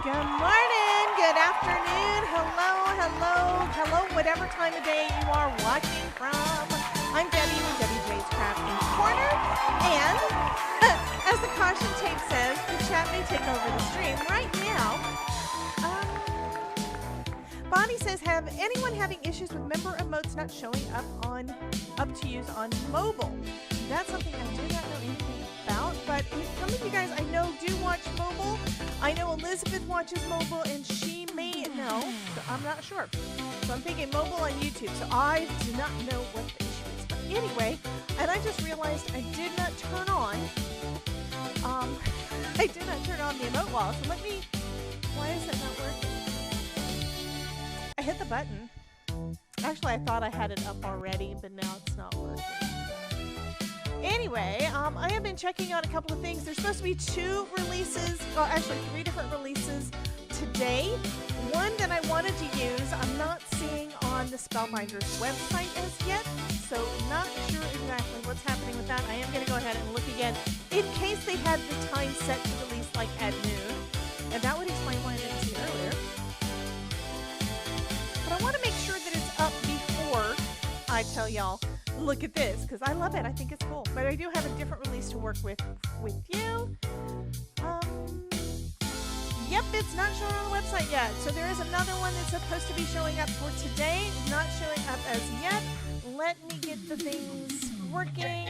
Good morning, good afternoon, hello, whatever time of day you are watching from. I'm Debbie with Debbie J's Crafting Corner, and as the caution tape says, the chat may take over the stream right now. Bonnie says, have anyone having issues with member emotes not showing up to use on mobile? That's something I do not know anything about, but some of you guys I know do watch mobile. I know Elizabeth watches mobile, and she may know, so I'm not sure. So I'm thinking mobile on YouTube, so I do not know what the issue is. But anyway, and I just realized I did not turn on, the emote wall. So let me, why is it not working? I hit the button. Actually, I thought I had it up already, but now it's not working. Anyway, I have been checking out a couple of things. There's supposed to be 2 releases, well, actually 3 different releases today. One that I wanted to use, I'm not seeing on the Spellbinders website as yet, so not sure exactly what's happening with that. I am going to go ahead and look again in case they had the time set to release like at noon, and that would explain why I didn't see it earlier. But I want to make sure that it's up before I tell y'all, look at this, because I love it. I think it's cool. But I do have a different release to work with you. Yep, it's not showing on the website yet. So there is another one that's supposed to be showing up for today. Not showing up as yet. Let me get the things working.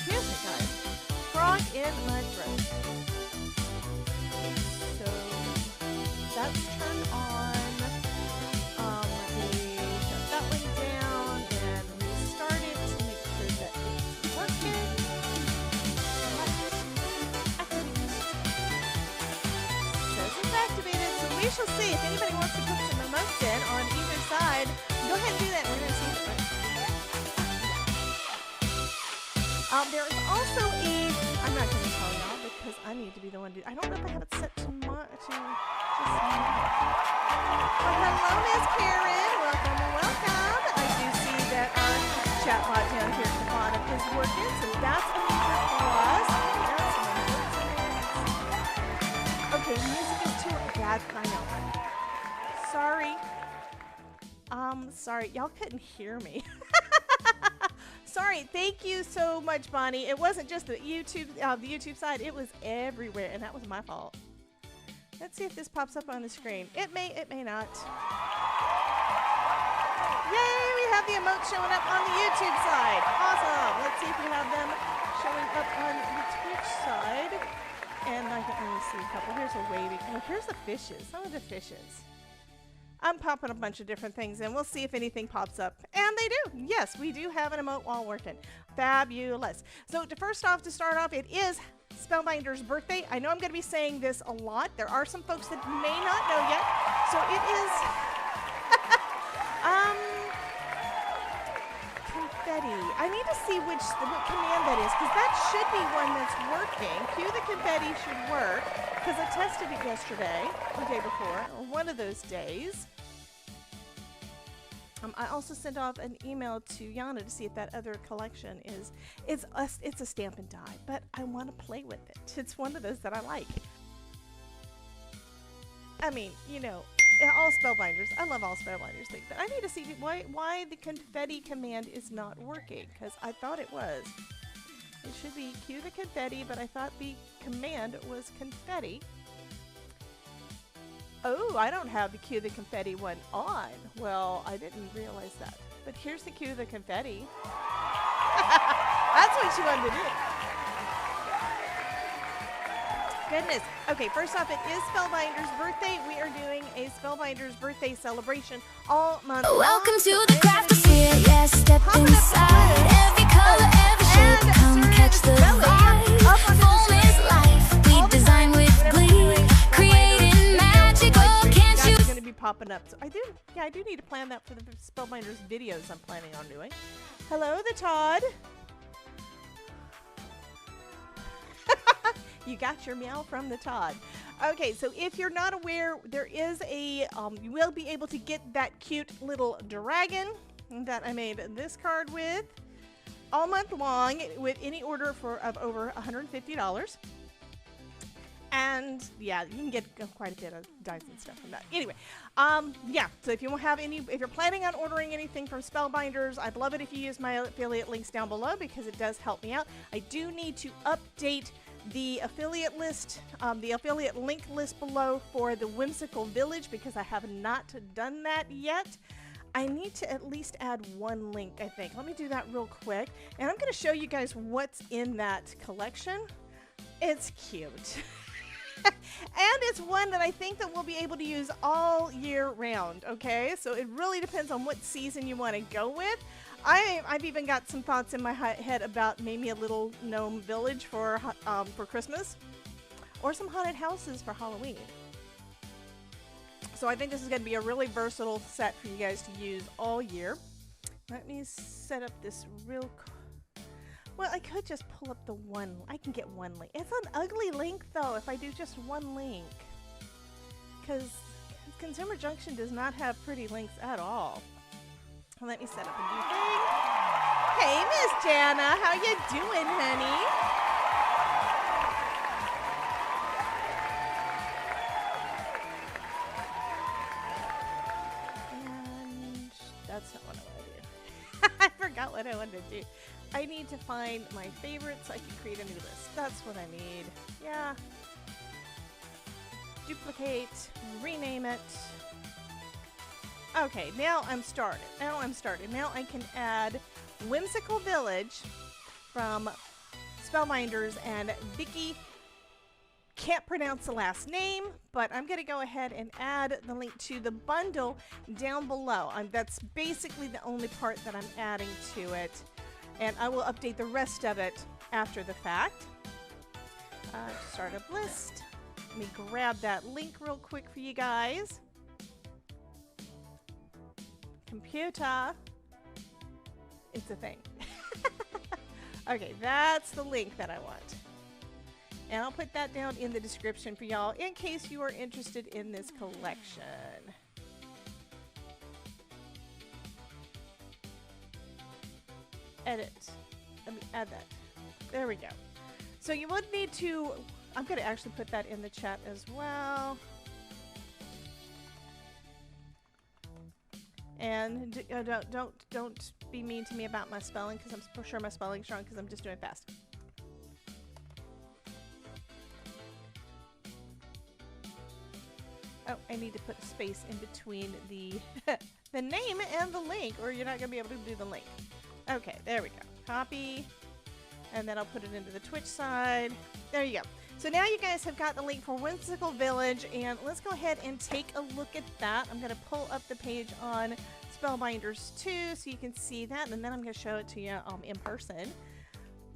Here's it, guys. Frog in my throat. So that's turned on. Shut that one down and restart it to make sure that it's working. Says it's activated, so we shall see. If anybody wants to put some emotes in on either side, go ahead and do that. We're going to see if it works. There is also I'm not going to tell y'all because I need to be the one to, I don't know if I have it set to just but hello, Miss Karen. Welcome. I do see that our chat bot down here at the bottom is working, so that's a major plus. Okay, music is too bad. I know. Sorry. Y'all couldn't hear me. Sorry. Thank you so much, Bonnie. It wasn't just the YouTube side. It was everywhere, and that was my fault. Let's see if this pops up on the screen. It may not. Yay, we have the emotes showing up on the YouTube side. Awesome. Let's see if we have them showing up on the Twitch side. And let me see a couple. Here's a wavy. Oh, here's the fishes. Some of the fishes. I'm popping a bunch of different things in. We'll see if anything pops up. And they do. Yes, we do have an emote wall working. Fabulous. So first off, to start off, it is Spellbinders' birthday. I know I'm going to be saying this a lot. There are some folks that may not know yet. So it is confetti. I need to see what command that is, because that should be one that's working. Cue the confetti should work, because I tested it yesterday, the day before, or one of those days. I also sent off an email to Yana to see if that other collection it's a stamp and die, but I want to play with it. It's one of those that I like. I mean, you know, all Spellbinders. I love all Spellbinders things, but I need to see why the confetti command is not working, because I thought it was. It should be cue the confetti, but I thought the command was confetti. Oh, I don't have the cue the confetti one on. Well, I didn't realize that. But here's the cue the confetti. That's what you wanted to do. Goodness. Okay, first off, it is Spellbinders' birthday. We are doing a Spellbinders' birthday celebration all month long. Welcome to the craft sphere. Yes, step inside. Every color, every shape. Come catch the vibe. Foam is life. We design with glee. Creating magic. Oh, can't you? It's going to be popping up. So I do need to plan that for the Spellbinders videos I'm planning on doing. Hello, the Todd. You got your meow from the Todd. Okay, so if you're not aware, there is a, you will be able to get that cute little dragon that I made this card with all month long with any order of over $150. And yeah, you can get quite a bit of dies and stuff from that. Anyway, yeah. So if you have any, if you're planning on ordering anything from Spellbinders, I'd love it if you use my affiliate links down below because it does help me out. I do need to update the affiliate list, the affiliate link list below for the Whimsical Village because I have not done that yet. I need to at least add one link, I think. Let me do that real quick. And I'm going to show you guys what's in that collection. It's cute. And it's one that I think that we'll be able to use all year round, okay? So it really depends on what season you want to go with. I've even got some thoughts in my head about maybe a little gnome village for Christmas or some haunted houses for Halloween. So I think this is going to be a really versatile set for you guys to use all year. Let me set up this real quick. Well, I could just pull up the one. I can get one link. It's an ugly link, though, if I do just one link. Because Consumer Junction does not have pretty links at all. Let me set up a new thing. Hey, Miss Jana. How you doing, honey? And that's not what I want to do. I forgot what I wanted to do. I need to find my favorites so I can create a new list. That's what I need. Yeah. Duplicate, rename it. Okay, now I'm started. Now I can add Whimsical Village from Spellbinders, and Vicky can't pronounce the last name, but I'm going to go ahead and add the link to the bundle down below. That's basically the only part that I'm adding to it. And I will update the rest of it after the fact. Startup list. Let me grab that link real quick for you guys. Computer. It's a thing. Okay, that's the link that I want. And I'll put that down in the description for y'all in case you are interested in this collection. Edit. Let me add that. There we go. So you would need to, I'm going to actually put that in the chat as well. And don't be mean to me about my spelling because I'm for sure my spelling's wrong because I'm just doing it fast. Oh, I need to put a space in between the the name and the link, or you're not going to be able to do the link. Okay, there we go. Copy. And then I'll put it into the Twitch side. There you go. So now you guys have got the link for Whimsical Village, and let's go ahead and take a look at that. I'm going to pull up the page on Spellbinders 2 so you can see that, and then I'm going to show it to you in person.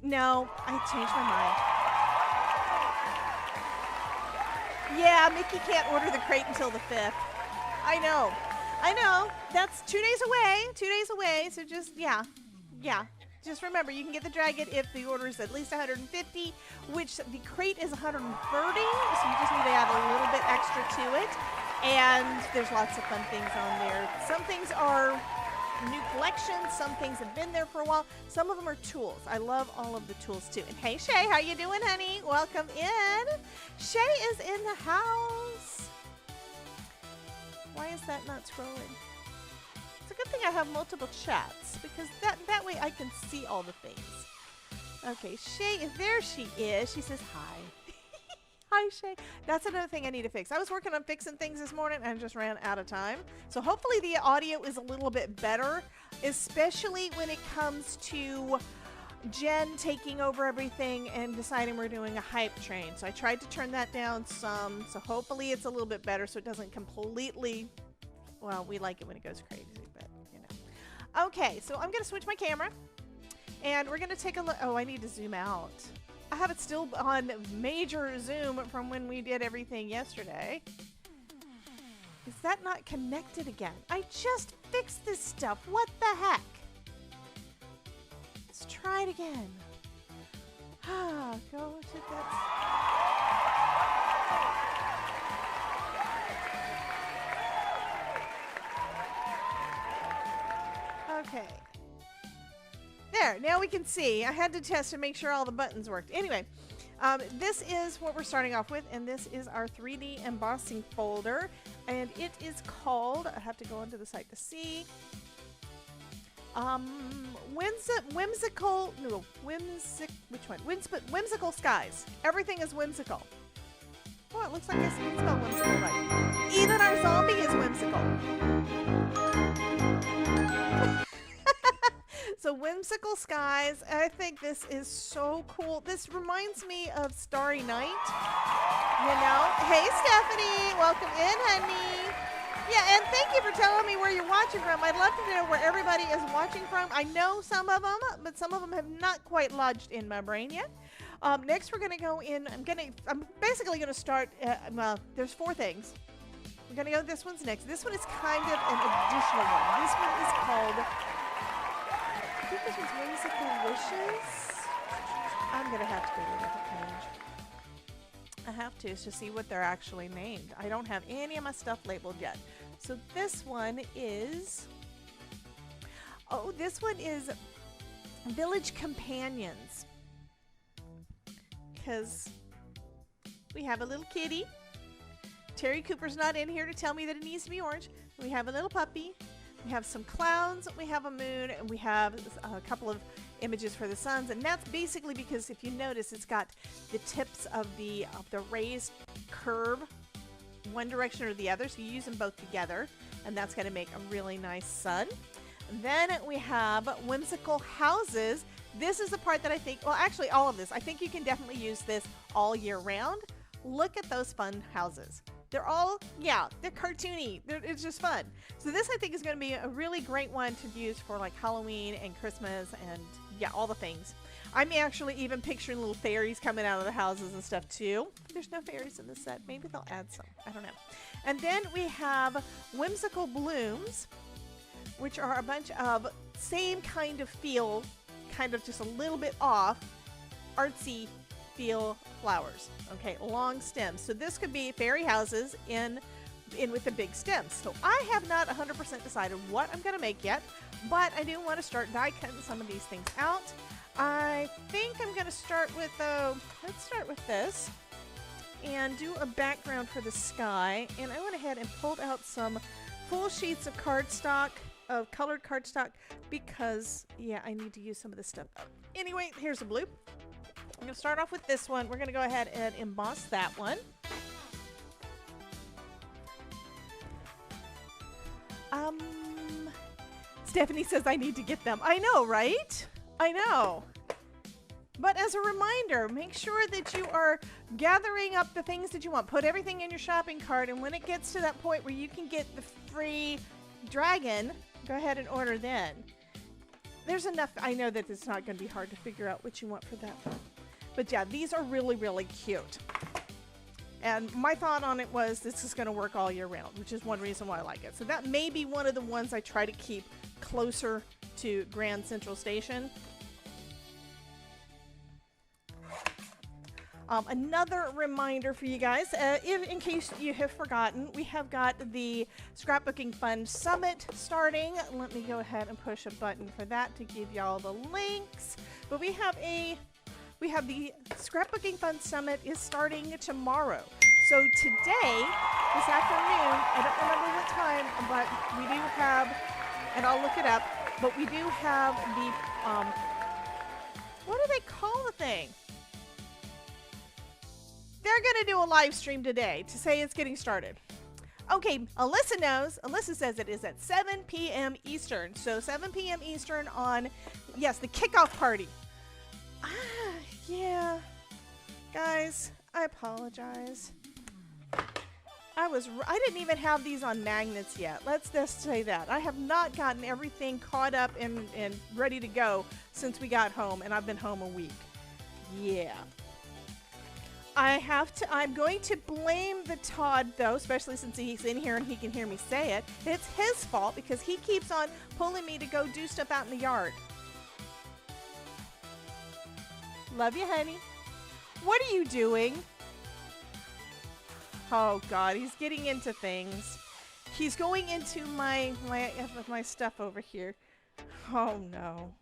No, I changed my mind. Yeah, Mickey can't order the crate until the 5th. I know. That's 2 days away. 2 days away, so just, yeah. Just remember, you can get the dragon if the order is at least 150, which the crate is 130, so you just need to add a little bit extra to it. And there's lots of fun things on there. Some things are new collections, some things have been there for a while, some of them are tools. I love all of the tools too. And hey Shay, how you doing, honey? Welcome in. Shay is in the house. Why is that not scrolling? It's a good thing I have multiple chats because that way I can see all the things. Okay, Shay, there she is. She says hi. Hi, Shay. That's another thing I need to fix. I was working on fixing things this morning and just ran out of time. So hopefully the audio is a little bit better, especially when it comes to Jen taking over everything and deciding we're doing a hype train. So I tried to turn that down some. So hopefully it's a little bit better so it doesn't completely, well, we like it when it goes crazy, but you know. Okay, so I'm going to switch my camera and we're going to take a look. Oh, I need to zoom out. I have it still on major zoom from when we did everything yesterday. Is that not connected again? I just fixed this stuff. What the heck? Let's try it again. Go to that. Okay. There, now we can see. I had to test to make sure all the buttons worked. Anyway, This is what we're starting off with, and this is our 3D embossing folder, and it is called, I have to go onto the site to see, Whimsical, no, which one? Whimsical Skies. Everything is whimsical. Oh, it looks like I can spell whimsical right. Even our zombie is whimsical. So Whimsical Skies, I think this is so cool. This reminds me of Starry Night, you know? Hey, Stephanie, welcome in, honey. Yeah, and thank you for telling me where you're watching from. I'd love to know where everybody is watching from. I know some of them, but some of them have not quite lodged in my brain yet. Next, we're gonna go in. I'm basically gonna start. Well, there's 4 things. We're gonna go. This one's next. This one is kind of an additional one. This one is called. I think this one's Whimsical Wishes. I'm gonna have to go to a different page. I have to see what they're actually named. I don't have any of my stuff labeled yet. So this one is, oh, this one is Village Companions. Because we have a little kitty. Terry Cooper's not in here to tell me that it needs to be orange. We have a little puppy. We have some clouds. We have a moon. And we have a couple of images for the suns, and that's basically because if you notice, it's got the tips of the raised curve one direction or the other, so you use them both together, and that's going to make a really nice sun. Then we have Whimsical Houses. This is the part that I think, well, actually all of this, I think you can definitely use this all year round. Look at those fun houses. They're all, yeah, they're cartoony. It's just fun. So this, I think, is going to be a really great one to use for like Halloween and Christmas and, yeah, all the things. I'm actually even picturing little fairies coming out of the houses and stuff, too. There's no fairies in this set. Maybe they'll add some. I don't know. And then we have Whimsical Blooms, which are a bunch of same kind of feel, kind of just a little bit off, artsy feel flowers. Okay, long stems. So this could be fairy houses in with the big stems. So I have not 100% decided what I'm going to make yet, but I do want to start die cutting some of these things out. I think I'm going to start with, let's start with this and do a background for the sky. And I went ahead and pulled out some full sheets of cardstock, of colored cardstock, because, yeah, I need to use some of this stuff up. Anyway, here's a blue. I'm going to start off with this one. We're going to go ahead and emboss that one. Stephanie says I need to get them. I know, right? I know. But as a reminder, make sure that you are gathering up the things that you want. Put everything in your shopping cart, and when it gets to that point where you can get the free dragon, go ahead and order then. There's enough. I know that it's not going to be hard to figure out what you want for that. But yeah, these are really, really cute. And my thought on it was this is going to work all year round, which is one reason why I like it. So that may be one of the ones I try to keep closer to Grand Central Station. Another reminder for you guys, in case you have forgotten, we have got the Scrapbooking Fund Summit starting. Let me go ahead and push a button for that to give y'all the links. But we have the Scrapbooking Fund Summit is starting tomorrow. So today, this afternoon, I don't remember what time, but we do have, and I'll look it up, but we do have the, what do they call the thing? They're going to do a live stream today to say it's getting started. Okay, Alyssa knows. Alyssa says it is at 7 p.m. Eastern. So 7 p.m. Eastern on, yes, the kickoff party. Yeah. Guys, I apologize. I didn't even have these on magnets yet. Let's just say that. I have not gotten everything caught up and ready to go since we got home, and I've been home a week. Yeah. I'm going to blame the Todd, though, especially since he's in here and he can hear me say it. It's his fault because he keeps on pulling me to go do stuff out in the yard. Love you, honey. What are you doing? Oh, God, he's getting into things. He's going into my stuff over here. Oh, no.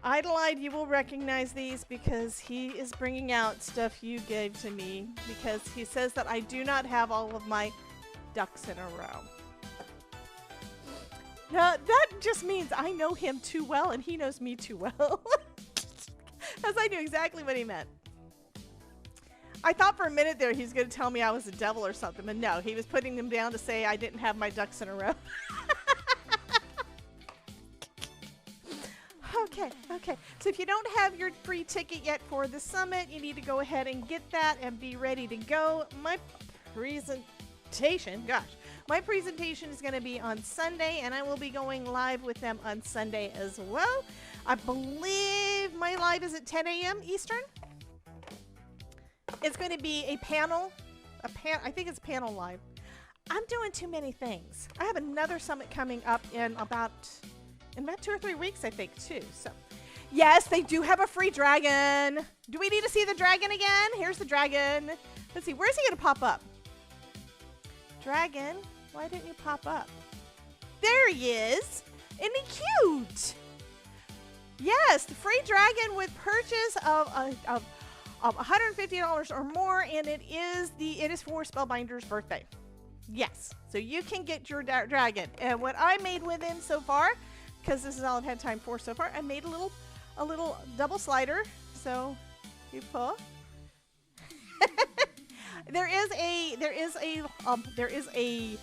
Idolide, you will recognize these because he is bringing out stuff you gave to me because he says that I do not have all of my ducks in a row. Now, that just means I know him too well and he knows me too well. As I knew exactly what he meant. I thought for a minute there he was going to tell me I was a devil or something, but no, he was putting them down to say I didn't have my ducks in a row. Okay. So if you don't have your free ticket yet for the summit, you need to go ahead and get that and be ready to go. My presentation is going to be on Sunday, and I will be going live with them on Sunday as well. I believe my live is at 10 a.m. Eastern. It's going to be a panel. I think it's panel live. I'm doing too many things. I have another summit coming up in about 2 or 3 weeks, I think, too. So, yes, they do have a free dragon. Do we need to see the dragon again? Here's the dragon. Let's see. Where's he going to pop up? Dragon, why didn't you pop up? There he is. Isn't he cute? Yes, the free dragon with purchase of $150 or more, and it is for Spellbinders' birthday. Yes, so you can get your dragon. And what I made with him so far, because this is all I've had time for so far, I made a little double slider. So you pull. There is a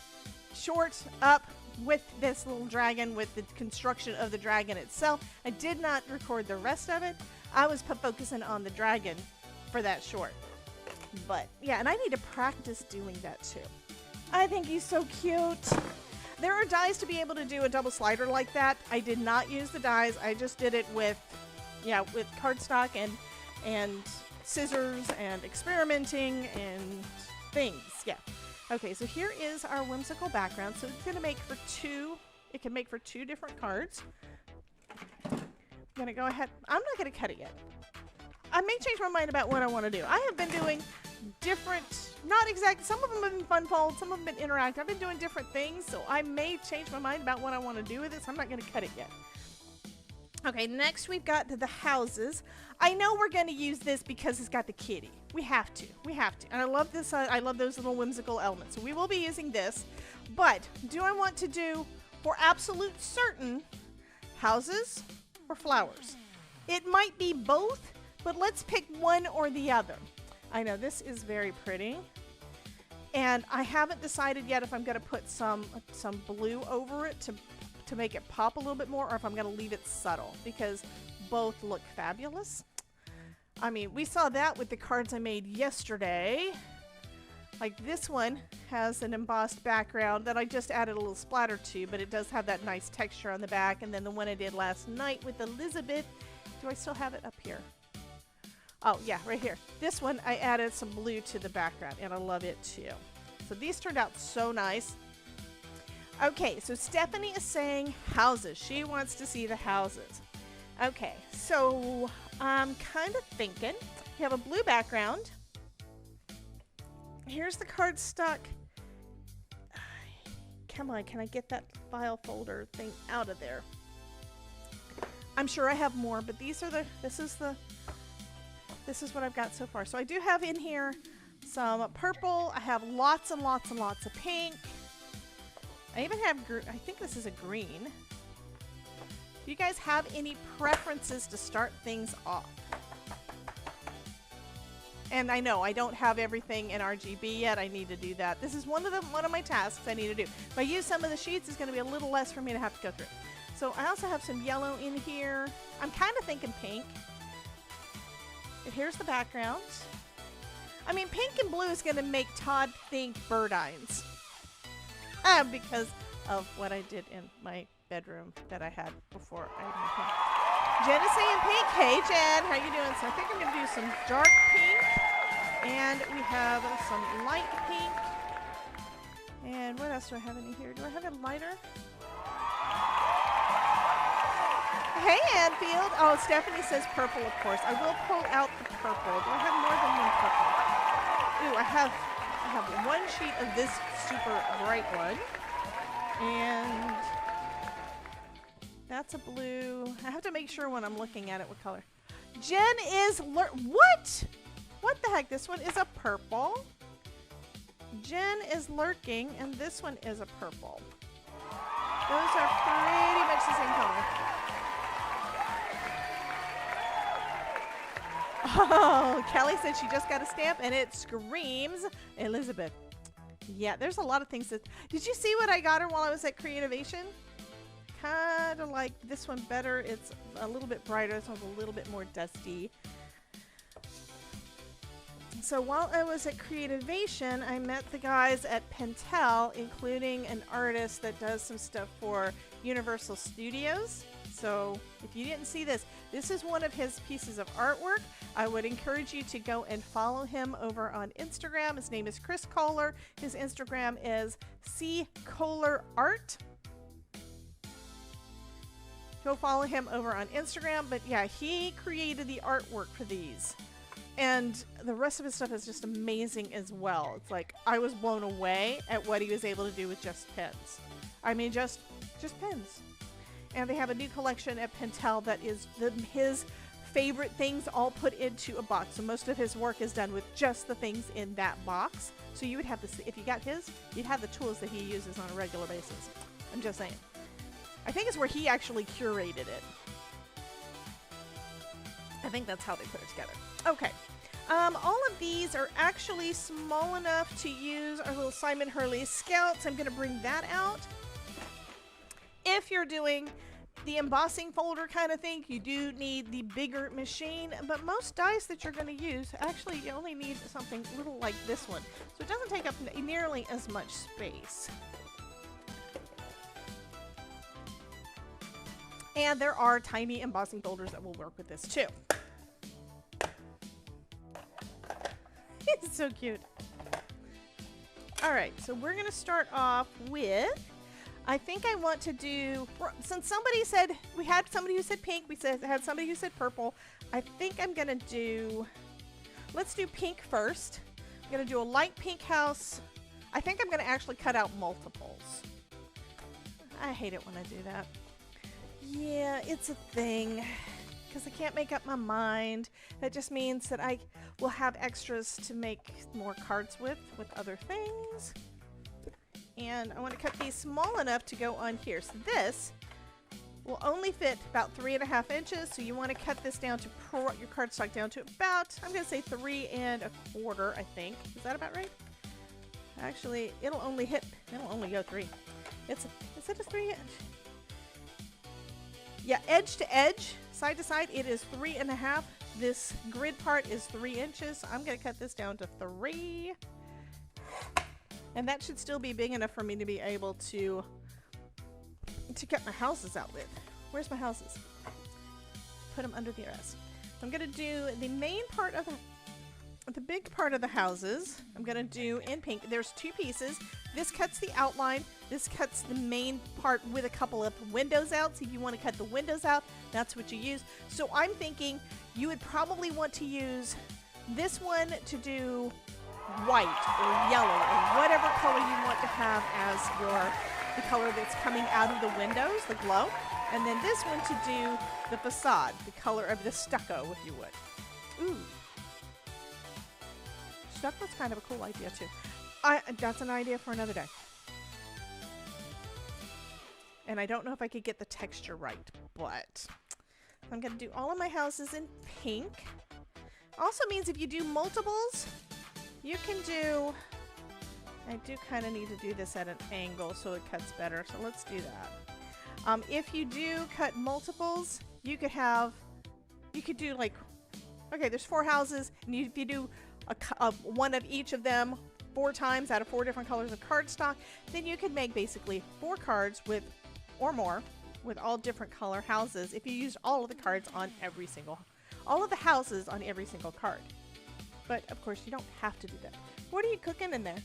short up with this little dragon, with the construction of the dragon itself. I did not record the rest of it. I was focusing on the dragon for that short. But yeah, and I need to practice doing that too. I think he's so cute. There are dies to be able to do a double slider like that. I did not use the dies. I just did it with cardstock and scissors and experimenting and things. Yeah. Okay, so here is our whimsical background. So it's gonna make for two. It can make for 2 different cards. I'm gonna go ahead. I'm not gonna cut it yet. I may change my mind about what I want to do. I have been doing different, not exact. Some of them have been fun fold, some of them have been interactive. I've been doing different things, so I may change my mind about what I want to do with it. So I'm not gonna cut it yet. Okay, next we've got the houses. I know we're going to use this because it's got the kitty. We have to. And I love this. I love those little whimsical elements. So we will be using this. But do I want to do, for absolute certain, houses or flowers? It might be both, but let's pick one or the other. I know this is very pretty. And I haven't decided yet if I'm going to put some blue over it to make it pop a little bit more, or if I'm going to leave it subtle, because both look fabulous. I mean, we saw that with the cards I made yesterday. Like this one has an embossed background that I just added a little splatter to, but it does have that nice texture on the back. And then the one I did last night with Elizabeth, do I still have it up here? Oh yeah, right here. This one I added some blue to the background, and I love it too. So these turned out so nice. Okay, so Stephanie is saying houses. She wants to see the houses. Okay, so I'm kind of thinking we have a blue background. Here's the cardstock. Come on, can I get that file folder thing out of there? I'm sure I have more, but this is what I've got so far. So I do have in here some purple. I have lots and lots and lots of pink. I even have, I think this is a green. Do you guys have any preferences to start things off? And I know I don't have everything in RGB yet. I need to do that. This is one of my tasks I need to do. If I use some of the sheets, it's going to be a little less for me to have to go through. So I also have some yellow in here. I'm kind of thinking pink. And here's the background. I mean, pink and blue is going to make Todd think bird eyes. Because of what I did in my bedroom that I had before I met him. Jen is saying pink. Hey, Jen, how you doing? So I think I'm going to do some dark pink, and we have some light pink. And what else do I have in here? Do I have a lighter? Hey, Anfield. Oh, Stephanie says purple, of course. I will pull out the purple. Do I have more than one purple? Ooh, I have one sheet of this super bright one. And That's a blue. I have to make sure when I'm looking at it what color. Jen is what? What the heck? This one is a purple. Jen is lurking, and this one is a purple. Those are pretty much the same color. Oh, Kelly said she just got a stamp, and it screams Elizabeth. Yeah, there's a lot of things that... Did you see what I got her while I was at Creativation? Kind of like this one better. It's a little bit brighter. This one's a little bit more dusty. So while I was at Creativation, I met the guys at Pentel, including an artist that does some stuff for Universal Studios. So if you didn't see this, this is one of his pieces of artwork. I would encourage you to go and follow him over on Instagram. His name is Chris Kohler. His Instagram is @CKohlerArt. Go follow him over on Instagram. But yeah, he created the artwork for these. And the rest of his stuff is just amazing as well. It's like, I was blown away at what he was able to do with just pens. I mean, just pens. And they have a new collection at Pentel that is his favorite things all put into a box. So most of his work is done with just the things in that box. So you would have this, if you got his, you'd have the tools that he uses on a regular basis. I'm just saying. I think it's where he actually curated it. I think that's how they put it together. Okay. All of these are actually small enough to use our little Simon Hurley Scouts. I'm going to bring that out. If you're doing the embossing folder kind of thing, you do need the bigger machine, but most dies that you're going to use, actually you only need something little like this one. So it doesn't take up nearly as much space. And there are tiny embossing folders that will work with this too. It's so cute. All right, so we're going to start off with, I think I want to do, since somebody said, we had somebody who said pink, we had somebody who said purple. I think I'm going to do, let's do pink first. I'm going to do a light pink house. I think I'm going to actually cut out multiples. I hate it when I do that. Yeah, it's a thing. Because I can't make up my mind. That just means that I will have extras to make more cards with other things. And I want to cut these small enough to go on here. So this will only fit about 3.5 inches. So you want to cut this down to your cardstock down to about, I'm going to say 3 1/4, I think. Is that about right? Actually, it'll only go 3. Is it a 3 inch? Yeah, edge to edge, side to side, it is 3.5. This grid part is 3 inches. So I'm going to cut this down to 3. And that should still be big enough for me to be able to cut my houses out with. Where's my houses? Put them under the rest. I'm going to do the main part of the big part of the houses. I'm going to do in pink. There's 2 pieces. This cuts the outline. This cuts the main part with a couple of windows out. So if you want to cut the windows out, that's what you use. So I'm thinking you would probably want to use this one to do white or yellow or whatever color you want to have as the color that's coming out of the windows, the glow. And then this one to do the facade, the color of the stucco, if you would. Ooh. Stucco's kind of a cool idea too. That's an idea for another day. And I don't know if I could get the texture right, but I'm going to do all of my houses in pink. Also means if you do multiples, you can do, I do kind of need to do this at an angle so it cuts better, so let's do that. If you do cut multiples, you could do like, okay, there's 4 houses, and if you do one of each of them 4 times out of 4 different colors of cardstock, then you could make basically 4 cards with, or more, with all different color houses if you used all of the cards on all of the houses on every single card. But of course you don't have to do that. What are you cooking in there?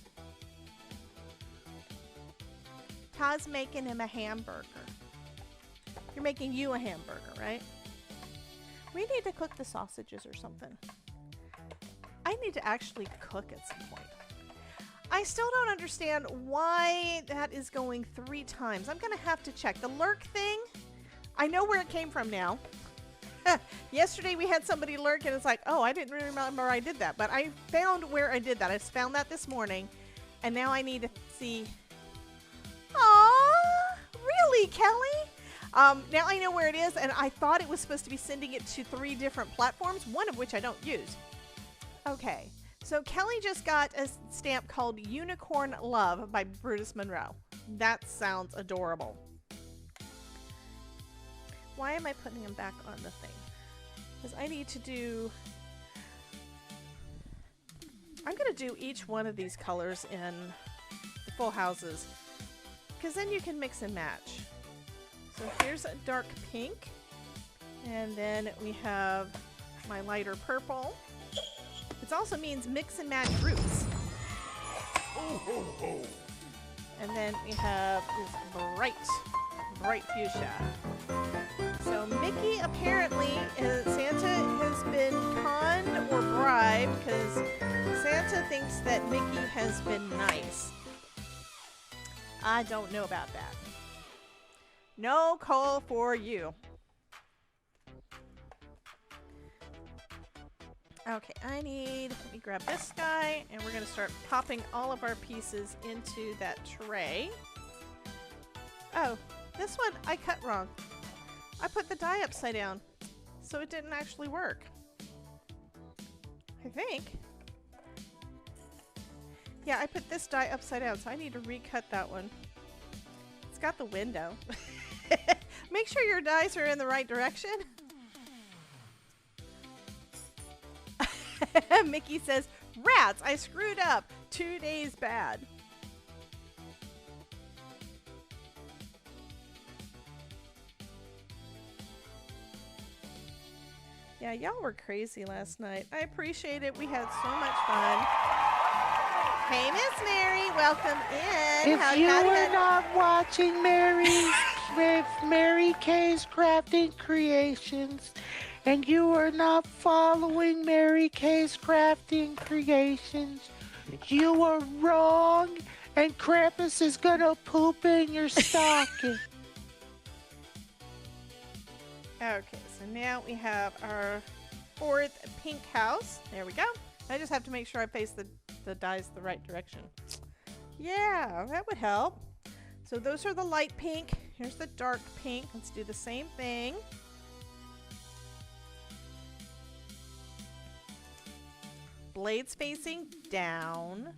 Todd's making him a hamburger. You're making you a hamburger, right? We need to cook the sausages or something. I need to actually cook at some point. I still don't understand why that is going 3 times. I'm going to have to check. The lurk thing, I know where it came from now. Yesterday we had somebody lurk and it's like, oh, I didn't really remember I did that. But I found where I did that. I just found that this morning. And now I need to see. Aww, really, Kelly? Now I know where it is, and I thought it was supposed to be sending it to 3 different platforms, one of which I don't use. Okay, so Kelly just got a stamp called Unicorn Love by Brutus Monroe. That sounds adorable. Why am I putting him back on the thing? Because I need to do... I'm going to do each one of these colors in the full houses, because then you can mix and match. So here's a dark pink, and then we have my lighter purple. It also means mix and match roots. And then we have this bright fuchsia. So Mickey apparently, Santa has been conned or bribed because Santa thinks that Mickey has been nice. I don't know about that. No coal for you. Okay, let me grab this guy, and we're going to start popping all of our pieces into that tray. Oh, this one I cut wrong. I put the die upside down, so it didn't actually work. I think. Yeah, I put this die upside down, so I need to recut that one. It's got the window. Make sure your dies are in the right direction. Mickey says, rats, I screwed up. 2 days bad. Yeah, y'all were crazy last night. I appreciate it. We had so much fun. Hey, Miss Mary, welcome in. If you were not watching Mary K's Crafting Creations, and you are not following Mary K's Crafting Creations, you are wrong, and Krampus is gonna poop in your stocking. Okay, so now we have our 4th pink house. There we go. I just have to make sure I face the dies the right direction. Yeah, that would help. So those are the light pink. Here's the dark pink. Let's do the same thing. Blades facing down.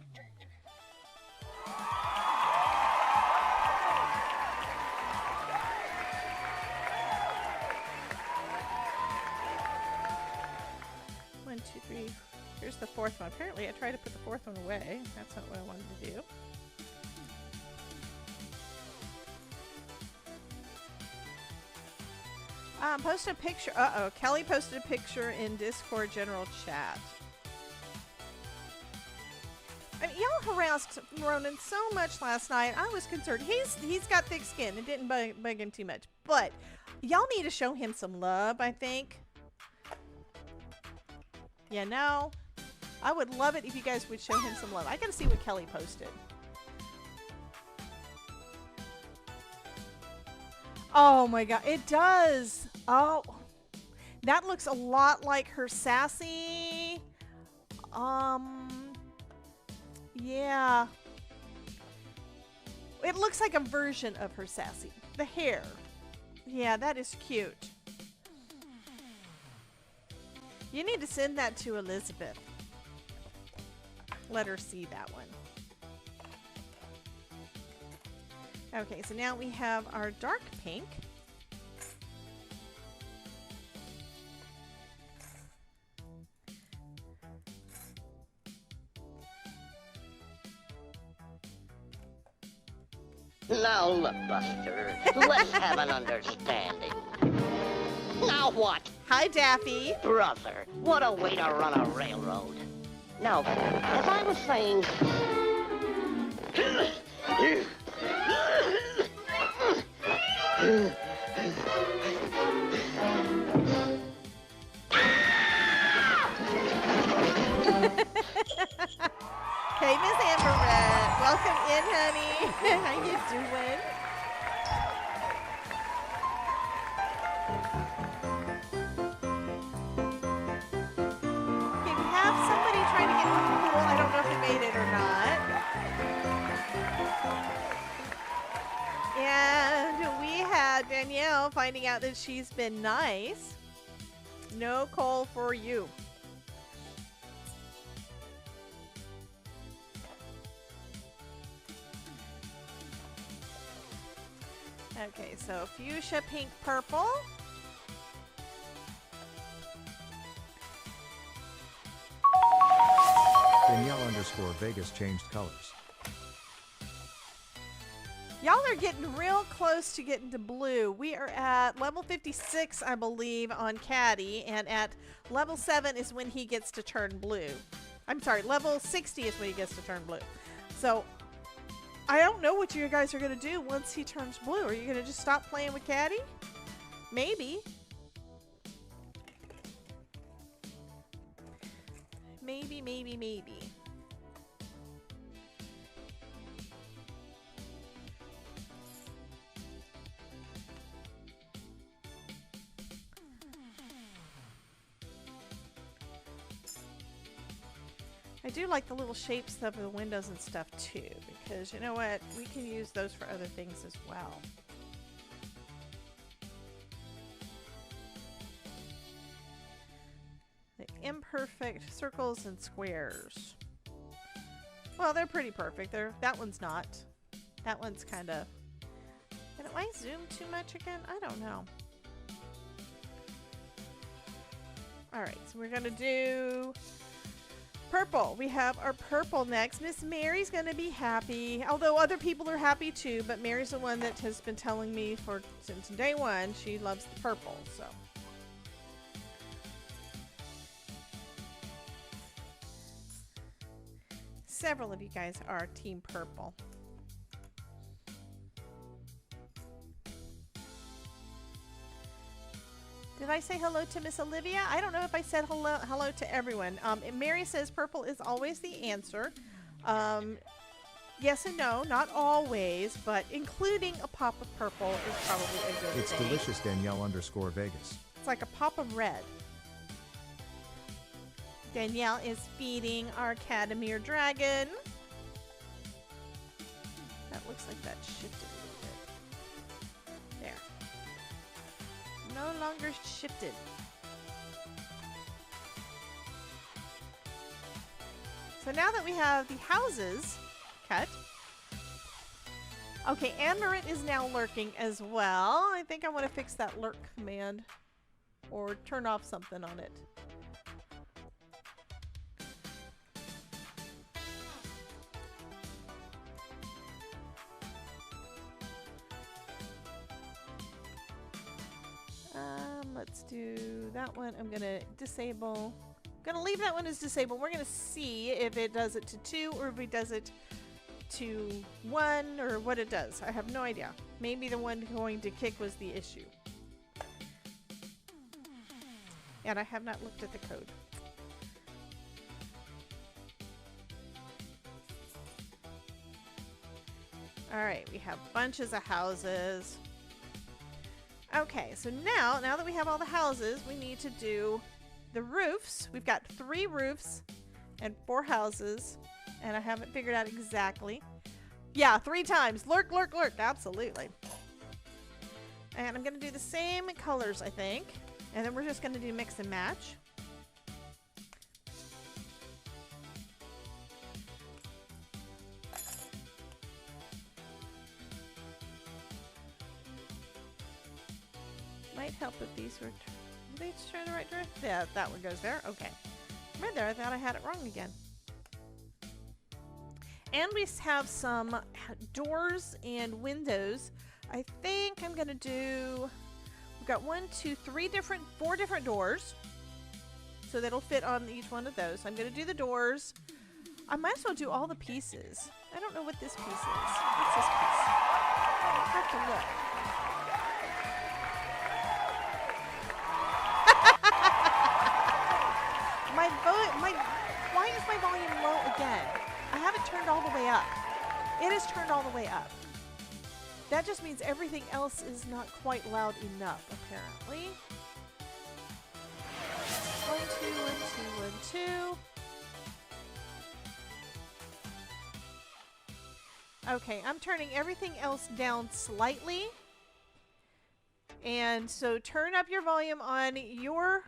One, two, three. Here's the 4th one. Apparently I tried to put the 4th one away. That's not what I wanted to do. Post a picture. Uh-oh. Kelly posted a picture in Discord general chat. I mean, y'all harassed Ronan so much last night. I was concerned. He's got thick skin. It didn't bug him too much. But y'all need to show him some love, I think. You know? I would love it if you guys would show him some love. I gotta see what Kelly posted. Oh my god, it does. Oh, that looks a lot like her sassy. Yeah. It looks like a version of her sassy. The hair. Yeah, that is cute. You need to send that to Elizabeth. Let her see that one. Okay, so now we have our dark pink. Now look, Buster, let's have an understanding. Now what? Hi, Daffy. Brother, what a way to run a railroad. Now, as I was saying... Hey, Miss Amber Red. Welcome in, honey. How you doing? Danielle finding out that she's been nice. No coal for you. Okay, so fuchsia, pink, purple. Danielle_Vegas changed colors. Y'all are getting real close to getting to blue. We are at level 56, I believe, on Caddy, and at level 7 is when he gets to turn blue. I'm sorry, level 60 is when he gets to turn blue. So, I don't know what you guys are going to do once he turns blue. Are you going to just stop playing with Caddy? Maybe. Maybe. I do like the little shapes of the windows and stuff too, because you know what? We can use those for other things as well. The imperfect circles and squares. Well, they're pretty perfect. That one's not. That one's kind of... Did I zoom too much again? I don't know. Alright, so we're going to do... purple. We have our purple next. Miss Mary's going to be happy. Although other people are happy too, but Mary's the one that has been telling me since day one she loves the purple, so... Several of you guys are Team Purple. Did I say hello to Miss Olivia? I don't know if I said hello to everyone. Mary says purple is always the answer. Yes and no, not always, but including a pop of purple is probably a good It's thing. delicious, Danielle_Vegas. It's like a pop of red. Danielle is feeding our Cadamere dragon. That looks like that shifted a little bit. There. No longer shifted. So now that we have the houses cut. Okay, Amaret is now lurking as well. I think I want to fix that lurk command. Or turn off something on it. Let's do that one. I'm gonna disable. I'm gonna leave that one as disabled. We're gonna see if it does it to 2 or if it does it to 1 or what it does. I have no idea. Maybe the one going to kick was the issue. And I have not looked at the code. Alright, we have bunches of houses. Okay, so now that we have all the houses, we need to do the roofs. We've got 3 roofs and 4 houses, and I haven't figured out exactly. Yeah, 3 times. Lurk, lurk, lurk. Absolutely. And I'm going to do the same colors, I think. And then we're just going to do mix and match. Might help if these were... Are they trying the right direction? Yeah, that one goes there. Okay. Right there, I thought I had it wrong again. And we have some doors and windows. I think I'm going to do... We've got 4 different doors. So that'll fit on each one of those. I'm going to do the doors. I might as well do all the pieces. I don't know what this piece is. What's this piece? I have to look. Why is my volume low again? I have it turned all the way up. It is turned all the way up. That just means everything else is not quite loud enough, apparently. 1, 2, 1, 2, 1, 2. Okay, I'm turning everything else down slightly. And so turn up your volume on your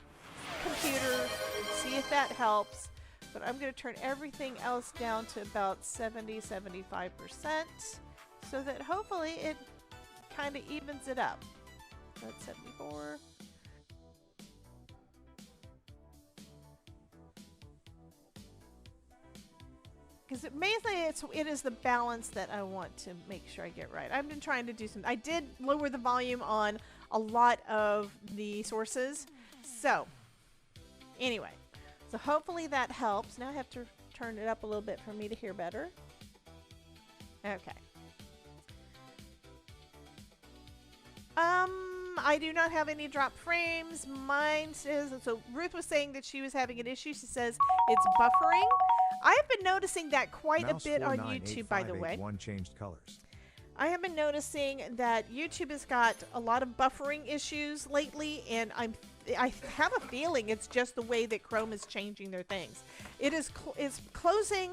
computer, see if that helps. But I'm going to turn everything else down to about 70-75% so that hopefully it kind of evens it up. That's 74. Because it is the balance that I want to make sure I get right. I've been trying to do some. I did lower the volume on a lot of the sources. So, anyway. So hopefully that helps. Now I have to turn it up a little bit for me to hear better. Okay. I do not have any drop frames. Mine says, so Ruth was saying that she was having an issue. She says it's buffering. I have been noticing that quite a bit on YouTube, by the way. Changed colors. I have been noticing that YouTube has got a lot of buffering issues lately, and I have a feeling it's just the way that Chrome is changing their things. It's closing.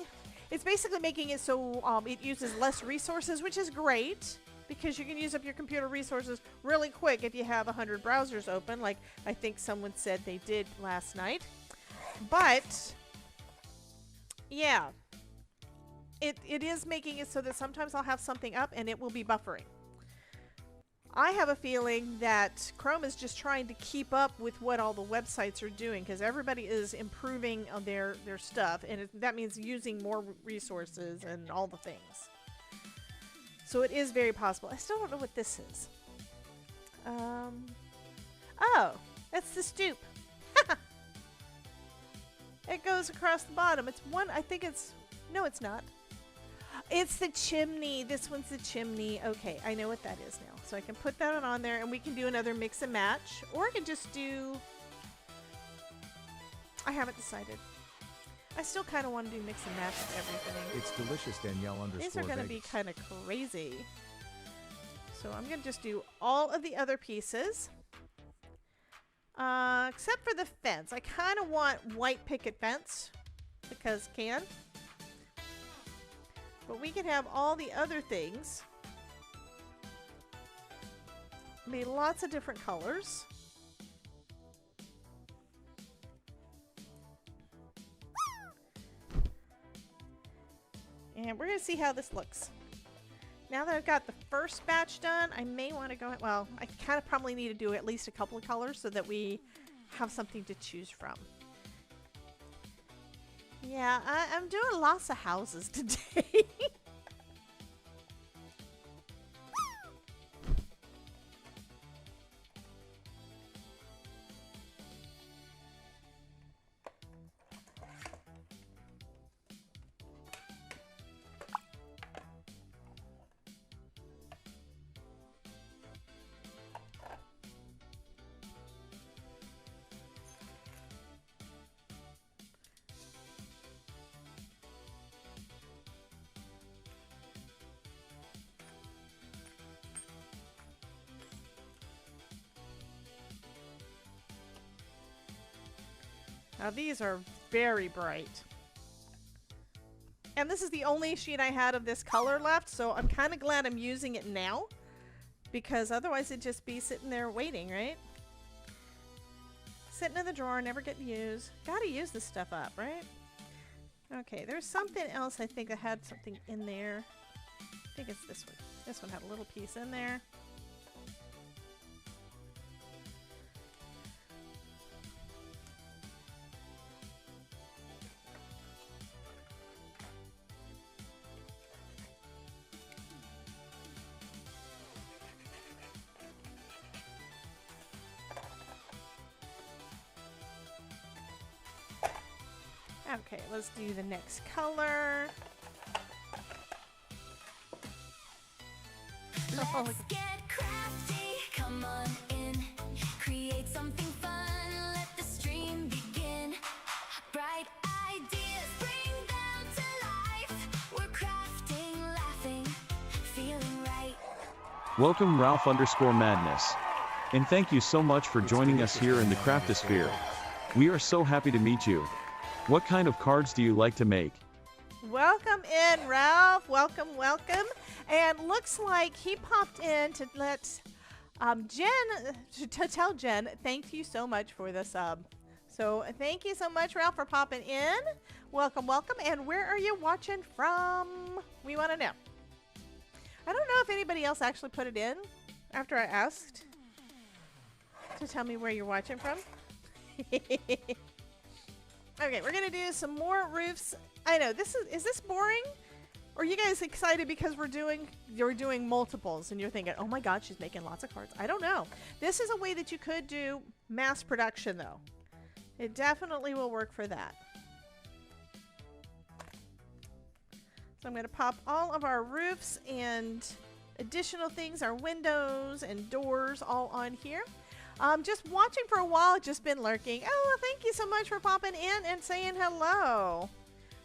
It's basically making it so it uses less resources, which is great because you can use up your computer resources really quick if you have 100 browsers open, like I think someone said they did last night. But yeah, it is making it so that sometimes I'll have something up and it will be buffering. I have a feeling that Chrome is just trying to keep up with what all the websites are doing because everybody is improving on their stuff, and that means using more resources and all the things. So it is very possible. I still don't know what this is. Oh, that's the stoop. It goes across the bottom. It's one, I think it's, no, it's not. It's the chimney. This one's the chimney. Okay, I know what that is now. So I can put that on there and we can do another mix and match. Or I can just do... I haven't decided. I still kind of want to do mix and match with everything. It's delicious, Danielle _. These are going to be kind of crazy. So I'm going to just do all of the other pieces. Except for the fence. I kind of want white picket fence. Because can. But we can have all the other things. Be lots of different colors. And we're going to see how this looks. Now that I've got the first batch done, I may want to go... Well, I kind of probably need to do at least a couple of colors so that we have something to choose from. Yeah, I'm doing lots of houses today. Now these are very bright. And this is the only sheet I had of this color left, so I'm kind of glad I'm using it now. Because otherwise it'd just be sitting there waiting, right? Sitting in the drawer, never getting used. Gotta use this stuff up, right? Okay, there's something else I think I had something in there. I think it's this one. This one had a little piece in there. Okay, let's do the next color. Let's get crafty. Come on in. Create something fun. Let the stream begin. Bright ideas, bring them to life. We're crafting, laughing, feeling right. Welcome Ralph_Madness. And thank you so much for joining us here in the Craftosphere. We are so happy to meet you. What kind of cards do you like to make? Welcome in, Ralph. Welcome, welcome. And looks like he popped in to let Jen, to tell Jen, thank you so much for the sub. So thank you so much, Ralph, for popping in. Welcome, welcome. And where are you watching from? We want to know. I don't know if anybody else actually put it in after I asked to tell me where you're watching from. Okay, we're going to do some more roofs. I know, is this boring? Or are you guys excited because you're doing multiples and you're thinking, oh my God, she's making lots of cards. I don't know. This is a way that you could do mass production though. It definitely will work for that. So I'm going to pop all of our roofs and additional things, our windows and doors all on here. Just watching for a while, just been lurking. Oh, well, thank you so much for popping in and saying hello.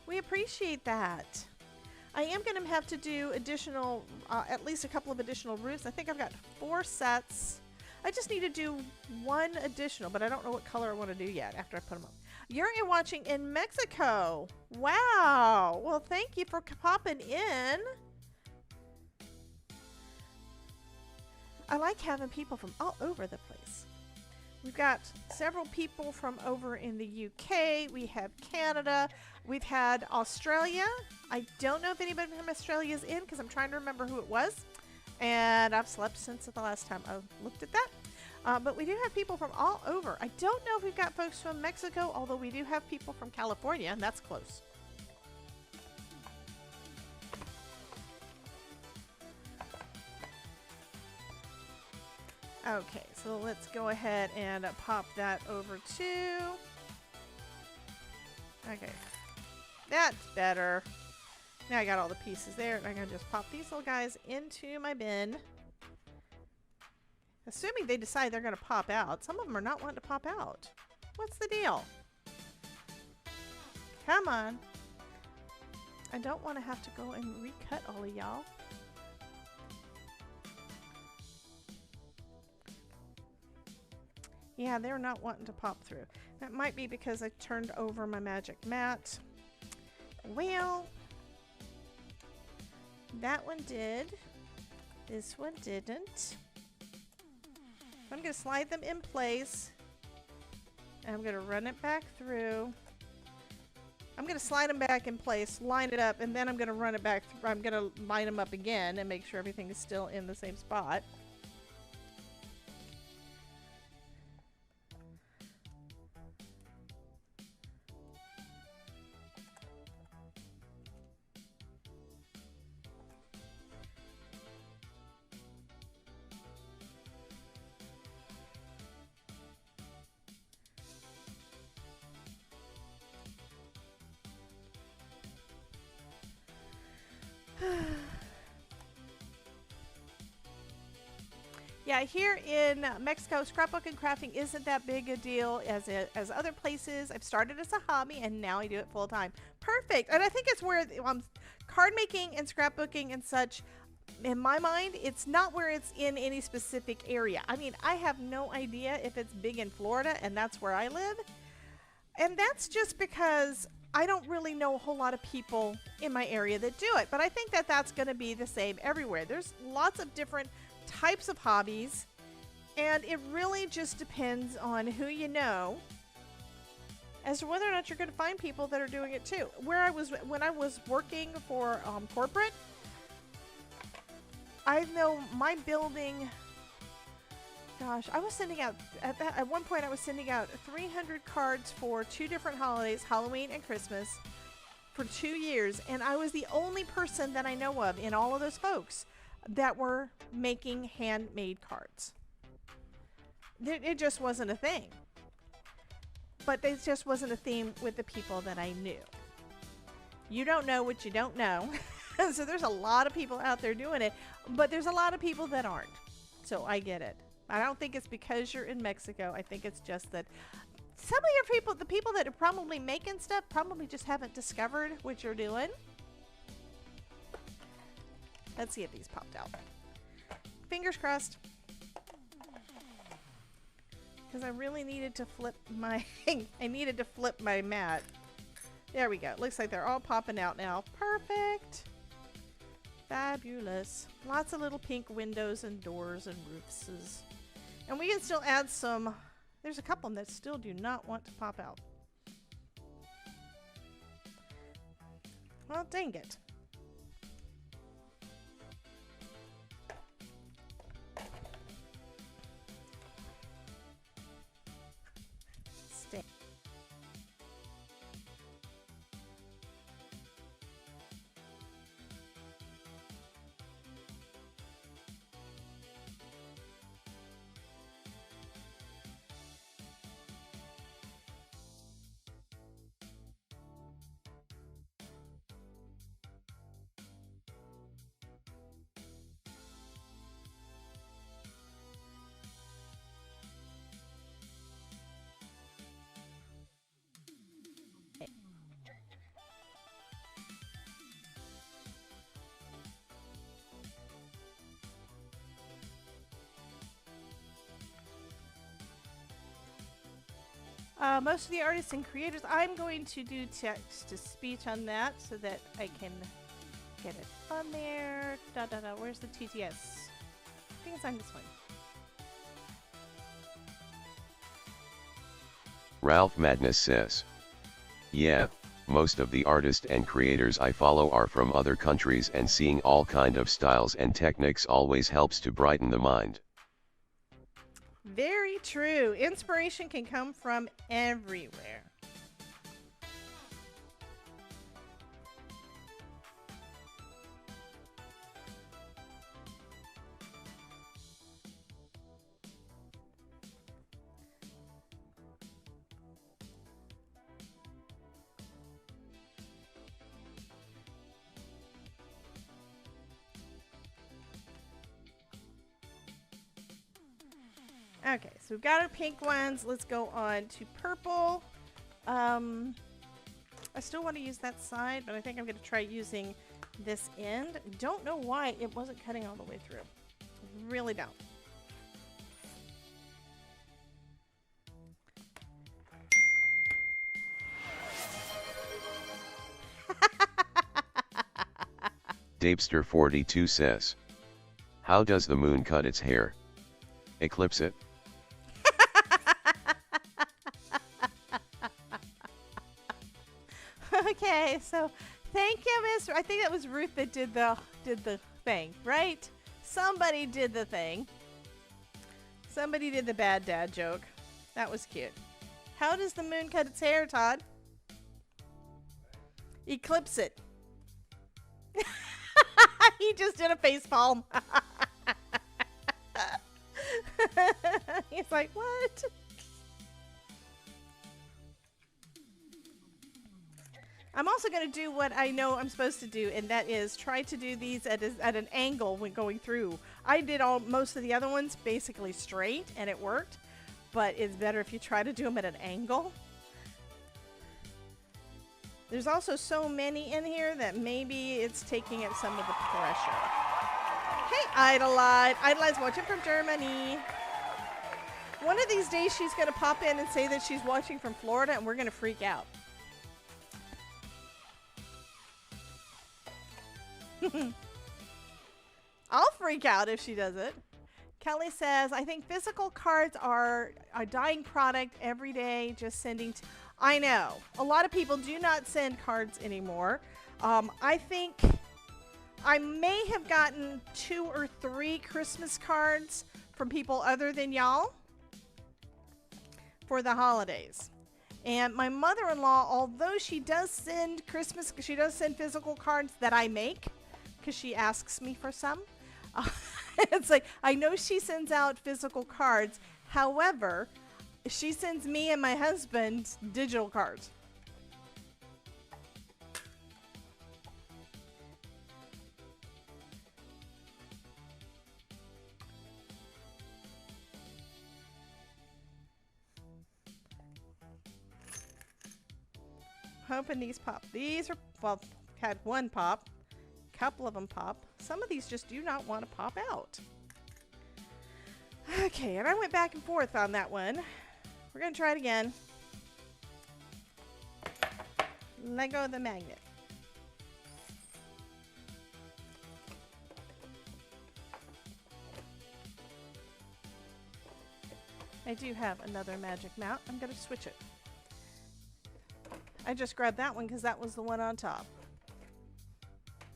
We appreciate that. I am going to have to do additional, at least a couple of additional roofs. I think I've got 4 sets. I just need to do 1 additional, but I don't know what color I want to do yet after I put them up. You're watching in Mexico. Wow. Well, thank you for popping in. I like having people from all over the place. We've got several people from over in the UK. We have Canada. We've had Australia. I don't know if anybody from Australia is in because I'm trying to remember who it was. And I've slept since the last time I looked at that. But we do have people from all over. I don't know if we've got folks from Mexico, although we do have people from California, and that's close. Okay, so let's go ahead and pop that over too. Okay, that's better. Now I got all the pieces there, and I'm gonna just pop these little guys into my bin. Assuming they decide they're gonna pop out. Some of them are not wanting to pop out. What's the deal? Come on. I don't want to have to go and recut all of y'all. Yeah, they're not wanting to pop through. That might be because I turned over my magic mat. Well, that one did. This one didn't. I'm going to slide them in place. And I'm going to run it back through. I'm going to slide them back in place, line it up, and then I'm going to run it back through. I'm going to line them up again and make sure everything is still in the same spot. Yeah, here in Mexico, scrapbook and crafting isn't that big a deal as other places. I've started as a hobby and now I do it full time. Perfect. And I think it's where card making and scrapbooking and such, in my mind, it's not where it's in any specific area. I mean, I have no idea if it's big in Florida and that's where I live. And that's just because I don't really know a whole lot of people in my area that do it. But I think that that's going to be the same everywhere. There's lots of different types of hobbies, and it really just depends on who you know as to whether or not you're going to find people that are doing it too. When I was working for corporate, I know my building, gosh, I was sending out at one point I was sending out 300 cards for 2 different holidays, Halloween and Christmas, for 2 years, and I was the only person that I know of in all of those folks that were making handmade cards. It just wasn't a thing. But it just wasn't a theme with the people that I knew. You don't know what you don't know. So there's a lot of people out there doing it, but there's a lot of people that aren't. So I get it. I don't think it's because you're in Mexico. I think it's just that some of your people, the people that are probably making stuff, probably just haven't discovered what you're doing. Let's see if these popped out. Fingers crossed. Because I really needed to flip my mat. There we go. Looks like they're all popping out now. Perfect. Fabulous. Lots of little pink windows and doors and roofs. And we can still add some. There's a couple that still do not want to pop out. Well, dang it. Stay. Most of the artists and creators, I'm going to do text-to-speech on that so that I can get it on there. Where's the TTS? I think it's on this one. Ralph Madness says, yeah, most of the artists and creators I follow are from other countries, and seeing all kind of styles and techniques always helps to brighten the mind. Very true. Inspiration can come from everywhere. Okay, so we've got our pink ones. Let's go on to purple. I still want to use that side, but I think I'm going to try using this end. Don't know why it wasn't cutting all the way through. Really don't. Dapester42 says, how does the moon cut its hair? Eclipse it? Okay, so thank you, Miss. I think that was Ruth that did the thing, right? Somebody did the thing. Somebody did the bad dad joke. That was cute. How does the moon cut its hair, Todd? Eclipse it. He just did a face palm. He's like, what? I'm also going to do what I know I'm supposed to do, and that is try to do these at an angle when going through. I did most of the other ones basically straight, and it worked, but it's better if you try to do them at an angle. There's also so many in here that maybe it's taking up some of the pressure. Hey, Idolite. Idolite's watching from Germany. One of these days she's going to pop in and say that she's watching from Florida, and we're going to freak out. I'll freak out if she does it. Kelly says, I think physical cards are a dying product every day, just sending. I know. A lot of people do not send cards anymore. I think I may have gotten 2 or 3 Christmas cards from people other than y'all for the holidays. And my mother-in-law, although she does send physical cards that I make, because she asks me for some. It's like, I know she sends out physical cards. However, she sends me and my husband digital cards. Hoping these pop. These are, well, had one pop. Couple of them pop. Some of these just do not want to pop out. Okay, and I went back and forth on that one. We're going to try it again. Let go of the magnet. I do have another magic mount. I'm going to switch it. I just grabbed that one because that was the one on top.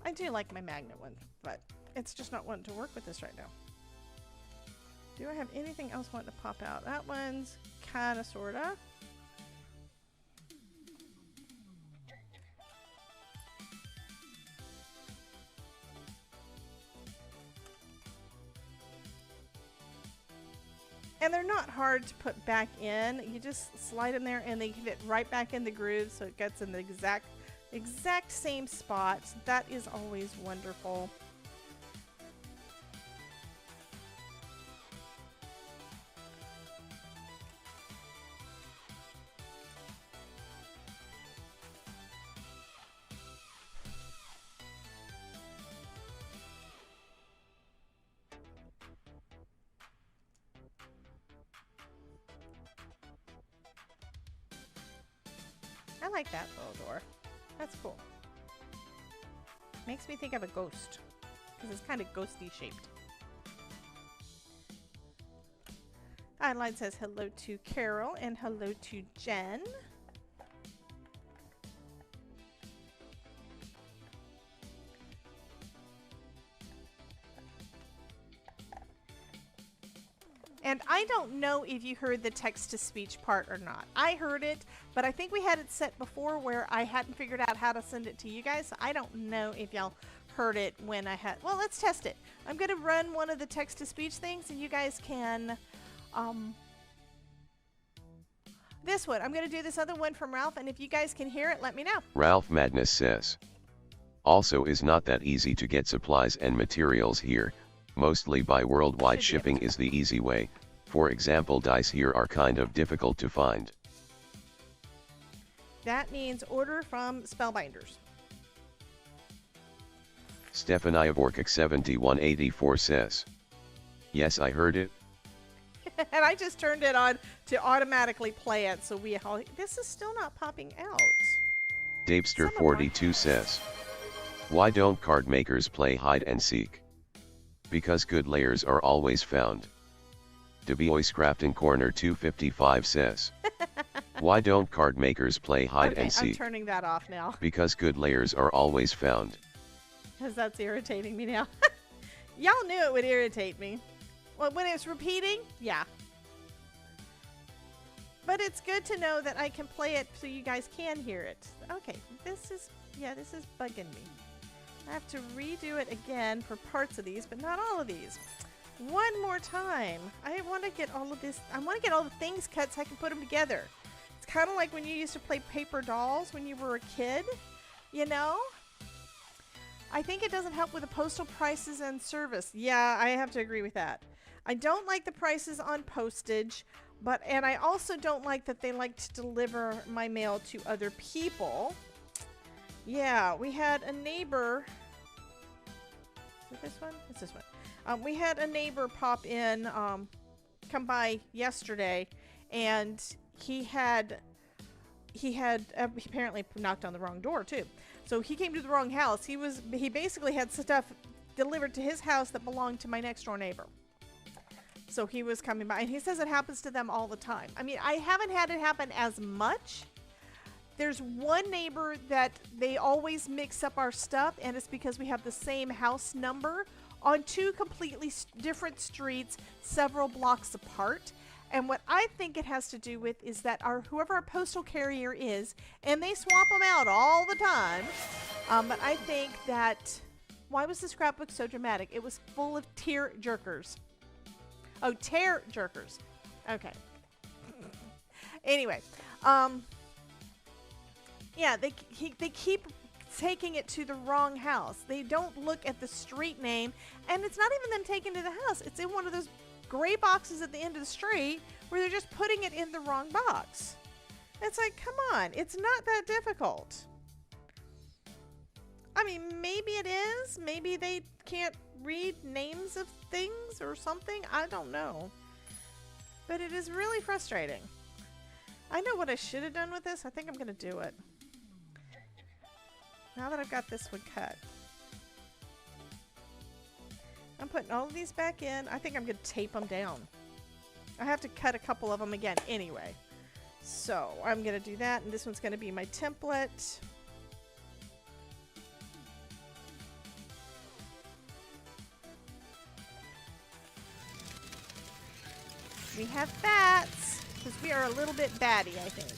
I do like my magnet one, but it's just not wanting to work with this right now. Do I have anything else wanting to pop out? That one's kind of, sort of. And they're not hard to put back in. You just slide them there and they fit right back in the groove so it gets in the exact same spots. That is always wonderful. I like that little door. That's cool. Makes me think of a ghost because it's kind of ghosty shaped. Adeline says hello to Carol and hello to Jen. And I don't know if you heard the text-to-speech part or not. I heard it, but I think we had it set before where I hadn't figured out how to send it to you guys. So I don't know if y'all heard it when I had... Well, let's test it. I'm going to run one of the text-to-speech things, and you guys can... This one. I'm going to do this other one from Ralph, and if you guys can hear it, let me know. Ralph Madness says. Also is not that easy to get supplies and materials here. Mostly by worldwide shipping is the easy way. For example, dice here are kind of difficult to find. That means order from Spellbinders. Stefania Vorkik 7184 says. Yes, I heard it. And I just turned it on to automatically play it, so we all... This is still not popping out. Dapester 42 says. Why don't card makers play hide and seek? Because good layers are always found. Debois Crafting Corner 255 says. Why don't card makers play hide and seek? I'm turning that off now. Because good layers are always found. Because that's irritating me now. Y'all knew it would irritate me. Well, when it's repeating, yeah. But it's good to know that I can play it so you guys can hear it. Okay, this is bugging me. I have to redo it again for parts of these, but not all of these. One more time. I want to get all of this. I want to get all the things cut so I can put them together. It's kind of like when you used to play paper dolls when you were a kid, you know? I think it doesn't help with the postal prices and service. Yeah, I have to agree with that. I don't like the prices on postage, and I also don't like that they like to deliver my mail to other people. Yeah, we had a neighbor. Is it this one? It's this one. We had a neighbor pop in, come by yesterday, and he apparently knocked on the wrong door too. So he came to the wrong house. He basically had stuff delivered to his house that belonged to my next door neighbor. So he was coming by, and he says it happens to them all the time. I mean, I haven't had it happen as much. There's one neighbor that they always mix up our stuff, and it's because we have the same house number on two completely different streets, several blocks apart. And what I think it has to do with is that whoever our postal carrier is, and they swap them out all the time. But I think that, why was the scrapbook so dramatic? It was full of tear jerkers. Oh, tear jerkers. Okay. Anyway, yeah, they keep taking it to the wrong house. They don't look at the street name, and it's not even them taking it to the house. It's in one of those gray boxes at the end of the street where they're just putting it in the wrong box. It's like, come on, it's not that difficult. I mean, maybe it is. Maybe they can't read names of things or something. I don't know. But it is really frustrating. I know what I should have done with this. I think I'm going to do it. Now that I've got this one cut. I'm putting all of these back in. I think I'm going to tape them down. I have to cut a couple of them again anyway. So I'm going to do that, and this one's going to be my template. We have bats, because we are a little bit batty, I think.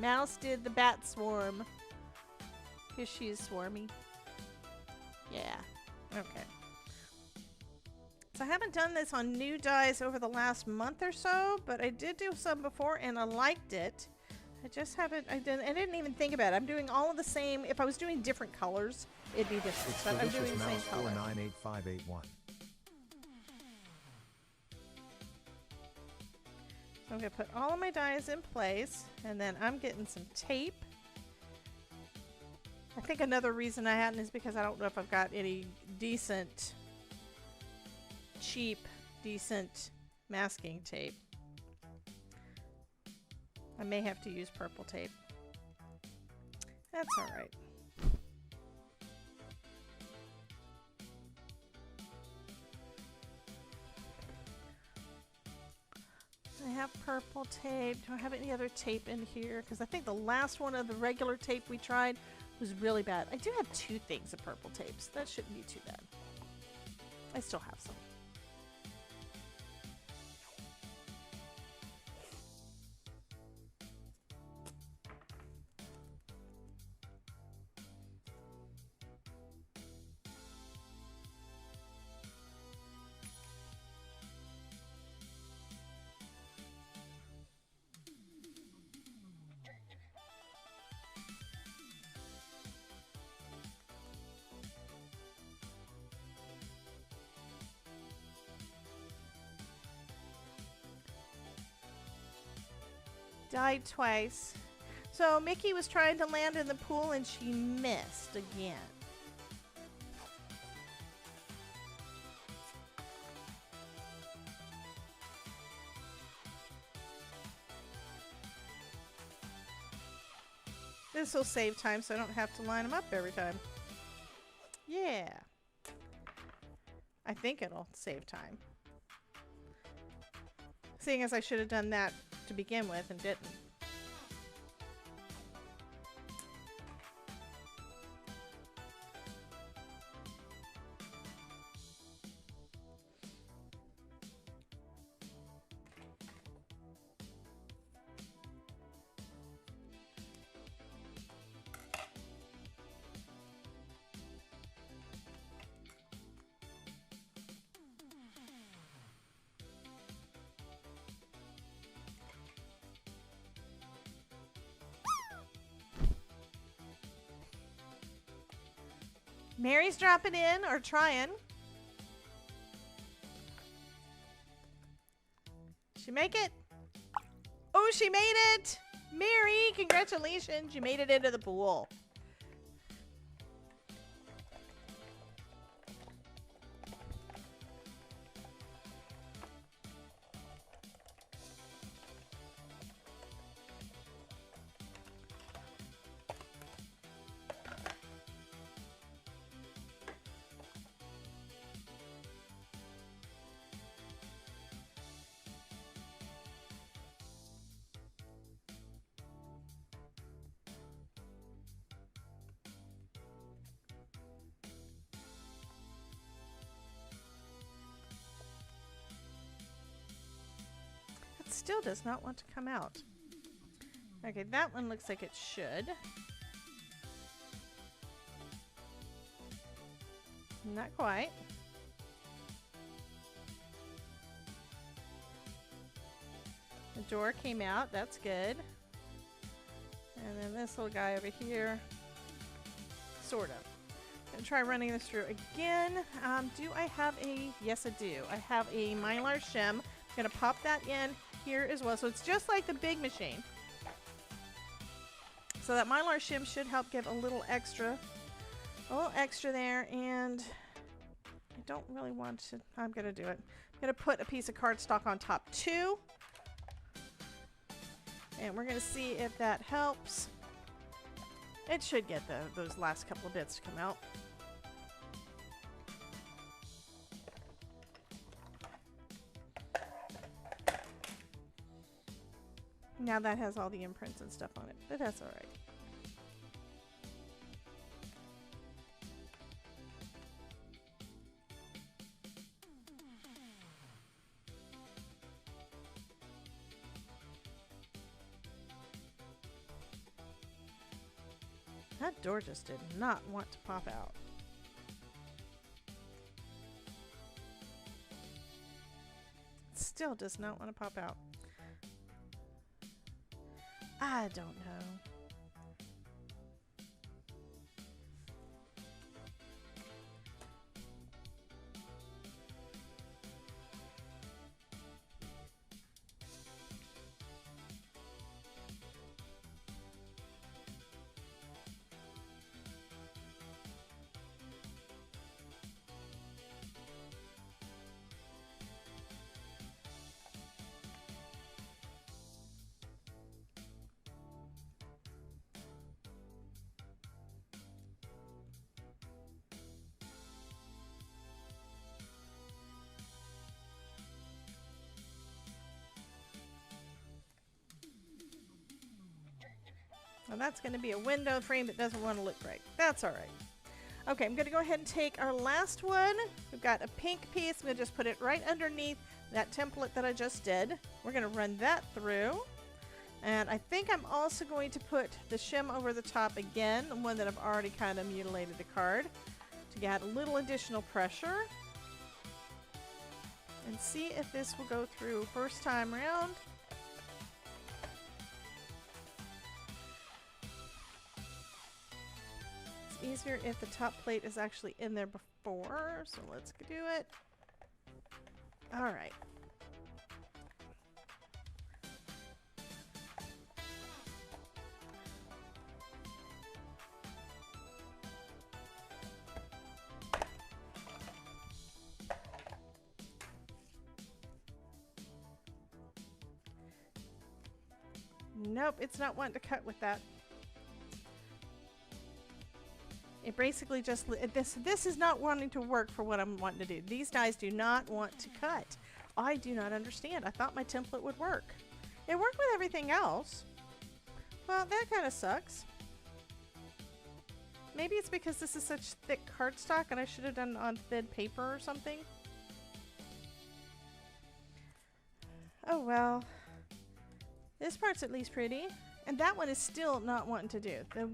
Mouse did the bat swarm. Because she is swarmy. Yeah. Okay. So I haven't done this on new dies over the last month or so, but I did do some before and I liked it. I just haven't, I didn't even think about it. I'm doing all of the same. If I was doing different colors, it'd be different. It's But I'm doing Delicious the same Mouse color. 498581. So I'm going to put all of my dies in place, and then I'm getting some tape. I think another reason I hadn't is because I don't know if I've got any decent, cheap, decent masking tape. I may have to use purple tape. That's all right. I have purple tape. Do I have any other tape in here? Because I think the last one of the regular tape we tried was really bad. I do have 2 things of purple tapes. That shouldn't be too bad. I still have some. Died twice. So Mickey was trying to land in the pool and she missed again. This will save time so I don't have to line them up every time. Yeah. I think it'll save time. Seeing as I should have done that to begin with and didn't. Mary's dropping in, or trying. She make it? Oh, she made it! Mary, congratulations. You made it into the pool. Still does not want to come out. Okay, that one looks like it should. Not quite. The door came out, that's good. And then this little guy over here, sort of. Gonna try running this through again. Do I have a, yes I do. I have a Mylar shim. I'm gonna pop that in here as well. So it's just like the big machine. So that Mylar shim should help give a little extra there. And I don't really want to. I'm going to do it. I'm going to put a piece of cardstock on top too. And we're going to see if that helps. It should get those last couple of bits to come out. Now that has all the imprints and stuff on it, but that's all right. That door just did not want to pop out. Still does not want to pop out. I don't know. Well, that's going to be a window frame that doesn't want to look right. That's all right. Okay, I'm going to go ahead and take our last one. We've got a pink piece. I'm going to just put it right underneath that template that I just did. We're going to run that through. And I think I'm also going to put the shim over the top again, the one that I've already kind of mutilated the card, to add a little additional pressure. And see if this will go through first time around. Easier if the top plate is actually in there before, so let's do it. All right. Nope, it's not wanting to cut with that. It basically just, this is not wanting to work for what I'm wanting to do. These dies do not want to cut. I do not understand. I thought my template would work. It worked with everything else. Well, that kind of sucks. Maybe it's because this is such thick cardstock and I should have done it on thin paper or something. Oh well. This part's at least pretty. And that one is still not wanting to do. That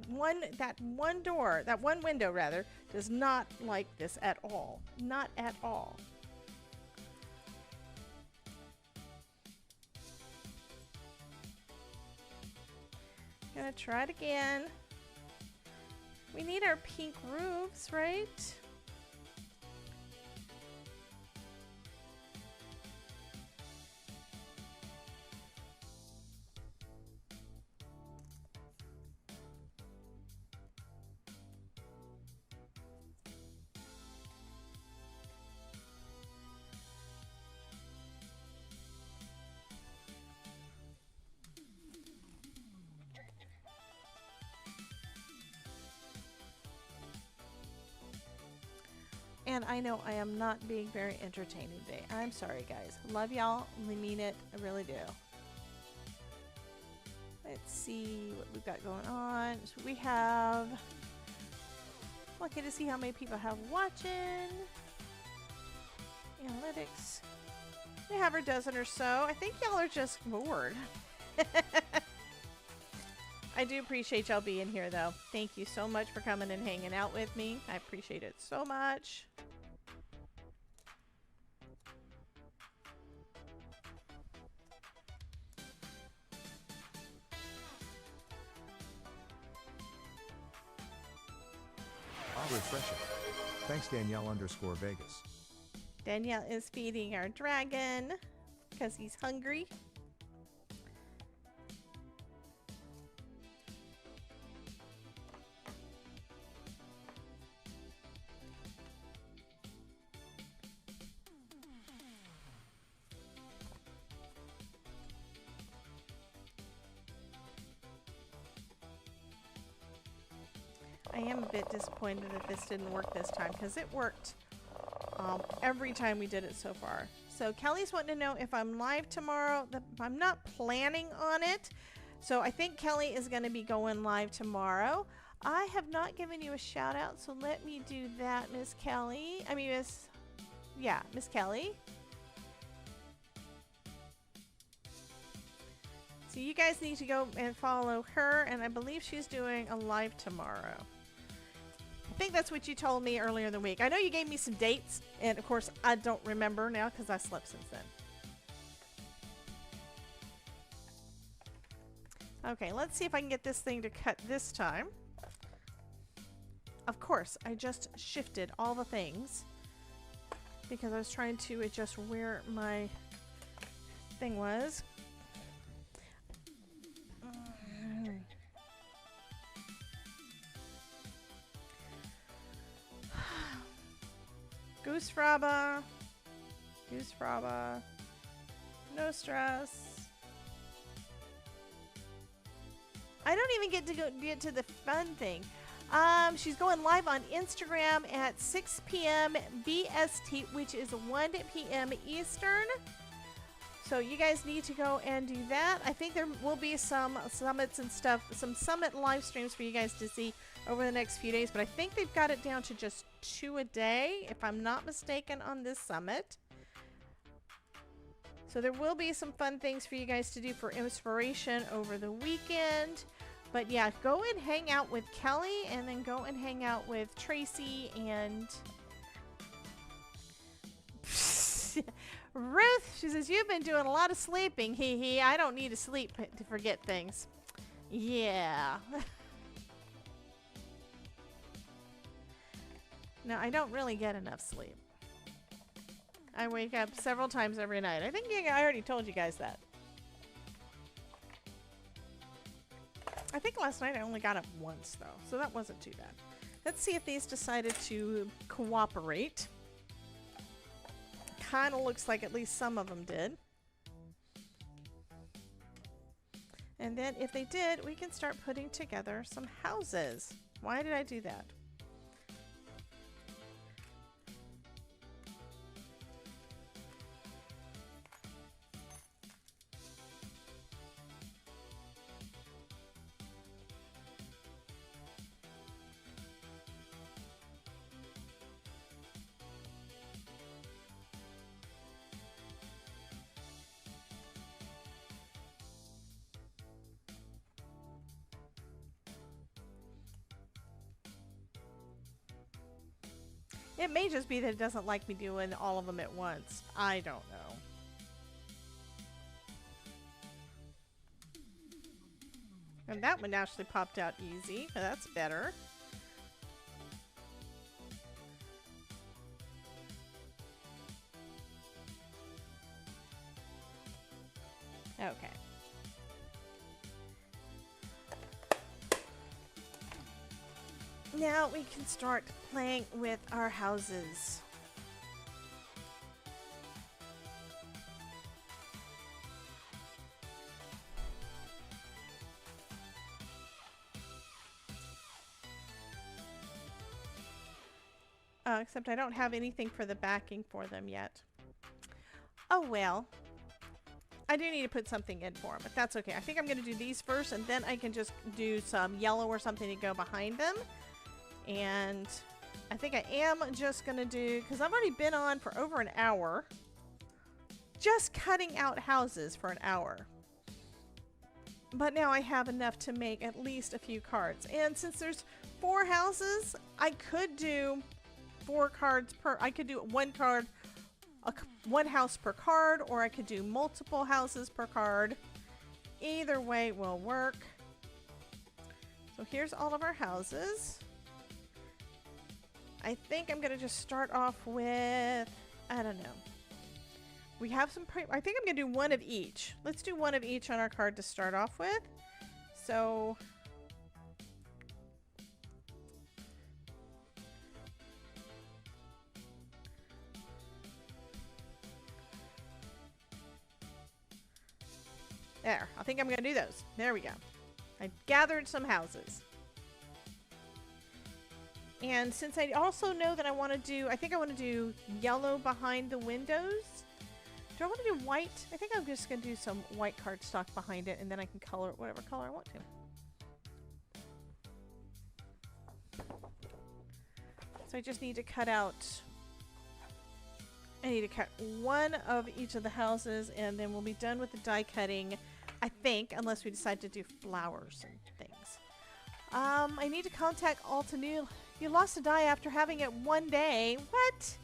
one window rather, does not like this at all. Not at all. Gonna try it again. We need our pink roofs, right? And I know I am not being very entertaining today. I'm sorry, guys. Love y'all. I mean it. I really do. Let's see what we've got going on. So we have... Lucky to see how many people have watching. Analytics. We have a dozen or so. I think y'all are just bored. I do appreciate y'all being here, though. Thank you so much for coming and hanging out with me. I appreciate it so much. I'll refresh it. Thanks, Danielle_Vegas. Danielle is feeding our dragon because he's hungry. I am a bit disappointed that this didn't work this time because it worked every time we did it so far. So Kelly's wanting to know if I'm live tomorrow. I'm not planning on it. So I think Kelly is going to be going live tomorrow. I have not given you a shout out, so let me do that, Miss Kelly. I mean, Miss Kelly. So you guys need to go and follow her, and I believe she's doing a live tomorrow. I think that's what you told me earlier in the week. I know you gave me some dates, and of course I don't remember now because I slept since then. Okay, let's see if I can get this thing to cut this time. Of course, I just shifted all the things because I was trying to adjust where my thing was. Goose Fraba. Goose Fraba. No stress. I don't even get to the fun thing. She's going live on Instagram at 6 p.m. BST, which is 1 p.m. Eastern. So you guys need to go and do that. I think there will be some summits and stuff, some summit live streams for you guys to see over the next few days, but I think they've got it down to just 2 a day, if I'm not mistaken, on this summit. So there will be some fun things for you guys to do for inspiration over the weekend. But yeah, go and hang out with Kelly, and then go and hang out with Tracy and Ruth. She says, you've been doing a lot of sleeping. Hee hee. I don't need to sleep to forget things. Yeah. No, I don't really get enough sleep. I wake up several times every night. I think I already told you guys that. I think last night I only got up once, though, so that wasn't too bad. Let's see if these decided to cooperate. Kind of looks like at least some of them did. And then if they did, we can start putting together some houses. Why did I do that? It may just be that it doesn't like me doing all of them at once. I don't know. And that one actually popped out easy. That's better. Okay. Now we can start playing with our houses. Except I don't have anything for the backing for them yet. Oh well. I do need to put something in for them, but that's okay. I think I'm going to do these first, and then I can just do some yellow or something to go behind them. And I think I am just going to do, because I've already been on for over an hour, just cutting out houses for an hour. But now I have enough to make at least a few cards. And since there's 4 houses, I could do 4 cards per, I could do one card, one house per card, or I could do multiple houses per card. Either way will work. So here's all of our houses. I think I'm going to just start off with, I don't know. We have some, I think I'm going to do one of each. Let's do one of each on our card to start off with. So, there, I think I'm going to do those. There we go. I gathered some houses. And since I also know that I want to do, I think I want to do yellow behind the windows. Do I want to do white? I think I'm just going to do some white cardstock behind it, and then I can color it whatever color I want to. So I just need to cut out, I need to cut one of each of the houses, and then we'll be done with the die cutting, I think, unless we decide to do flowers and things. I need to contact Altanew. You lost a die after having it one day. What?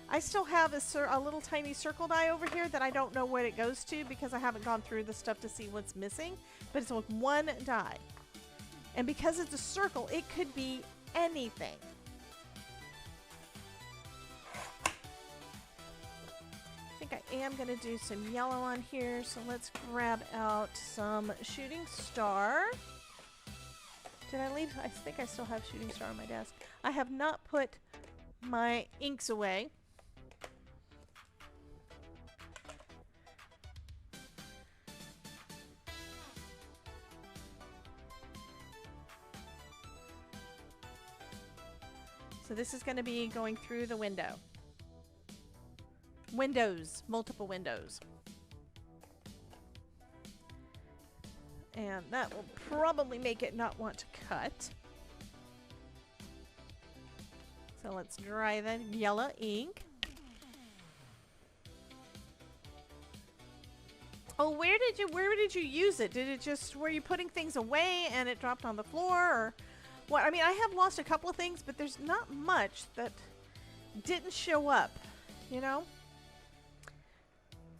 I still have a little tiny circle die over here that I don't know what it goes to because I haven't gone through the stuff to see what's missing. But it's with one die. And because it's a circle, it could be anything. I think I am going to do some yellow on here. So let's grab out some shooting star. Did I leave? I think I still have shooting star on my desk. I have not put my inks away. So this is going to be going through the window. Windows, multiple windows. And that will probably make it not want to cut. So let's dry the yellow ink. Oh, where did you use it? Did it just, were you putting things away and it dropped on the floor, or what? I mean, I have lost a couple of things, but there's not much that didn't show up, you know?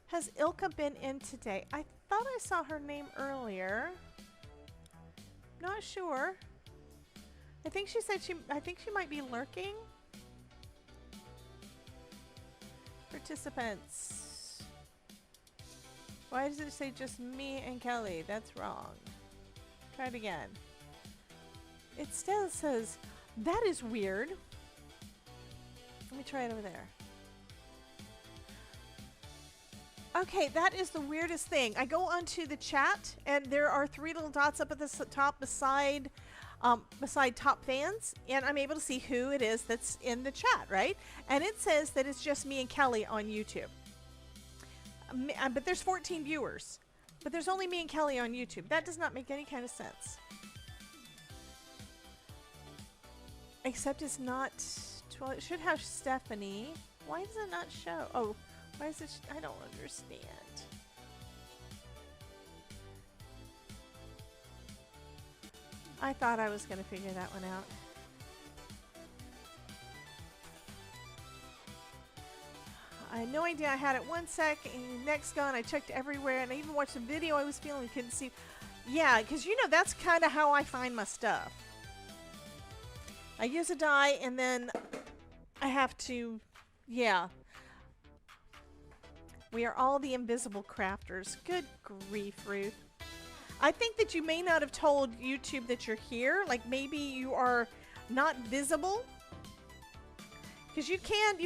Has Ilka been in today? I thought I saw her name earlier. Not sure. I think she said I think she might be lurking. Participants. Why does it say just me and Kelly? That's wrong. Try it again. It still says, that is weird. Let me try it over there. Okay, that is the weirdest thing. I go onto the chat, and there are 3 little dots up at the top beside top fans, and I'm able to see who it is that's in the chat, right? And it says that it's just me and Kelly on YouTube. But there's 14 viewers. But there's only me and Kelly on YouTube. That does not make any kind of sense. Except it's not... Well, it should have Stephanie. Why does it not show? Oh. Why is it? I don't understand. I thought I was going to figure that one out. I had no idea I had it 1 sec, and next gone. I checked everywhere, and I even watched a video I was feeling couldn't see. Yeah, because you know that's kind of how I find my stuff. I use a die, and then I have to, yeah. We are all the invisible crafters. Good grief, Ruth. I think that you may not have told YouTube that you're here. Like maybe you are not visible. Because you can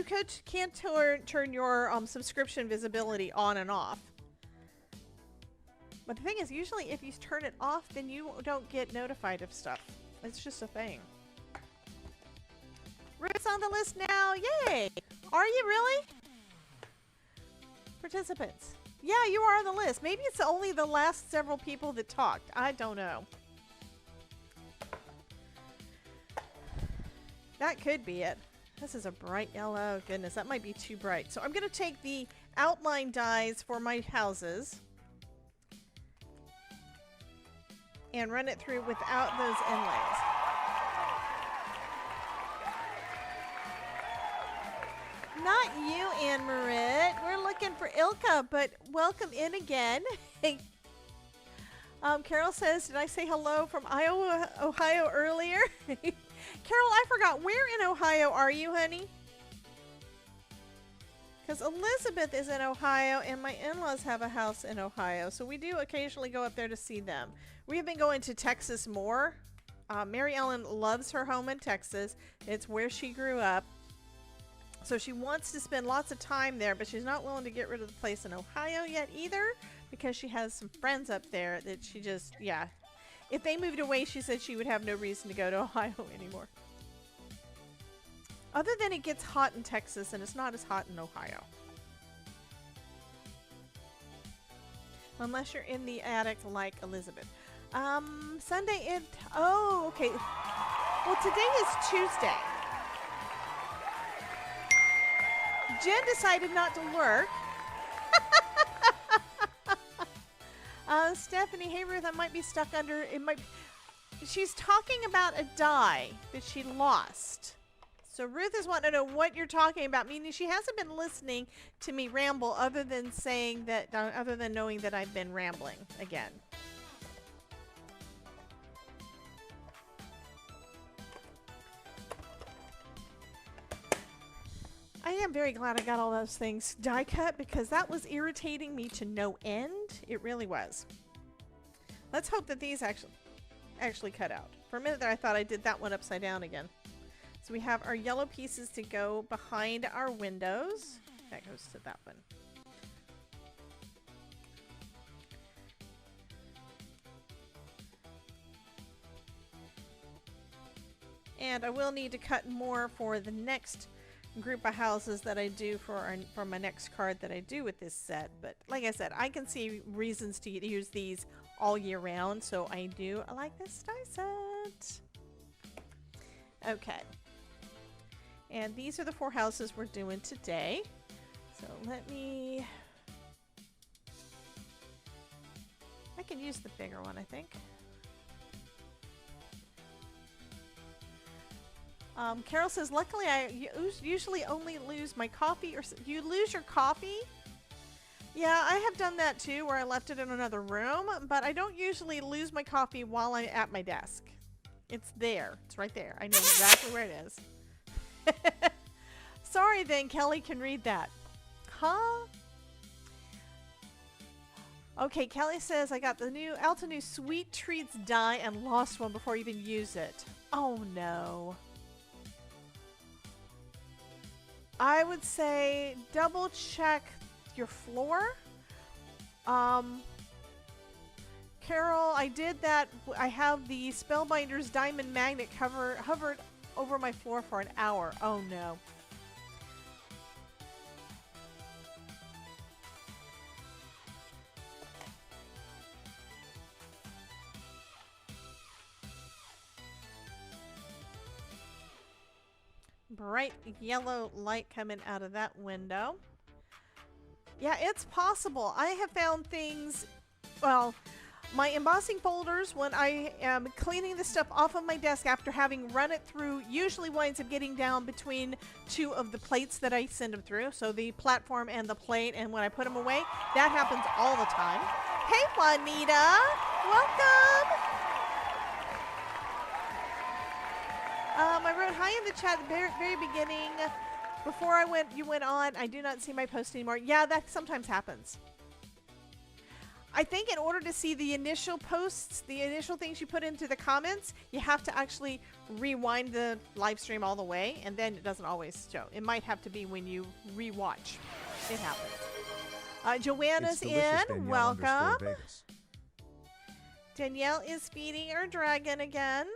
turn your subscription visibility on and off. But the thing is, usually if you turn it off, then you don't get notified of stuff. It's just a thing. Ruth's on the list now. Yay! Are you really? Participants. Yeah, you are on the list. Maybe it's only the last several people that talked. I don't know. That could be it. This is a bright yellow. Goodness, that might be too bright. So I'm going to take the outline dies for my houses and run it through without those inlays. Not you, Anne Marit. We're looking for Ilka, but welcome in again. Carol says, did I say hello from Iowa, Ohio earlier? Carol, I forgot. Where in Ohio are you, honey? Because Elizabeth is in Ohio, and my in-laws have a house in Ohio, so we do occasionally go up there to see them. We have been going to Texas more. Mary Ellen loves her home in Texas. It's where she grew up. So she wants to spend lots of time there, but she's not willing to get rid of the place in Ohio yet either, because she has some friends up there that she just, yeah. If they moved away, she said she would have no reason to go to Ohio anymore. Other than it gets hot in Texas and it's not as hot in Ohio. Unless you're in the attic like Elizabeth. Sunday oh, okay. Well, today is Tuesday. Jen decided not to work. Stephanie, hey Ruth, I might be stuck under, she's talking about a die that she lost. So Ruth is wanting to know what you're talking about, meaning she hasn't been listening to me ramble other than saying that, other than knowing that I've been rambling again. I am very glad I got all those things die cut because that was irritating me to no end. It really was. Let's hope that these actually cut out. For a minute there I thought I did that one upside down again. So we have our yellow pieces to go behind our windows. That goes to that one. And I will need to cut more for the next group of houses that I do for my next card that I do with this set. But like I said, I can see reasons to use these all year round, so I do. I like this die set. Okay. And these are the 4 houses we're doing today. So let me... I can use the bigger one, I think. Carol says, luckily I usually only lose my coffee. Or you lose your coffee? Yeah, I have done that too, where I left it in another room, but I don't usually lose my coffee while I'm at my desk. It's there. It's right there. I know exactly where it is. Sorry then, Kelly can read that. Huh? Okay, Kelly says, I got the new Altenew Sweet Treats die and lost one before I even use it. Oh no. I would say double check your floor. Carol, I did that. I have the Spellbinders diamond magnet hovered over my floor for an hour. Oh no. Bright yellow light coming out of that window. Yeah, it's possible. I have found things, well, my embossing folders, when I am cleaning the stuff off of my desk after having run it through, usually winds up getting down between 2 of the plates that I send them through. So the platform and the plate, and when I put them away, that happens all the time. Hey, Juanita, welcome. I wrote hi in the chat at the very beginning. Before you went on, I do not see my post anymore. Yeah, that sometimes happens. I think in order to see the initial posts, the initial things you put into the comments, you have to actually rewind the live stream all the way, and then it doesn't always show. It might have to be when you rewatch. It happens. Joanna's in. Welcome. Danielle is feeding her dragon again.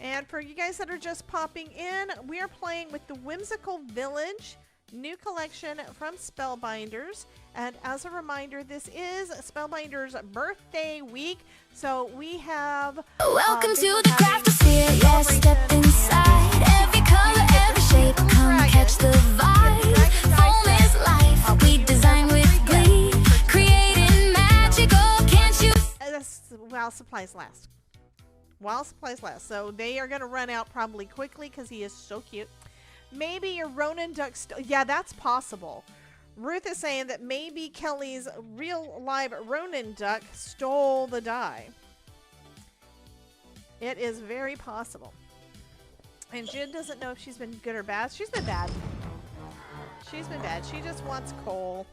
And for you guys that are just popping in, we are playing with the Whimsical Village new collection from Spellbinders. And as a reminder, this is Spellbinders birthday week. So we have... Welcome to the craftosphere, yeah, step inside. Every color, every shape, come catch the vibe. Foam is life, we design with glee. Creating magical, can't you... While supplies last. While supplies last. So they are going to run out probably quickly because he is so cute. Maybe your Ronin duck... yeah, that's possible. Ruth is saying that maybe Kelly's real live Ronin duck stole the die. It is very possible. And Jen doesn't know if she's been good or bad. She's been bad. She's been bad. She just wants coal.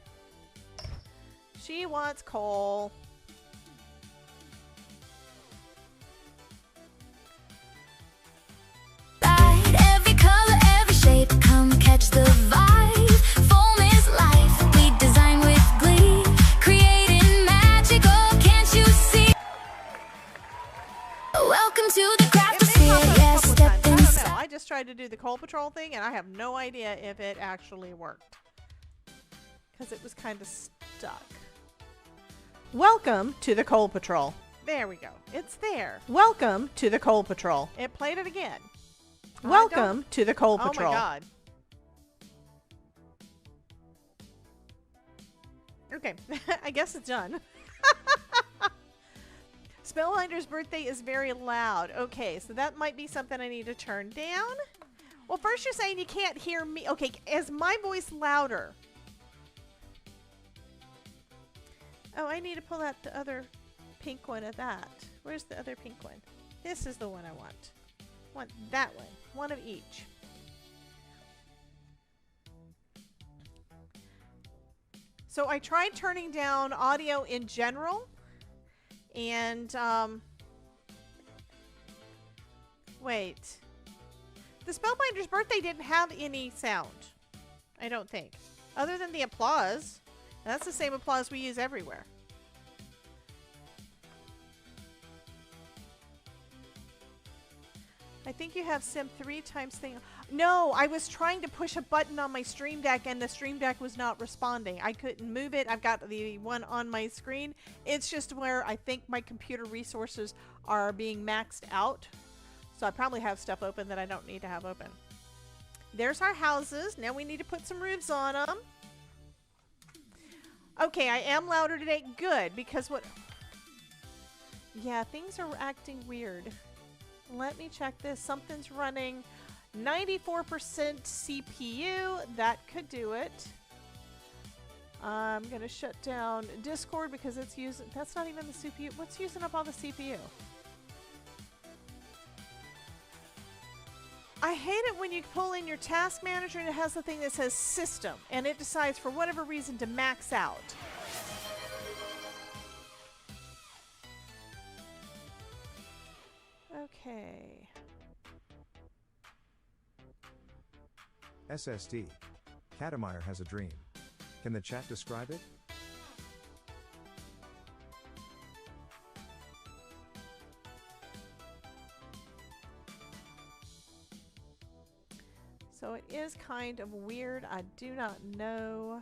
She wants coal. Come catch the vibe. Foam is life. We design with glee. Creating magic. just tried to do the Coal Patrol thing, and I have no idea if it actually worked. Because it was kind of stuck. Welcome to the Coal Patrol. There we go. It's there. Welcome to the Coal Patrol. It played it again. Welcome to the Coal Patrol. Oh my god. Okay, I guess it's done. Spellbinder's birthday is very loud. Okay, so that might be something I need to turn down. Well, first you're saying you can't hear me. Okay, is my voice louder? Oh, I need to pull out the other pink one of that. Where's the other pink one? This is the one I want. I want that one. One of each. So I tried turning down audio in general, and wait. The Spellbinder's birthday didn't have any sound, I don't think. Other than the applause. That's the same applause we use everywhere. I think you have Sim 3 times thing. No, I was trying to push a button on my Stream Deck and the Stream Deck was not responding. I couldn't move it. I've got the one on my screen. It's just where I think my computer resources are being maxed out. So I probably have stuff open that I don't need to have open. There's our houses. Now we need to put some roofs on them. Okay, I am louder today. Good, because what... Yeah, things are acting weird. Let me check this. Something's running 94% CPU. That could do it. I'm going to shut down Discord because it's using... That's not even the CPU. What's using up all the CPU? I hate it when you pull in your task manager and it has the thing that says system and it decides for whatever reason to max out. Okay. SSD. Catamayer has a dream. Can the chat describe it? So it is kind of weird. I do not know.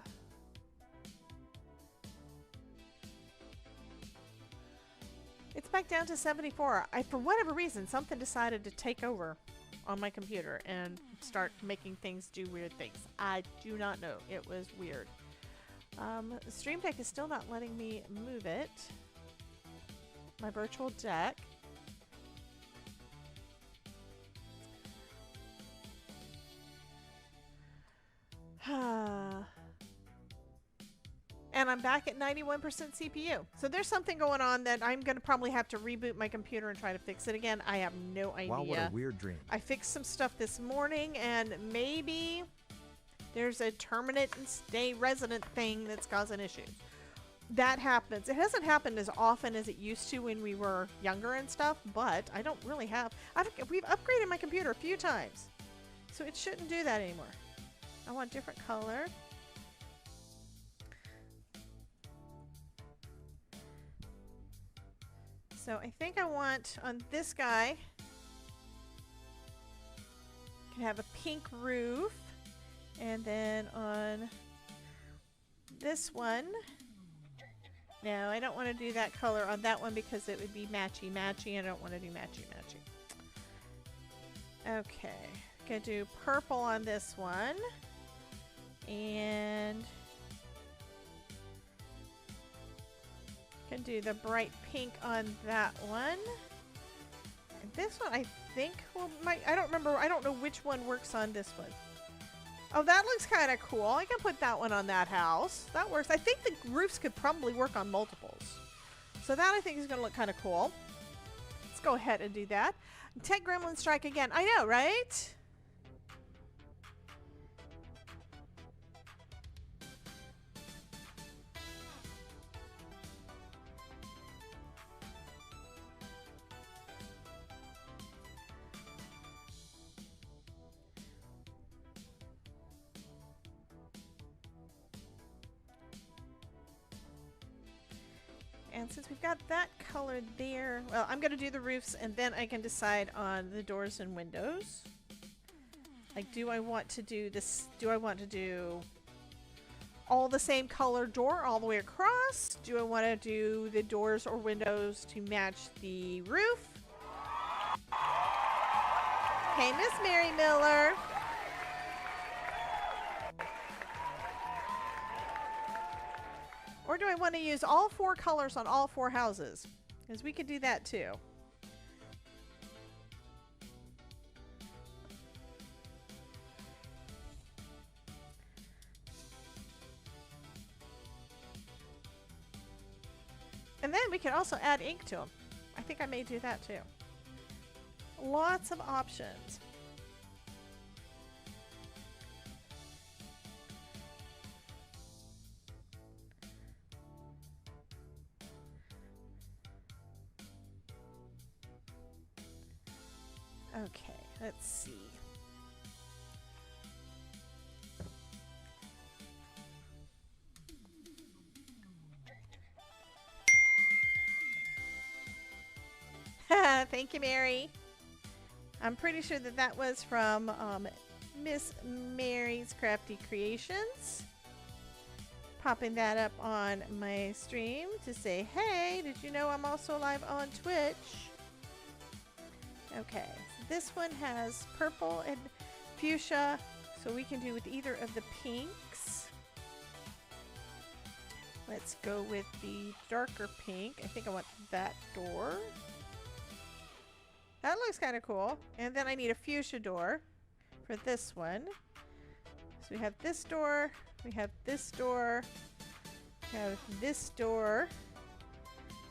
It's back down to 74. For whatever reason, something decided to take over on my computer and start making things do weird things. I do not know. It was weird. Stream Deck is still not letting me move it. My virtual deck. And I'm back at 91% CPU. So there's something going on that I'm going to probably have to reboot my computer and try to fix it again. I have no idea. Wow, what a weird dream. I fixed some stuff this morning and maybe there's a permanent and stay resident thing that's causing issues. That happens. It hasn't happened as often as it used to when we were younger and stuff, but I don't really have. We've upgraded my computer a few times. So it shouldn't do that anymore. I want different color. So I think I want on this guy can have a pink roof, and then on this one, no, I don't want to do that color on that one because it would be matchy matchy. I don't want to do matchy matchy. Okay, gonna do purple on this one, and can do the bright pink on that one. And this one I think I don't remember. I don't know which one works on this one. Oh, that looks kind of cool. I can put that one on that house. That works. I think the roofs could probably work on multiples. So that I think is going to look kind of cool. Let's go ahead and do that. Tech Gremlin strike again. I know, right? And since we've got that color there, well, I'm going to do the roofs and then I can decide on the doors and windows. Like, do I want to do this? Do I want to do all the same color door all the way across? Do I want to do the doors or windows to match the roof? Hey, Miss Mary Miller. Or do I want to use all 4 colors on all 4 houses? Because we could do that too. And then we can also add ink to them. I think I may do that too. Lots of options. Okay, let's see. Thank you, Mary. I'm pretty sure that that was from Miss Mary's Crafty Creations. Popping that up on my stream to say, hey, did you know I'm also live on Twitch? Okay, so this one has purple and fuchsia, so we can do with either of the pinks. Let's go with the darker pink. I think I want that door. That looks kind of cool. And then I need a fuchsia door for this one. So we have this door, we have this door, we have this door,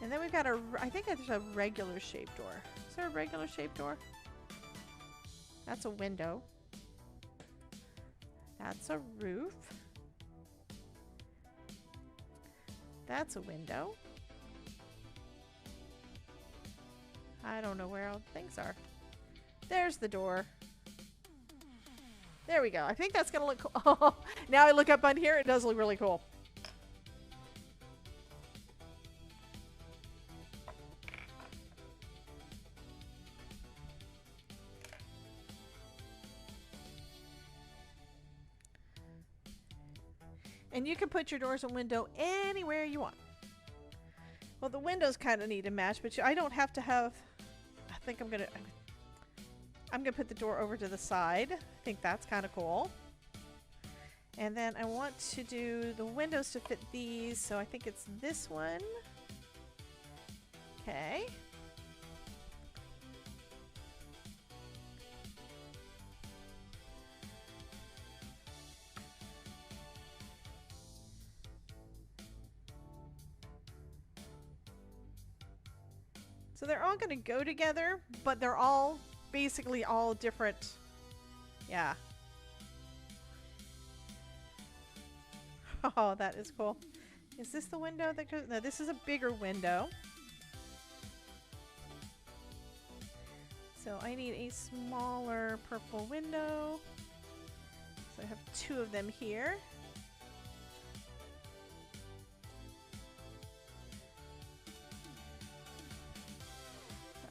and then we've got a, I think there's a regular shaped door. Is there a regular shaped door? That's a window. That's a roof. That's a window. I don't know where all the things are. There's the door. There we go. I think that's going to look cool. Oh, now I look up on here. It does look really cool. And you can put your doors and window anywhere you want. Well, the windows kind of need to match, but I don't have to have... I think I'm gonna put the door over to the side. I think that's kind of cool. And then I want to do the windows to fit these, so I think it's this one. Okay. So they're all going to go together, but they're all basically all different. Yeah. Oh, that is cool. Is this the window that goes? No, this is a bigger window. So I need a smaller purple window. So I have 2 of them here.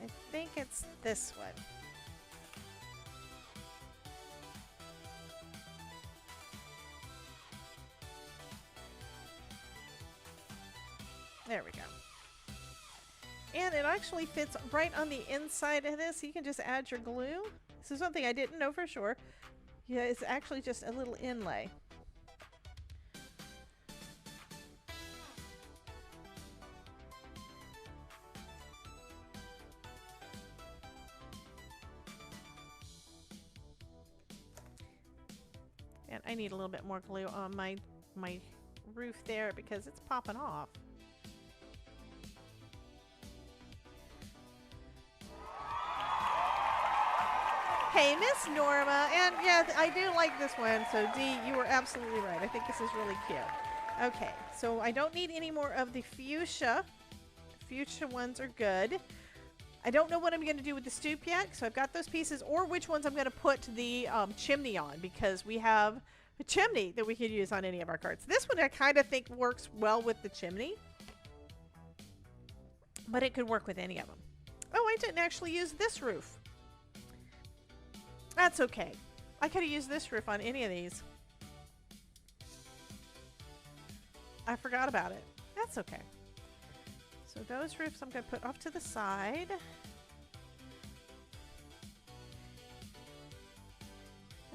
I think it's this one. There we go. And it actually fits right on the inside of this. You can just add your glue. This is something I didn't know for sure. Yeah, it's actually just a little inlay. And I need a little bit more glue on my roof there because it's popping off. Hey, Miss Norma, and yeah, I do like this one, so Dee, you were absolutely right. I think this is really cute. Okay, so I don't need any more of the fuchsia. Fuchsia ones are good. I don't know what I'm going to do with the stoop yet, so I've got those pieces, or which ones I'm going to put the chimney on, because we have a chimney that we could use on any of our cards. This one I kind of think works well with the chimney, but it could work with any of them. Oh, I didn't actually use this roof. That's okay. I could have used this roof on any of these. I forgot about it. That's okay. So those roofs I'm going to put off to the side.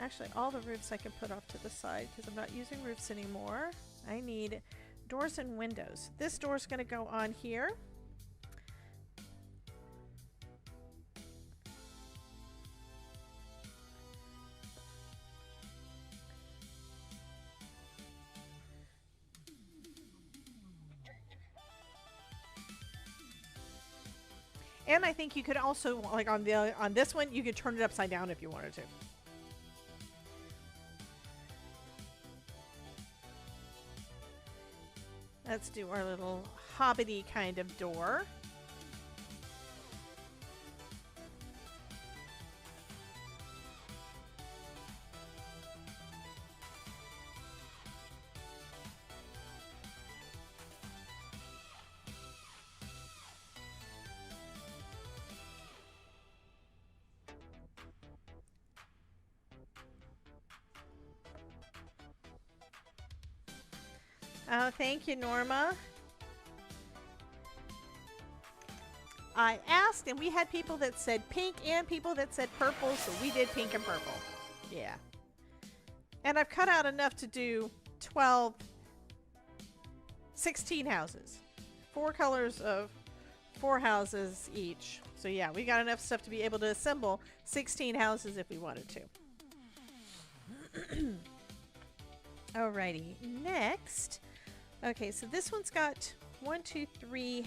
Actually, all the roofs I can put off to the side because I'm not using roofs anymore. I need doors and windows. This door is going to go on here. And I think you could also, like on this one, you could turn it upside down if you wanted to. Let's do our little hobbity kind of door. Oh, thank you, Norma. I asked, and we had people that said pink and people that said purple, so we did pink and purple. Yeah. And I've cut out enough to do 16 houses. 4 colors of 4 houses each. So yeah, we got enough stuff to be able to assemble 16 houses if we wanted to. Alrighty, next. Okay, so this one's got 1, 2, 3.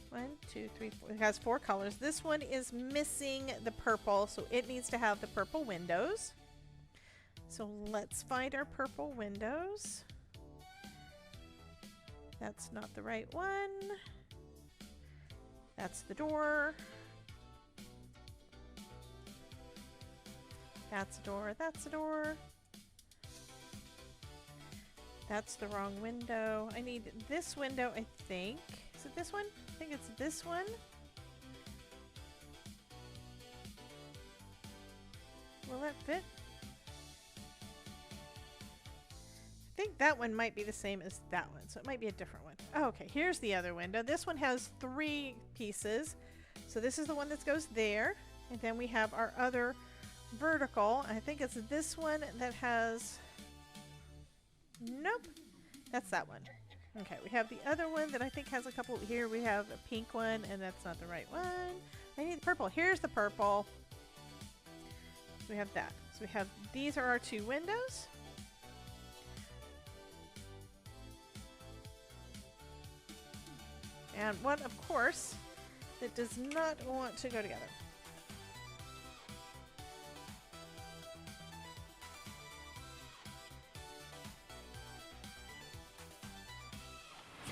1, 2, 3, 4. It has 4 colors. This one is missing the purple, so it needs to have the purple windows. So let's find our purple windows. That's not the right one. That's the door. That's a door. That's a door. That's the wrong window. I need this window, I think. Is it this one? I think it's this one. Will that fit? I think that one might be the same as that one, so it might be a different one. Oh, okay, here's the other window. This one has 3 pieces. So this is the one that goes there. And then we have our other vertical. I think it's this one that has... Nope, that's that one. Okay, we have the other one that I think has a couple. Here we have a pink one, and that's not the right one. I need the purple. Here's the purple. So we have that. So we have, these are our 2 windows. And one, of course, that does not want to go together.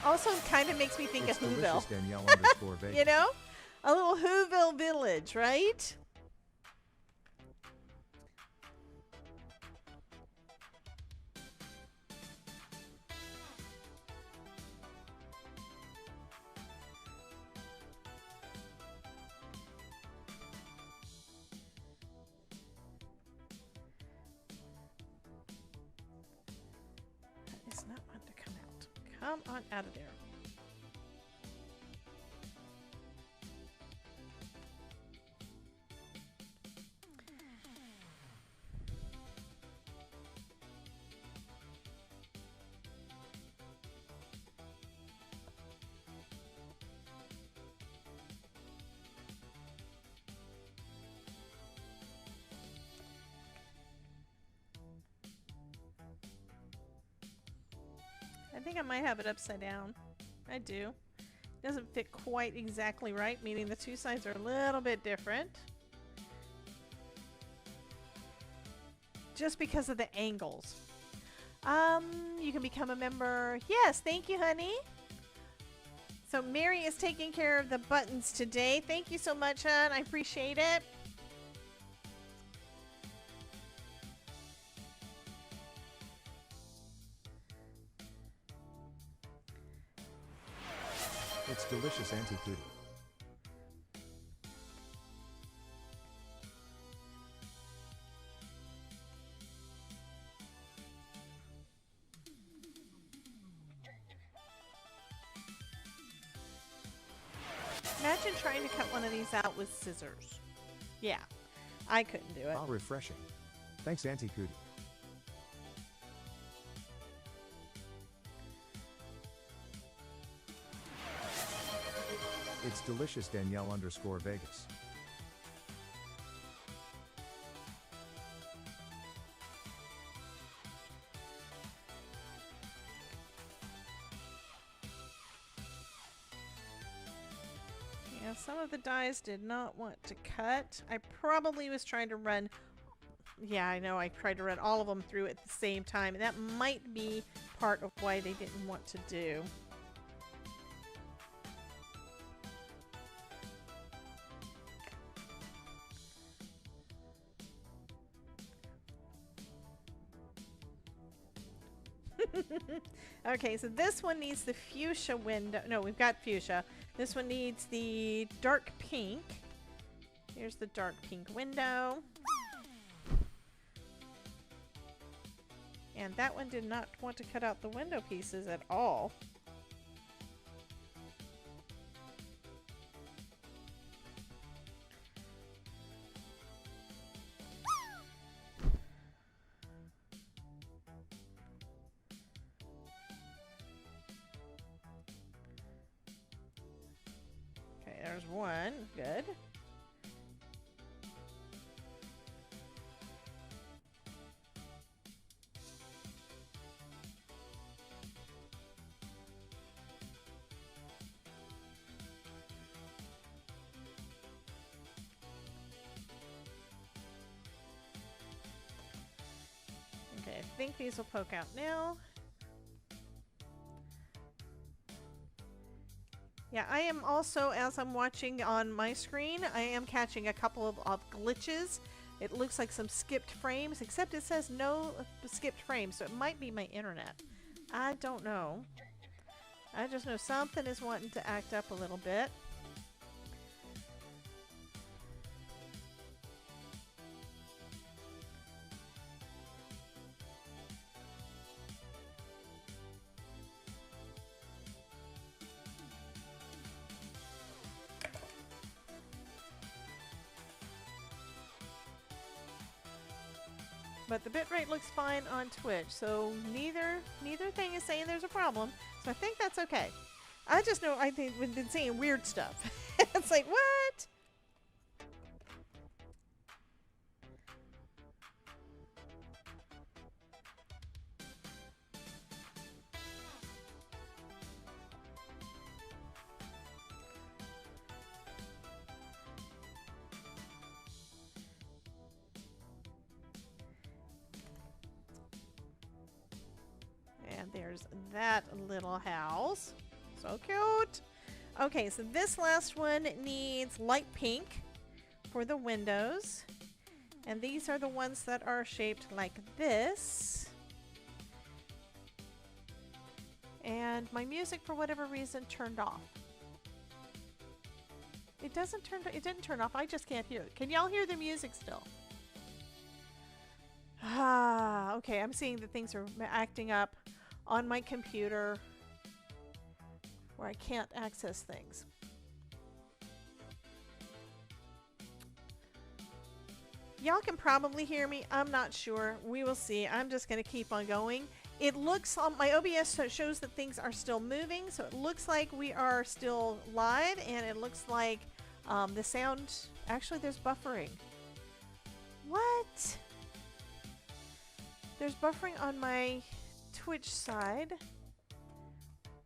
Also kind of makes me think It's of Whoville. Danielle_Vegas. You know? A little Whoville village, right? That is not one to come out. Come on out of there. I think I might have it upside down. I do. Doesn't fit quite exactly right, meaning the 2 sides are a little bit different. Just because of the angles. You can become a member. Yes, thank you, honey. So Mary is taking care of the buttons today. Thank you so much, hon. I appreciate it. It's delicious, Auntie Cootie. Imagine trying to cut one of these out with scissors. Yeah, I couldn't do it. How refreshing. Thanks, Auntie Cootie. It's delicious, Danielle_Vegas. Yeah, some of the dies did not want to cut. I probably was trying to run... Yeah, I know, I tried to run all of them through at the same time. And that might be part of why they didn't want to do. Okay, so this one needs the fuchsia window. No, we've got fuchsia. This one needs the dark pink. Here's the dark pink window. And that one did not want to cut out the window pieces at all. Okay, there's one. Good. Okay, I think these will poke out now. Yeah, I am also, as I'm watching on my screen, I am catching a couple of glitches. It looks like some skipped frames, except it says no skipped frames, so it might be my internet. I don't know. I just know something is wanting to act up a little bit. But the bitrate looks fine on Twitch, so neither thing is saying there's a problem. So I think that's okay. I just know I think we've been seeing weird stuff. It's like, what? And there's that little house. So cute. Okay, so this last one needs light pink for the windows. And these are the ones that are shaped like this. And my music, for whatever reason, turned off. It didn't turn off. I just can't hear it. Can y'all hear the music still? Ah, okay. I'm seeing that things are acting up on my computer where I can't access things. Y'all can probably hear me. I'm not sure. We will see. I'm just going to keep on going. It looks on my OBS shows that things are still moving, so it looks like we are still live, and it looks like the sound, actually there's buffering. What? There's buffering on my Twitch side.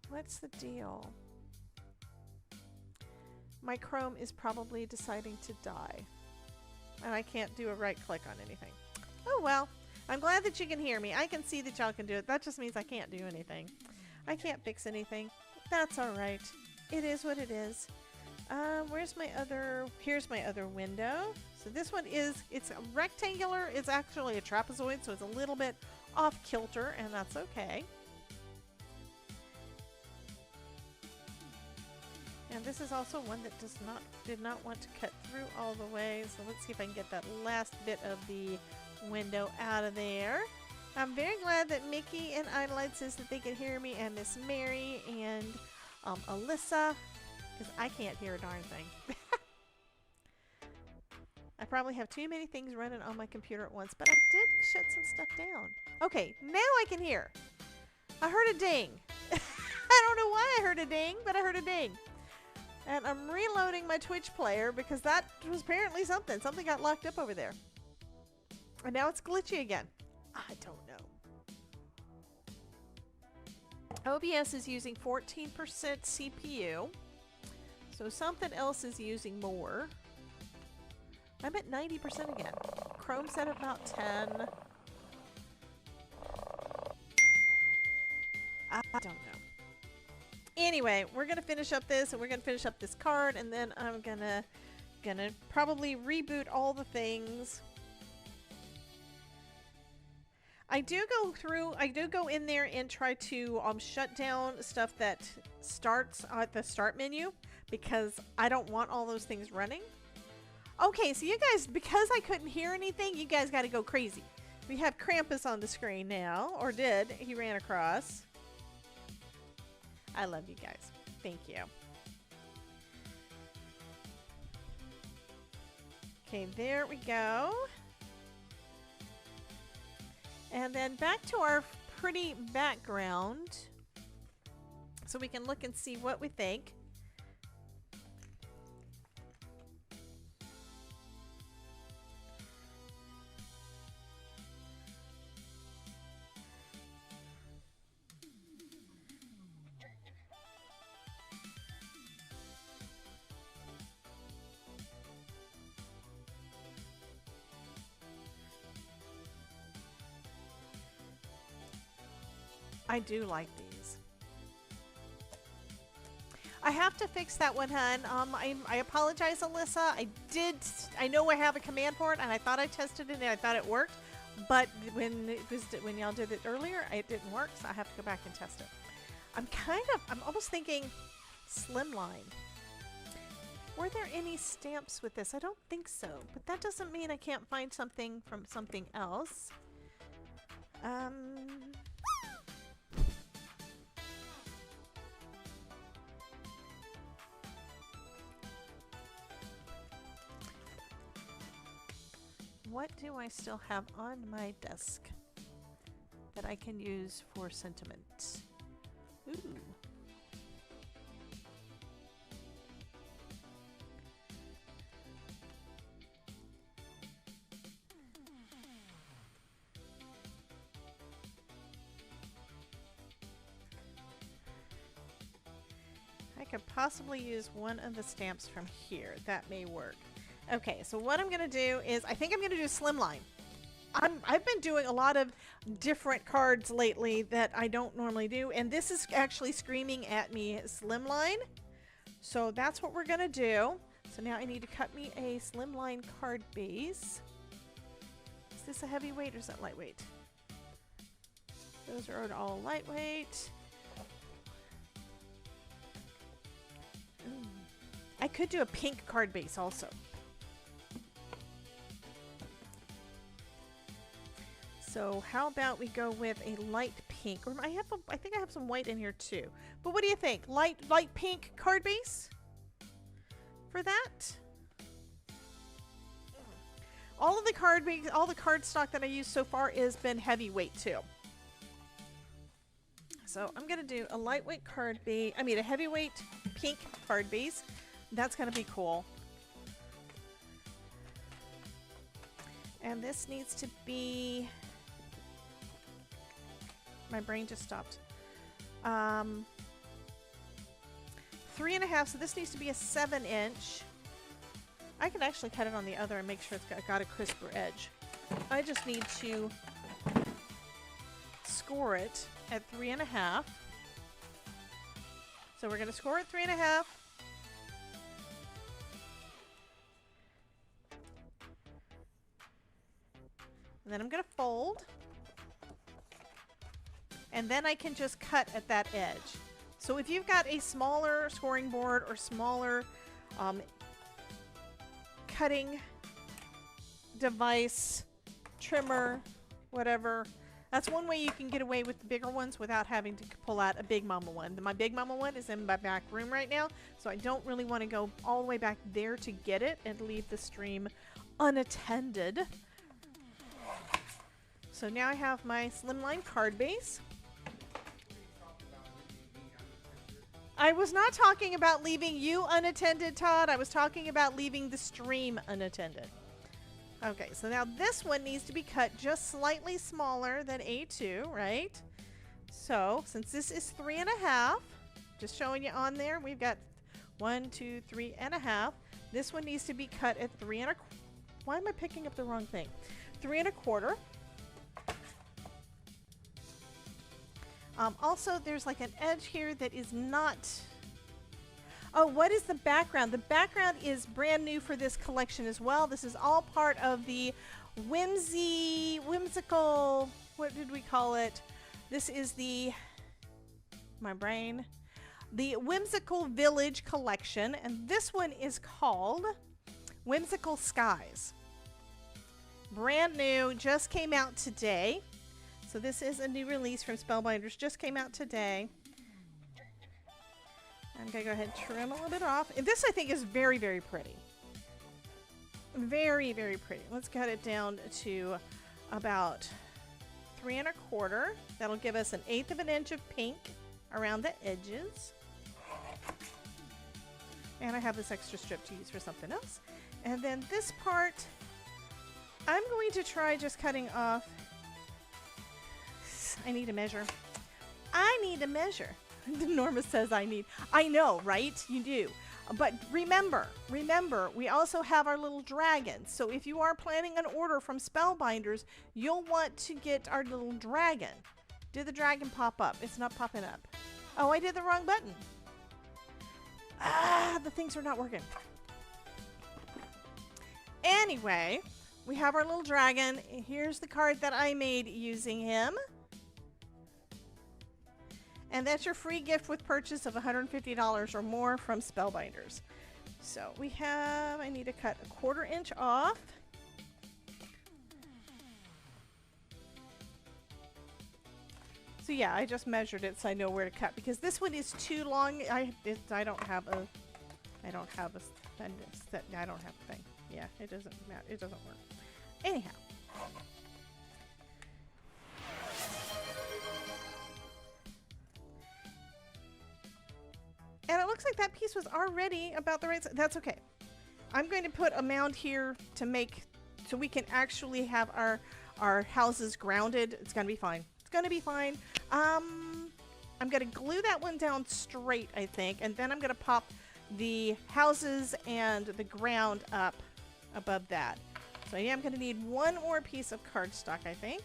What's the deal? My Chrome is probably deciding to die. And I can't do a right click on anything. Oh well. I'm glad that you can hear me. I can see that y'all can do it. That just means I can't do anything. I can't fix anything. That's alright. It is what it is. Where's my other... Here's my other window. So this one is... It's rectangular. It's actually a trapezoid, so it's a little bit off kilter, and that's okay. And this is also one that did not want to cut through all the way. So let's see if I can get that last bit of the window out of there. I'm very glad that Mickey and Idolite says that they can hear me, and Miss Mary and Alyssa because I can't hear a darn thing. I probably have too many things running on my computer at once, but I did shut some stuff down. Okay, now I can hear. I heard a ding. I don't know why I heard a ding, but I heard a ding. And I'm reloading my Twitch player because that was apparently something. Something got locked up over there. And now it's glitchy again. I don't know. OBS is using 14% CPU. So something else is using more. I'm at 90% again. Chrome's at about 10. I don't know. Anyway, we're gonna finish up this, and we're gonna finish up this card, and then I'm gonna probably reboot all the things. I do go in there and try to shut down stuff that starts at the start menu because I don't want all those things running. Okay, so you guys, because I couldn't hear anything, you guys got to go crazy. We have Krampus on the screen now, or did. He ran across. I love you guys. Thank you. Okay, there we go. And then back to our pretty background so we can look and see what we think. I do like these. I have to fix that one, hun. I apologize, Alyssa. I know I have a command for it, and I thought I tested it, and I thought it worked. But when y'all did it earlier, it didn't work, so I have to go back and test it. I'm almost thinking slimline. Were there any stamps with this? I don't think so, but that doesn't mean I can't find something from something else. What do I still have on my desk that I can use for sentiment? Ooh. I could possibly use one of the stamps from here. That may work. Okay, so what I'm going to do is, I think I'm going to do slimline. I've been doing a lot of different cards lately that I don't normally do, and this is actually screaming at me slimline. So that's what we're going to do. So now I need to cut me a slimline card base. Is this a heavyweight or is that lightweight? Those are all lightweight. I could do a pink card base also. So how about we go with a light pink? Or I think I have some white in here too. But what do you think? Light pink card base for that? All of the card stock that I used so far has been heavyweight too. So I'm gonna do a lightweight card base. I mean a heavyweight pink card base. That's gonna be cool. And this needs to be. My brain just stopped. 3.5, so this needs to be a 7-inch. I can actually cut it on the other and make sure it's got a crisper edge. I just need to score it at 3.5. So we're gonna score at 3.5. And then I'm gonna fold. And then I can just cut at that edge. So if you've got a smaller scoring board or smaller cutting device, trimmer, whatever, That's one way you can get away with the bigger ones without having to pull out a Big Mama one. My Big Mama one is in my back room right now, so I don't really want to go all the way back there to get it and leave the stream unattended. So now I have my slimline card base. I was not talking about leaving you unattended, Todd. I was talking about leaving the stream unattended. Okay, so now this one needs to be cut just slightly smaller than A2, right? So, since this is 3.5, just showing you on there, we've got 1, 2, 3.5. This one needs to be cut at 3.25. Why am I picking up the wrong thing? 3.25. Also, there's like an edge here that is not... Oh, what is the background? The background is brand new for this collection as well. This is all part of the whimsical, what did we call it? This is the, my brain, the Whimsical Village collection. And this one is called Whimsical Skies. Brand new, just came out today. So this is a new release from Spellbinders, just came out today. I'm going to go ahead and trim a little bit off. And this, I think, is very, very pretty. Very, very pretty. Let's cut it down to about 3.25. That'll give us 1/8 of an inch of pink around the edges. And I have this extra strip to use for something else. And then this part, I'm going to try just cutting off. I need a measure. I need a measure. Norma says I need. I know, right? You do. But remember, we also have our little dragons. So if you are planning an order from Spellbinders, you'll want to get our little dragon. Did the dragon pop up? It's not popping up. Oh, I did the wrong button. Ah, the things are not working. Anyway, we have our little dragon. Here's the card that I made using him. And that's your free gift with purchase of $150 or more from Spellbinders. So we have, I need to cut 1/4 inch off. So yeah, I just measured it so I know where to cut because this one is too long. I don't have a thing. Yeah, it doesn't matter. It doesn't work. Anyhow. And it looks like that piece was already about the right size. That's okay. I'm going to put a mound here to make, so we can actually have our houses grounded. It's going to be fine. It's going to be fine. I'm going to glue that one down straight, I think. And then I'm going to pop the houses and the ground up above that. So yeah, I'm going to need one more piece of cardstock, I think.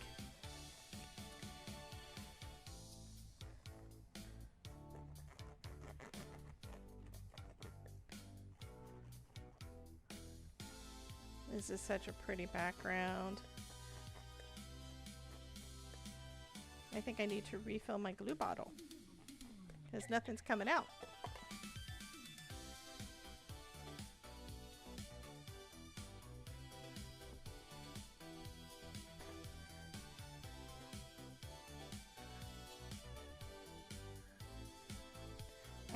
This is such a pretty background. I think I need to refill my glue bottle because nothing's coming out.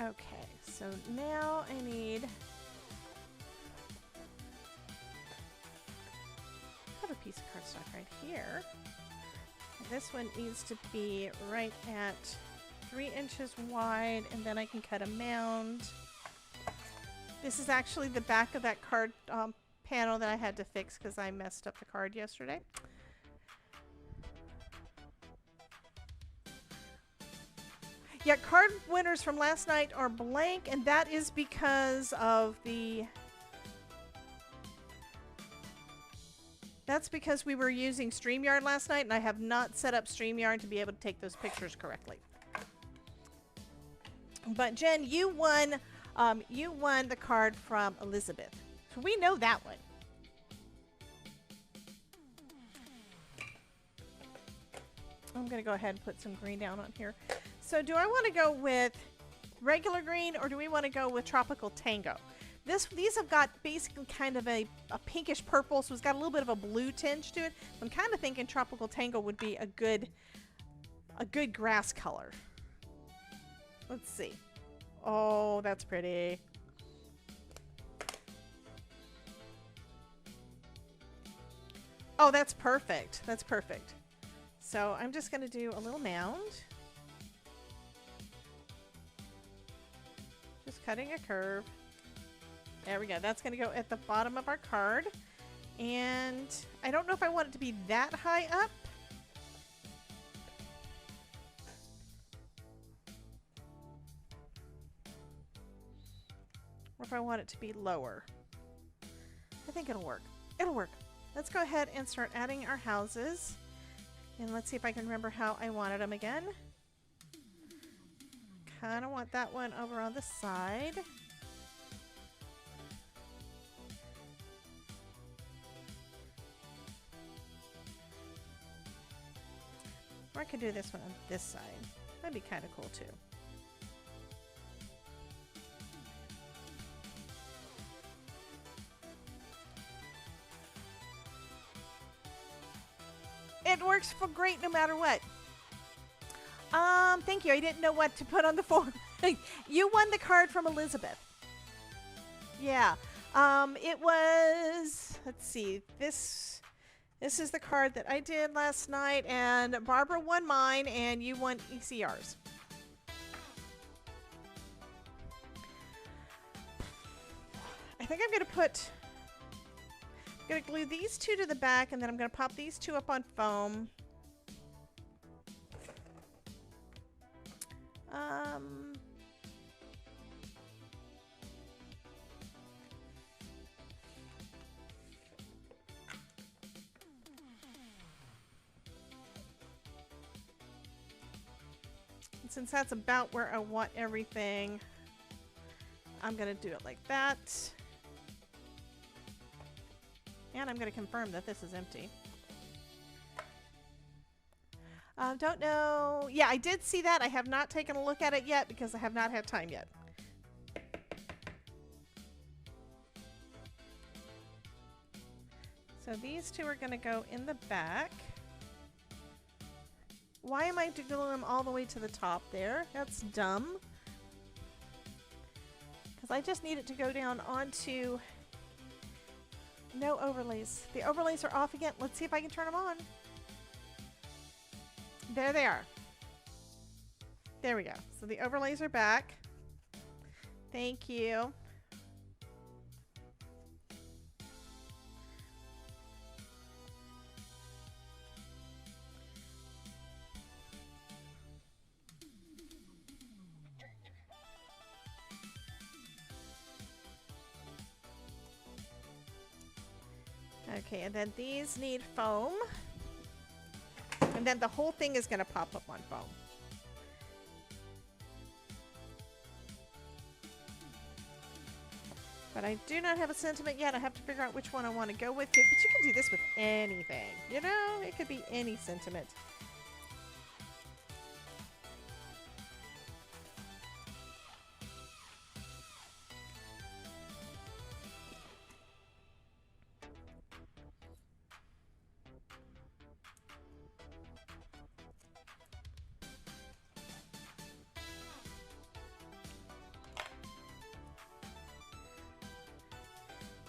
Okay, so now I need a piece of cardstock right here. This one needs to be right at 3 inches wide, and then I can cut a mound. This is actually the back of that card panel that I had to fix because I messed up the card yesterday. Yeah, card winners from last night are blank, and that is because of the... That's because we were using StreamYard last night, and I have not set up StreamYard to be able to take those pictures correctly. But Jen, you won the card from Elizabeth. So we know that one. I'm going to go ahead and put some green down on here. So do I want to go with regular green, or do we want to go with Tropical Tango? These have got basically kind of a pinkish purple, so it's got a little bit of a blue tinge to it. I'm kind of thinking Tropical Tango would be a good grass color. Let's see. Oh, that's pretty. Oh, that's perfect. That's perfect. So I'm just going to do a little mound. Just cutting a curve. There we go. That's going to go at the bottom of our card. And I don't know if I want it to be that high up. Or if I want it to be lower. I think it'll work. It'll work. Let's go ahead and start adding our houses. And let's see if I can remember how I wanted them again. Kind of want that one over on the side. Or I could do this one on this side. That'd be kind of cool too. It works for great no matter what. Thank you. I didn't know what to put on the form. You won the card from Elizabeth. Yeah. It was, let's see, this is the card that I did last night, and Barbara won mine, and you won ECR's. I think I'm going to glue these two to the back, and then I'm going to pop these two up on foam. And since that's about where I want everything, I'm going to do it like that. And I'm going to confirm that this is empty. Don't know. Yeah, I did see that. I have not taken a look at it yet because I have not had time yet. So these two are going to go in the back. Why am I gluing them all the way to the top there? That's dumb. Because I just need it to go down onto... No overlays. The overlays are off again. Let's see if I can turn them on. There they are. There we go. So the overlays are back. Thank you. Okay, and then these need foam. And then the whole thing is going to pop up on foam. But I do not have a sentiment yet. I have to figure out which one I want to go with. But you can do this with anything. You know, it could be any sentiment.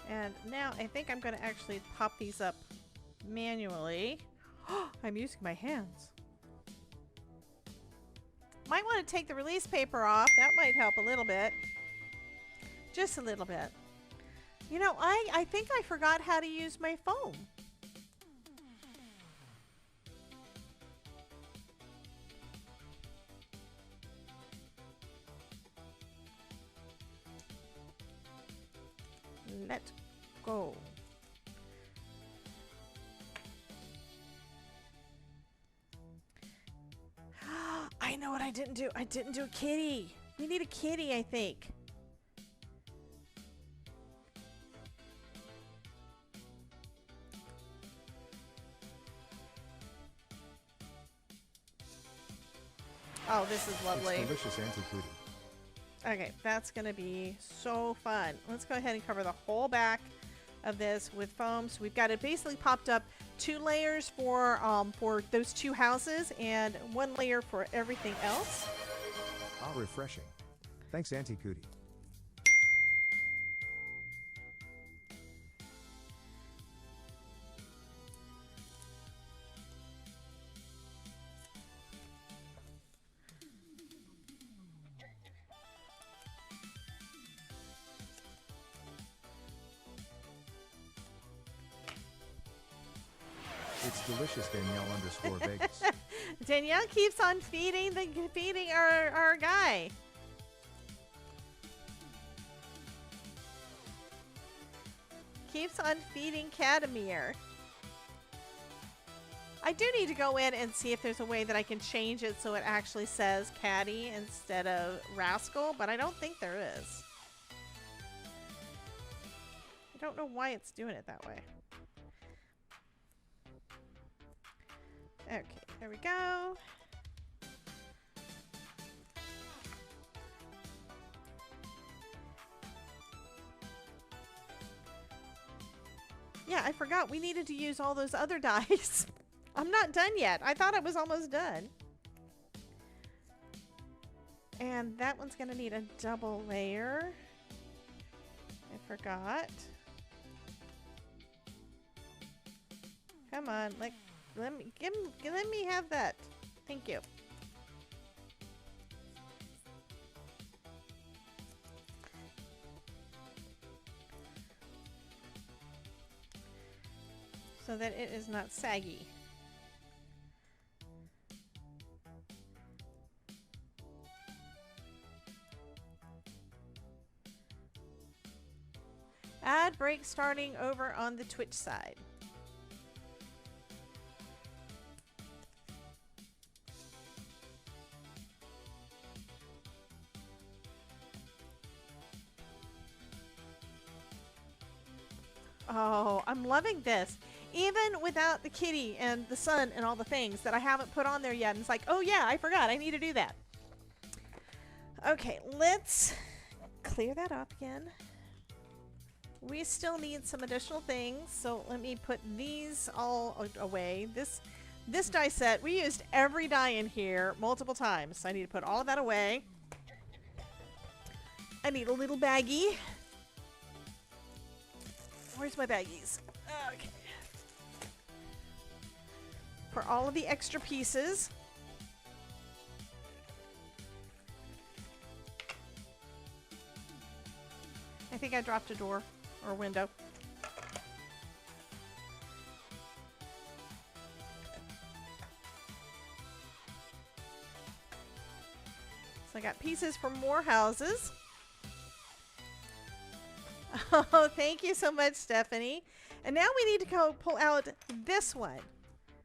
And now I think I'm going to actually pop these up manually. I'm using my hands. Might want to take the release paper off. That might help a little bit. Just a little bit. You know, I think I forgot how to use my foam. Let go. I know what I didn't do. I didn't do a kitty. We need a kitty, I think. Oh, this is lovely. It's delicious Auntie Cootie. Okay, that's going to be so fun. Let's go ahead and cover the whole back of this with foam. So we've got it basically popped up 2 layers for those 2 houses and 1 layer for everything else. Ah, refreshing. Thanks, Auntie Cootie. It's delicious, Danielle_Vegas. Danielle keeps on feeding our guy. Keeps on feeding Catamir. I do need to go in and see if there's a way that I can change it so it actually says Caddy instead of Rascal, but I don't think there is. I don't know why it's doing it that way. Okay, there we go. Yeah, I forgot we needed to use all those other dies. I'm not done yet. I thought I was almost done. And that one's going to need a double layer. I forgot. Come on, let me have that. Thank you. So that it is not saggy. Ad break starting over on the Twitch side. Oh, I'm loving this. Even without the kitty and the sun and all the things that I haven't put on there yet. And it's like, oh yeah, I forgot. I need to do that. Okay, let's clear that up again. We still need some additional things. So let me put these all away. This die set, we used every die in here multiple times. So I need to put all of that away. I need a little baggie. Where's my baggies? Okay. For all of the extra pieces. I think I dropped a door or a window. So I got pieces for more houses. Oh, thank you so much, Stephanie. And now we need to go pull out this one.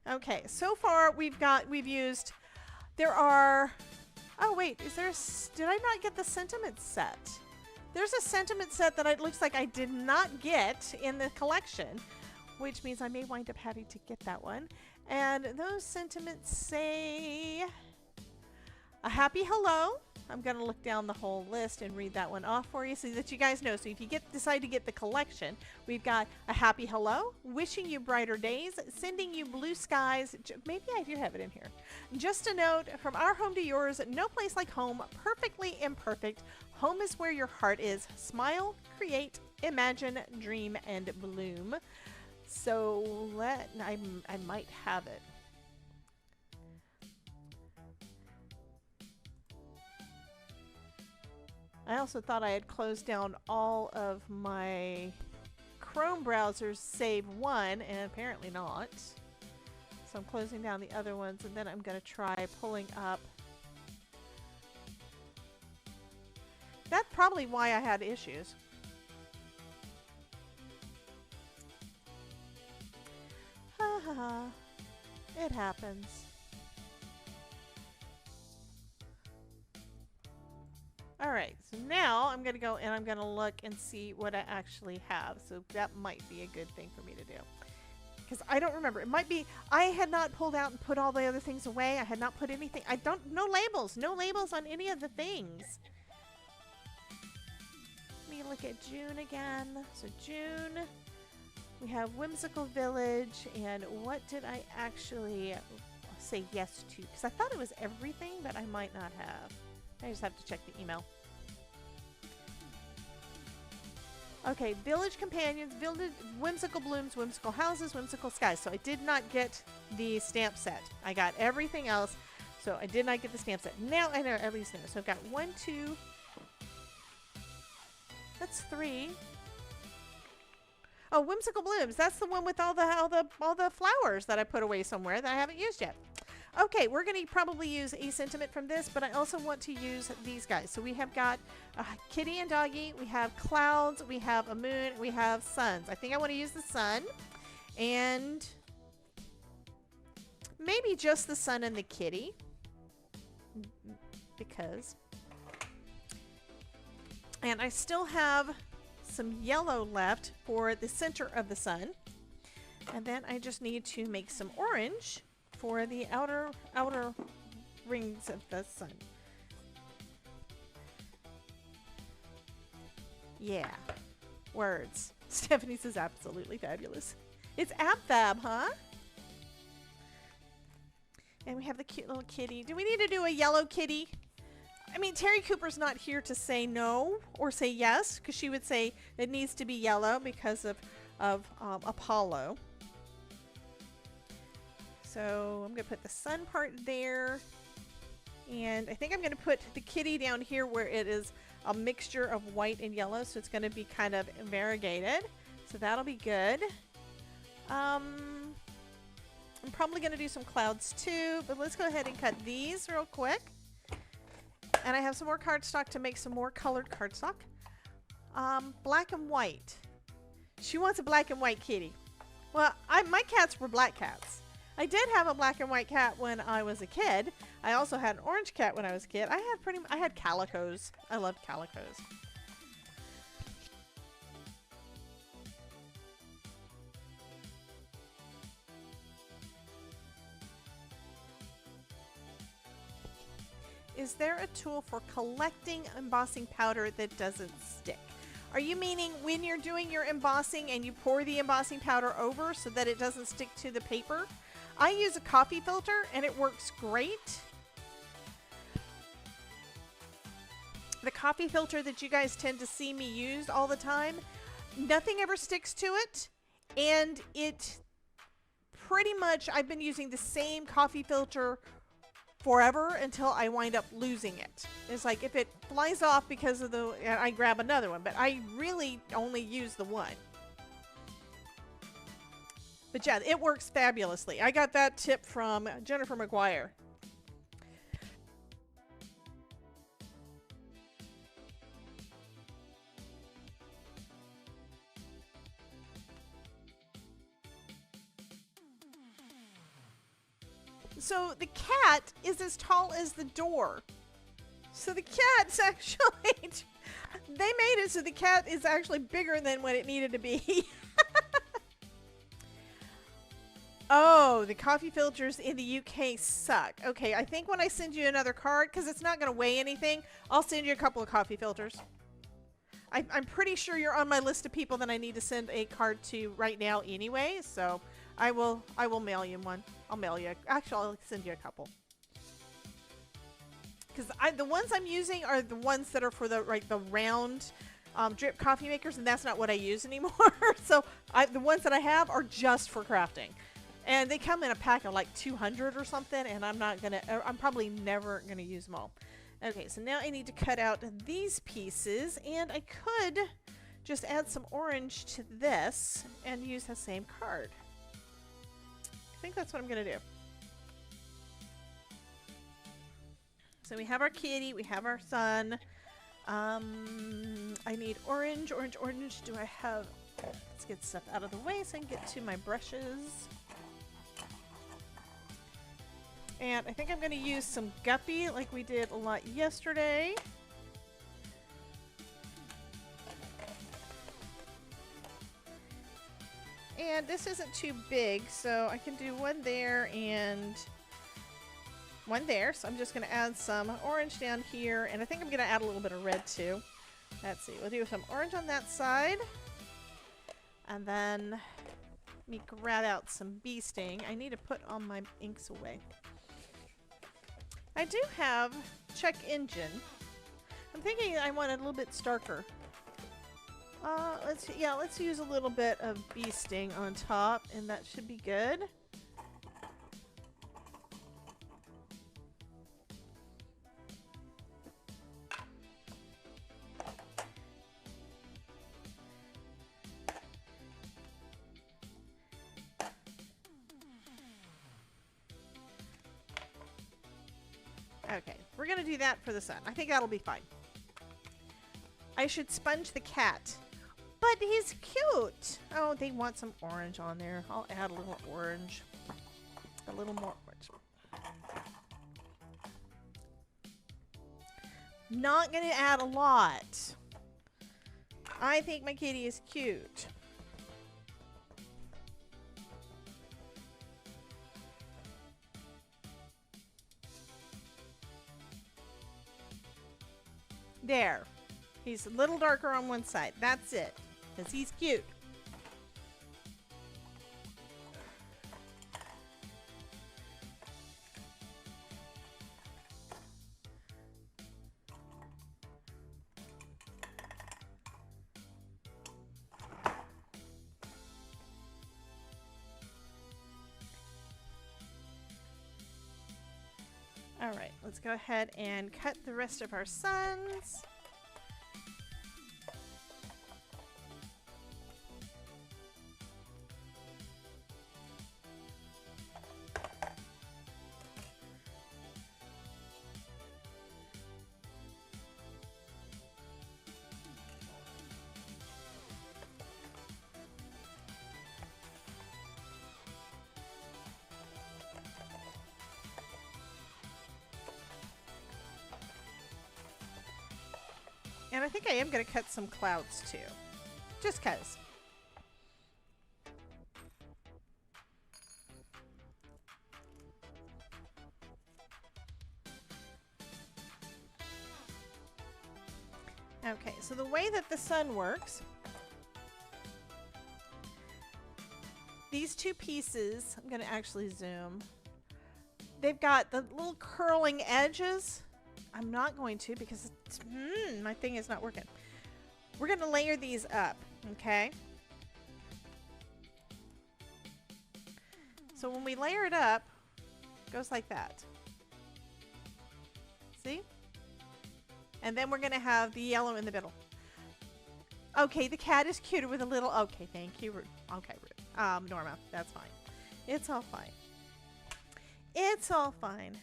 Okay, so far we've used, there are, oh wait, did I not get the sentiment set? There's a sentiment set that it looks like I did not get in the collection, which means I may wind up having to get that one. And those sentiments say, a happy hello. I'm going to look down the whole list and read that one off for you so that you guys know. So if you decide to get the collection, we've got a happy hello, wishing you brighter days, sending you blue skies. Maybe I do have it in here. Just a note, from our home to yours, no place like home, perfectly imperfect. Home is where your heart is. Smile, create, imagine, dream, and bloom. So I might have it. I also thought I had closed down all of my Chrome browsers save one, and apparently not. So I'm closing down the other ones, and then I'm going to try pulling up. That's probably why I had issues. Haha, it happens. Alright, so now I'm going to go and I'm going to look and see what I actually have. So that might be a good thing for me to do. Because I don't remember. It might be, I had not pulled out and put all the other things away. I had not put anything, no labels. No labels on any of the things. look at June again. So June, we have Whimsical Village, and what did I actually say yes to? Because I thought it was everything, but I might not have. I just have to check the email. Okay, Village Companions, Village, Whimsical Blooms, Whimsical Houses, Whimsical Skies. So I did not get the stamp set. I got everything else, so I did not get the stamp set. Now I know, at least know. So I've got 1, 2, that's 3. Oh, Whimsical Blooms. That's the one with all the flowers that I put away somewhere that I haven't used yet. Okay, we're going to probably use a sentiment from this, but I also want to use these guys. So we have got Kitty and Doggy, we have clouds, we have a moon, we have suns. I think I want to use the sun, and maybe just the sun and the kitty, because. And I still have some yellow left for the center of the sun, and then I just need to make some orange for the outer rings of the sun. Yeah, words. Stephanie says absolutely fabulous. It's AbFab, huh? And we have the cute little kitty. Do we need to do a yellow kitty? I mean, Terry Cooper's not here to say no or say yes, because she would say it needs to be yellow because of Apollo. So I'm going to put the sun part there. And I think I'm going to put the kitty down here where it is a mixture of white and yellow. So it's going to be kind of variegated. So that'll be good. I'm probably going to do some clouds too. But let's go ahead and cut these real quick. And I have some more cardstock to make some more colored cardstock. Black and white. She wants a black and white kitty. Well, my cats were black cats. I did have a black and white cat when I was a kid. I also had an orange cat when I was a kid. I had calicos. I loved calicos. Is there a tool for collecting embossing powder that doesn't stick? Are you meaning when you're doing your embossing and you pour the embossing powder over so that it doesn't stick to the paper? I use a coffee filter and it works great. The coffee filter that you guys tend to see me use all the time, nothing ever sticks to it, and it pretty much, I've been using the same coffee filter forever until I wind up losing it. It's like if it flies off because of I grab another one, but I really only use the one. But yeah, it works fabulously. I got that tip from Jennifer McGuire. So the cat is as tall as the door. So the cat's actually, they made it so the cat is actually bigger than what it needed to be. Oh, the coffee filters in the UK suck. Okay, I think when I send you another card, because it's not going to weigh anything, I'll send you a couple of coffee filters. I'm pretty sure you're on my list of people that I need to send a card to right now anyway, so I will mail you one. I'll mail you. Actually, I'll send you a couple. Because the ones I'm using are the ones that are for the round drip coffee makers, and that's not what I use anymore. So the ones that I have are just for crafting. And they come in a pack of like 200 or something, and I'm probably never gonna use them all. Okay, so now I need to cut out these pieces, and I could just add some orange to this and use the same card. I think that's what I'm gonna do. So we have our kitty, we have our sun. I need orange, orange, orange. Do I have, let's get stuff out of the way so I can get to my brushes. And I think I'm going to use some guppy like we did a lot yesterday. And this isn't too big, so I can do one there and one there. So I'm just going to add some orange down here, and I think I'm going to add a little bit of red too. Let's see. We'll do some orange on that side. And then let me grab out some bee sting. I need to put all my inks away. I do have check engine. I'm thinking I want it a little bit starker. Let's use a little bit of bee sting on top, and that should be good. Okay, we're gonna do that for the sun. I think that'll be fine. I should sponge the cat. But he's cute. Oh, they want some orange on there. I'll add a little orange. A little more orange. Not gonna add a lot. I think my kitty is cute. There. He's a little darker on one side. That's it. Because he's cute. All right, let's go ahead and cut the rest of our suns. And I think I am going to cut some clouds too. Just cuz. Okay, so the way that the sun works, these two pieces, I'm going to actually zoom. They've got the little curling edges. I'm not going to because my thing is not working. We're going to layer these up, okay? So when we layer it up, it goes like that. See? And then we're going to have the yellow in the middle. Okay, the cat is cuter with a little... Okay, thank you. Okay, Norma, that's fine. It's all fine. It's all fine.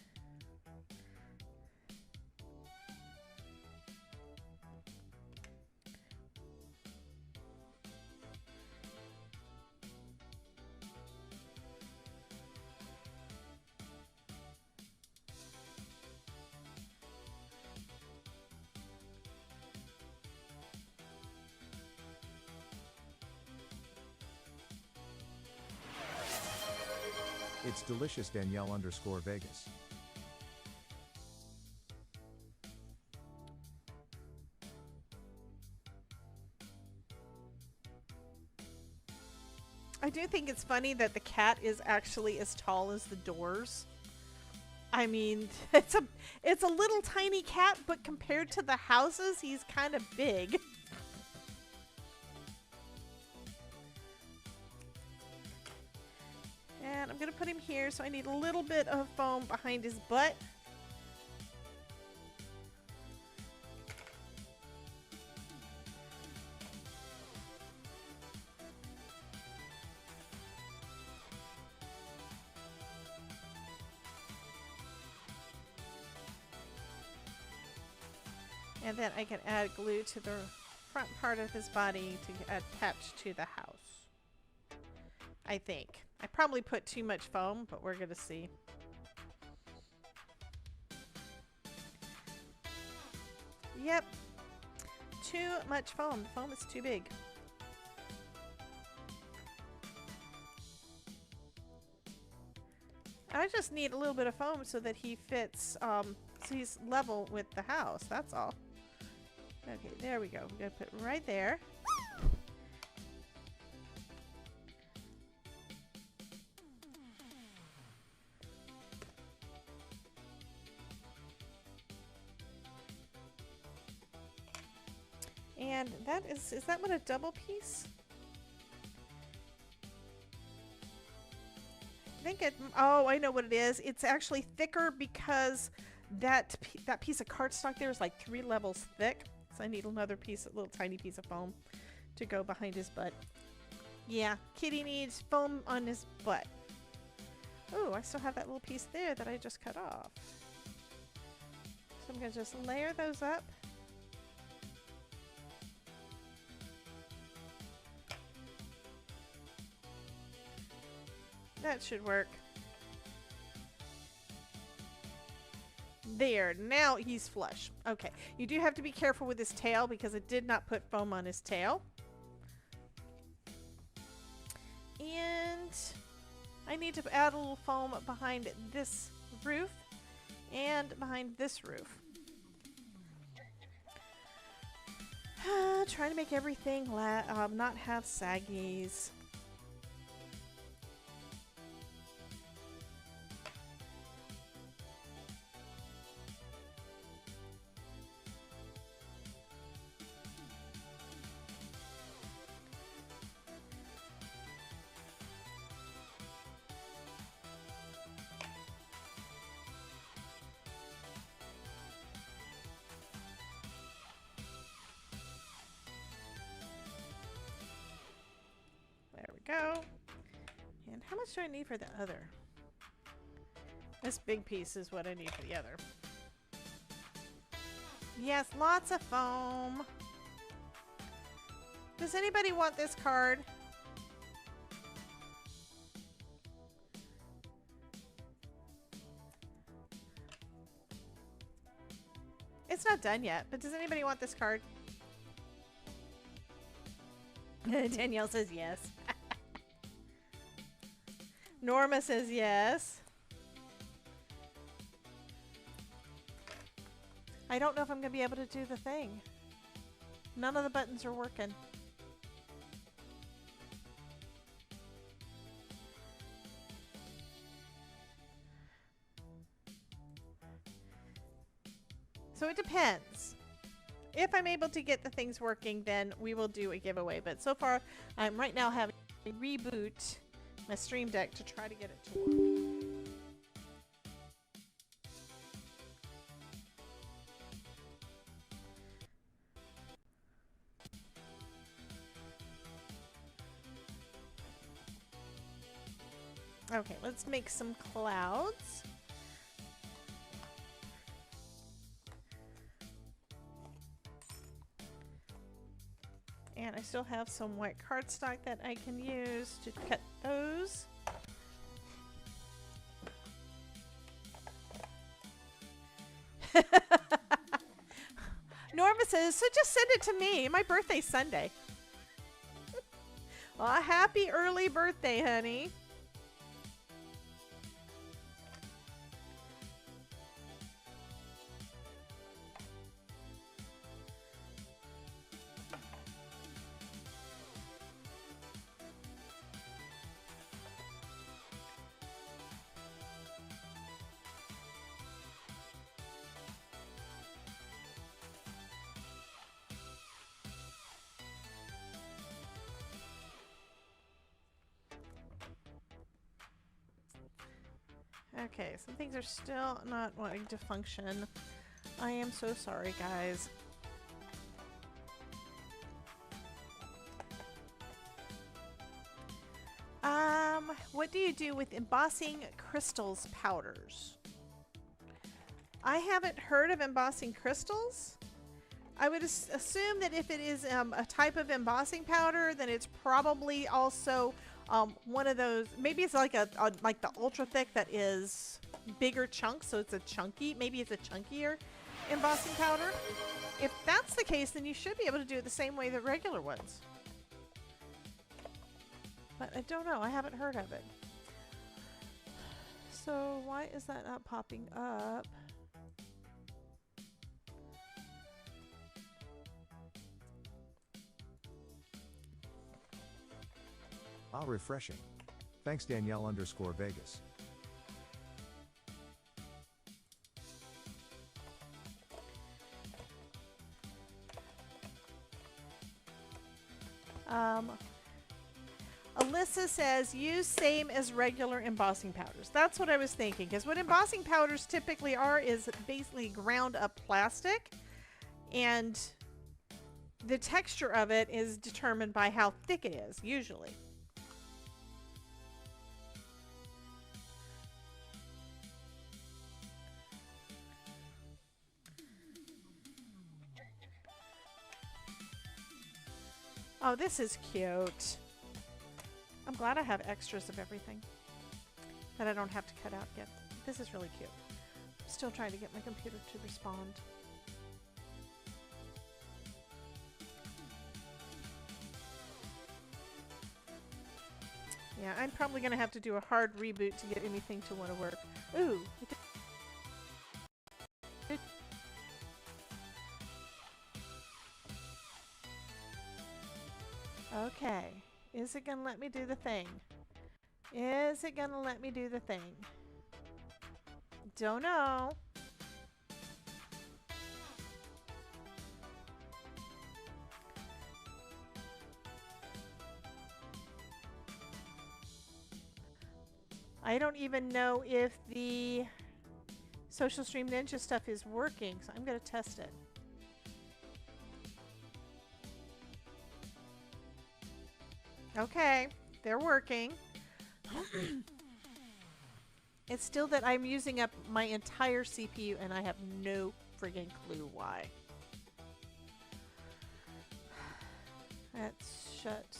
It's delicious Danielle_Vegas. I do think it's funny that the cat is actually as tall as the doors. I mean, it's a little tiny cat, but compared to the houses, he's kind of big. And I'm going to put him here, so I need a little bit of foam behind his butt. And then I can add glue to the front part of his body to attach to the house. I think. I probably put too much foam, but we're going to see. Yep. Too much foam. The foam is too big. I just need a little bit of foam so that he fits, so he's level with the house. That's all. Okay, there we go. We're gonna put it right there. And that is that what a double piece? I think it, oh, I know what it is. It's actually thicker because that piece of cardstock there is like 3 levels thick. So I need another piece, a little tiny piece of foam to go behind his butt. Yeah, Kitty needs foam on his butt. Oh, I still have that little piece there that I just cut off. So I'm gonna just layer those up. That should work. There, now he's flush. Okay, you do have to be careful with his tail because it did not put foam on his tail. And I need to add a little foam behind this roof and behind this roof. Trying to make everything not have saggies. Go. And how much do I need for the other? This big piece is what I need for the other. Yes, lots of foam. Does anybody want this card? It's not done yet, but does anybody want this card? Danielle says yes. Norma says yes. I don't know if I'm going to be able to do the thing. None of the buttons are working. So it depends. If I'm able to get the things working, then we will do a giveaway. But so far, I'm right now having to reboot my Stream Deck to try to get it to work. Okay, let's make some clouds. And I still have some white cardstock that I can use to cut those. Norma says, so just send it to me. My birthday's Sunday. Well, a happy early birthday, honey. Okay, some things are still not wanting to function. I am so sorry, guys. What do you do with embossing crystals powders? I haven't heard of embossing crystals. I would assume that if it is a type of embossing powder, then it's probably also one of those. Maybe it's like like the ultra thick that is bigger chunks, so it's a chunky. Maybe it's a chunkier embossing powder. If that's the case, then you should be able to do it the same way that regular ones. But I don't know. I haven't heard of it. So why is that not popping up? Ah, refreshing. Thanks Danielle_Vegas. Alyssa says, use same as regular embossing powders. That's what I was thinking, because what embossing powders typically are is basically ground up plastic, and the texture of it is determined by how thick it is, usually. Oh, this is cute. I'm glad I have extras of everything that I don't have to cut out yet. This is really cute. I'm still trying to get my computer to respond. Yeah, I'm probably going to have to do a hard reboot to get anything to want to work. Ooh. Okay. Is it going to let me do the thing? Is it going to let me do the thing? Don't know. I don't even know if the Social Stream Ninja stuff is working, so I'm going to test it. Okay, they're working. It's still that I'm using up my entire CPU and I have no friggin' clue why. Let's shut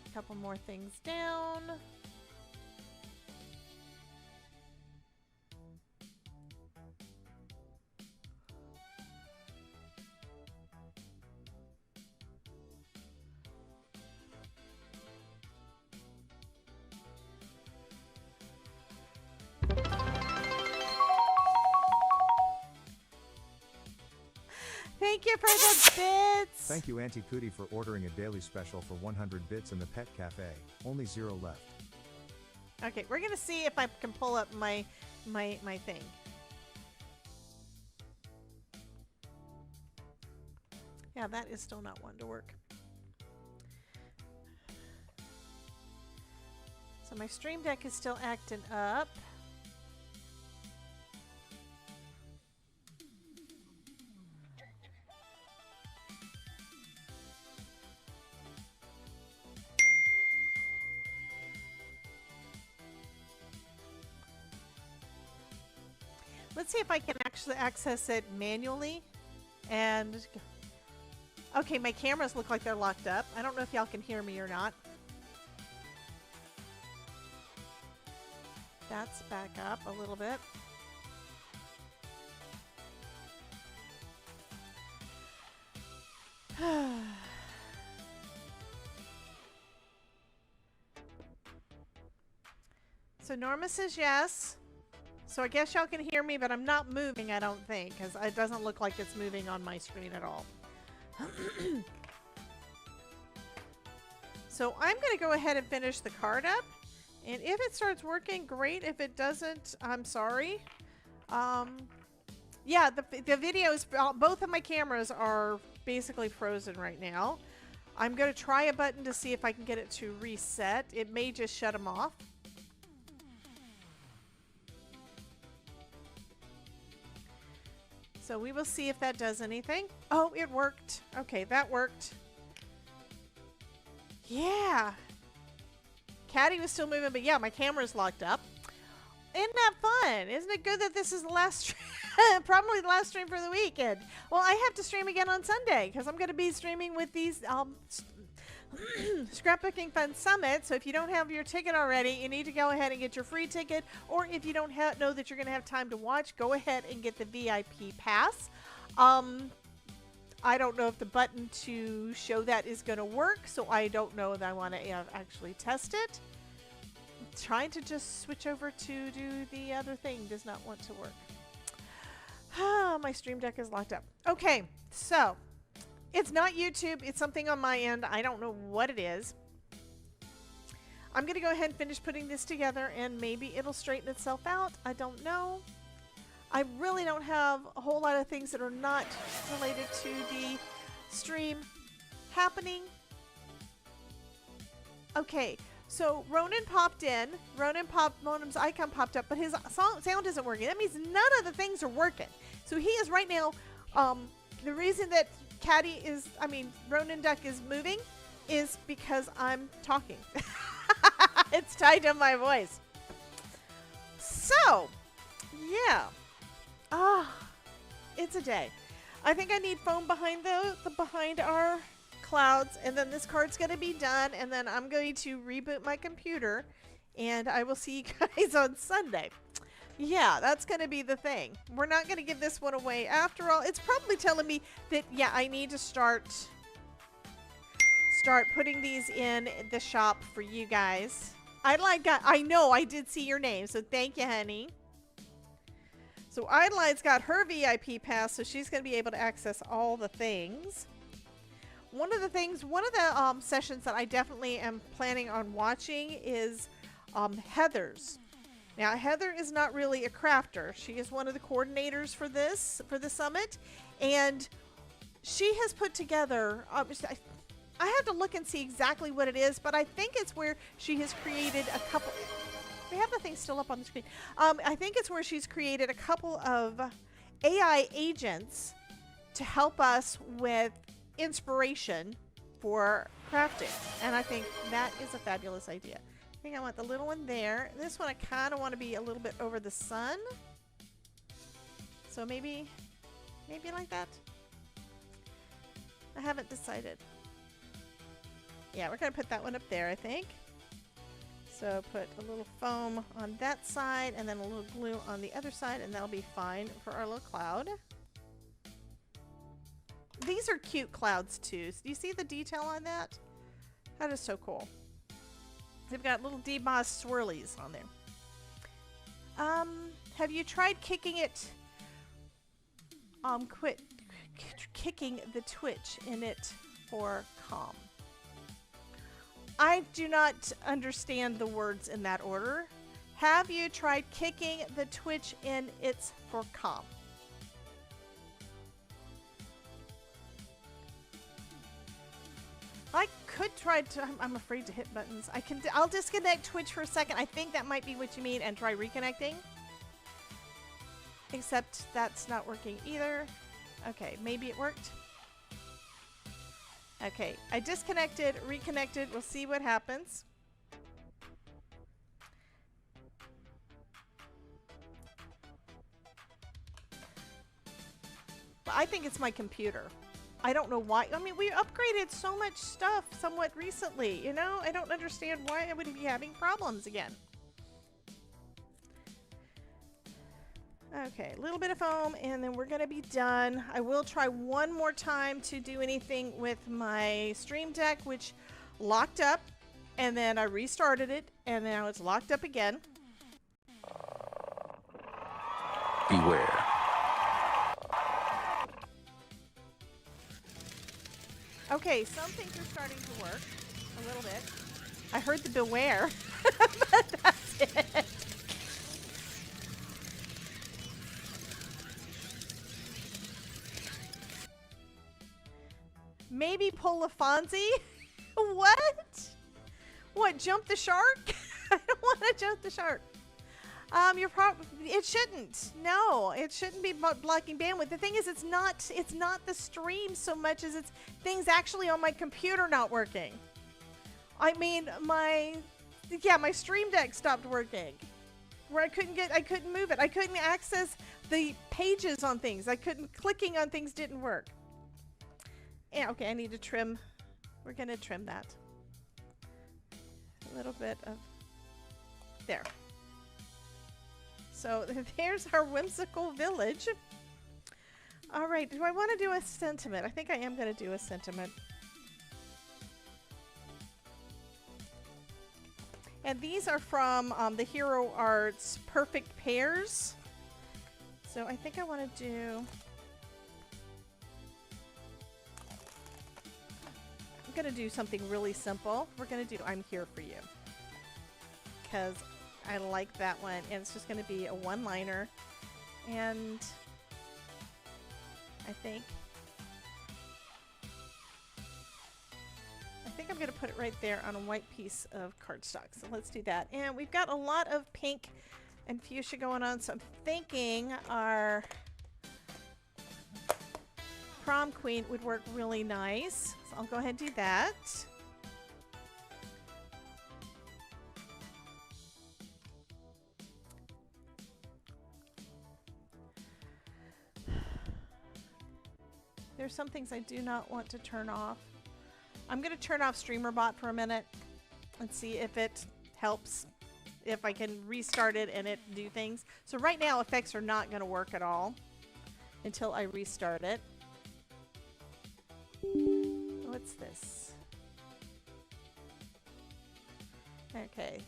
a couple more things down. Thank you for the bits! Thank you Auntie Cootie for ordering a daily special for 100 bits in the Pet Cafe. Only 0 left. Okay, we're gonna see if I can pull up my thing. Yeah, that is still not wanting to work. So my Stream Deck is still acting up. Let's see if I can actually access it manually. And okay, my cameras look like they're locked up. I don't know if y'all can hear me or not. That's back up a little bit. So Norma says yes. So I guess y'all can hear me, but I'm not moving, I don't think, because it doesn't look like it's moving on my screen at all. So I'm going to go ahead and finish the card up. And if it starts working, great. If it doesn't, I'm sorry. Yeah, the videos, both of my cameras are basically frozen right now. I'm going to try a button to see if I can get it to reset. It may just shut them off. So we will see if that does anything. Oh, it worked. Okay, that worked. Yeah. Caddy was still moving, but yeah, my camera's locked up. Isn't that fun? Isn't it good that this is the last probably the last stream for the weekend? Well, I have to stream again on Sunday because I'm going to be streaming with these Scrapbooking Fun Summit. So if you don't have your ticket already, you need to go ahead and get your free ticket. Or if you don't know that you're going to have time to watch, go ahead and get the VIP pass. I don't know if the button to show that is going to work, so I don't know if I want to actually test it. I'm trying to just switch over to do the other thing. Does not want to work. My Stream Deck is locked up. Okay, so it's not YouTube. It's something on my end. I don't know what it is. I'm going to go ahead and finish putting this together, and maybe it'll straighten itself out. I don't know. I really don't have a whole lot of things that are not related to the stream happening. Okay, so Ronan popped in. Monum's icon popped up, but his sound isn't working. That means none of the things are working. So he is right now, the reason that Ronan Duck is moving is because I'm talking. It's tied to my voice. So, yeah. It's a day. I think I need foam behind behind our clouds, and then this card's going to be done, and then I'm going to reboot my computer, and I will see you guys on Sunday. Yeah, that's going to be the thing. We're not going to give this one away. After all, it's probably telling me that, yeah, I need to start putting these in the shop for you guys. I know I did see your name, so thank you, honey. So Ideline's got her VIP pass, so she's going to be able to access all the things. One of the sessions that I definitely am planning on watching is Heather's. Now, Heather is not really a crafter. She is one of the coordinators for the summit, and she has put together. I have to look and see exactly what it is, but I think it's where she has created a couple. We have the thing still up on the screen. I think it's where she's created a couple of AI agents to help us with inspiration for crafting, and I think that is a fabulous idea. I think I want the little one there. This one I kind of want to be a little bit over the sun, so maybe like that. I haven't decided. Yeah, we're gonna put that one up there, I think. So put a little foam on that side and then a little glue on the other side, and that'll be fine for our little cloud. These are cute clouds too. Do you see the detail on that? That is so cool. They've got little debossed swirlies on there. Have you tried kicking it? Quit kicking the Twitch in it for calm. I do not understand the words in that order. Have you tried kicking the Twitch in its for calm? I could try to. I'm afraid to hit buttons. I'll disconnect Twitch for a second. I think that might be what you mean, and try reconnecting. Except that's not working either. Okay, maybe it worked. Okay, I disconnected, reconnected. We'll see what happens. But I think it's my computer. I don't know why. I mean, we upgraded so much stuff somewhat recently, you know? I don't understand why I would be having problems again. Okay, a little bit of foam, and then we're going to be done. I will try one more time to do anything with my Stream Deck, which locked up, and then I restarted it, and now it's locked up again. Beware. Okay, some things are starting to work a little bit. I heard the beware, but that's it. Maybe pull a Fonzie? What? What, jump the shark? I don't want to jump the shark. It shouldn't. No, it shouldn't be blocking bandwidth. The thing is, it's not the stream so much as it's things actually on my computer not working. I mean, my Stream Deck stopped working. Where I couldn't move it. I couldn't access the pages on things. Clicking on things didn't work. Yeah, okay, I need to trim. We're gonna trim that. A little bit of there. So there's our whimsical village. All right, do I want to do a sentiment? I think I am going to do a sentiment. And these are from the Hero Arts Perfect Pairs. So I think I want to do... I'm going to do something really simple. We're going to do I'm Here For You. because I like that one. And it's just going to be a one-liner. And I think I'm going to put it right there on a white piece of cardstock. So let's do that. And we've got a lot of pink and fuchsia going on. So I'm thinking our prom queen would work really nice. So I'll go ahead and do that. There's some things I do not want to turn off. I'm going to turn off StreamerBot for a minute and see if it helps, if I can restart it and it do things. So right now effects are not going to work at all until I restart it. What's this? Okay.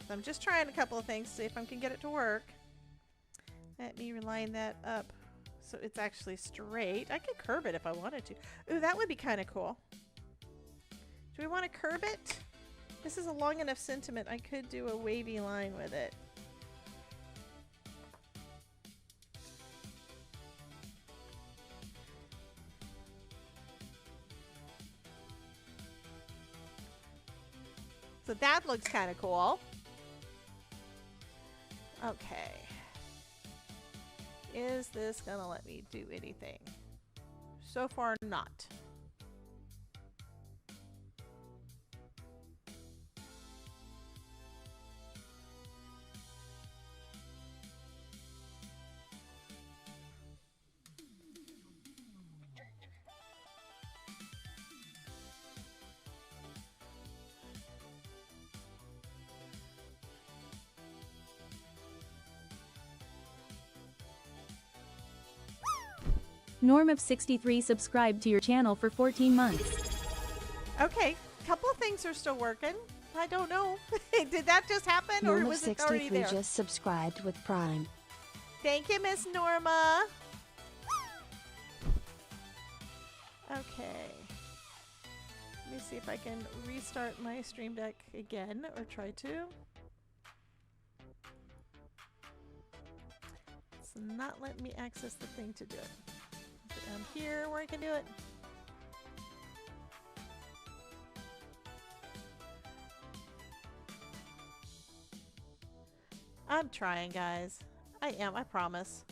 So I'm just trying a couple of things to see if I can get it to work. Let me line that up so it's actually straight. I could curve it if I wanted to. Ooh, that would be kind of cool. Do we want to curve it? This is a long enough sentiment. I could do a wavy line with it. So that looks kind of cool. Okay. Is this gonna let me do anything? So far, not. Norm of 63 subscribed to your channel for 14 months. Okay, a couple of things are still working. I don't know. Did that just happen or Norm of was it already 63 there? just subscribed with Prime. Thank you, Miss Norma. Okay. Let me see if I can restart my Stream Deck again or try to. It's not letting me access the thing to do it. Is it down here where I can do it? I'm trying, guys. I am, I promise.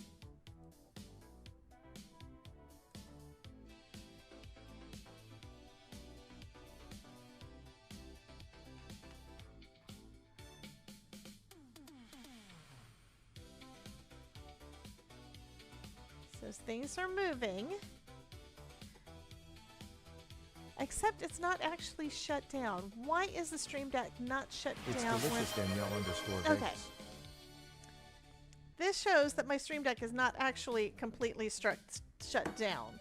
So things are moving. Except it's not actually shut down. Why is the Stream Deck not shut It's down? delicious, Danielle_Vegas. Okay. This shows that my Stream Deck is not actually completely shut down.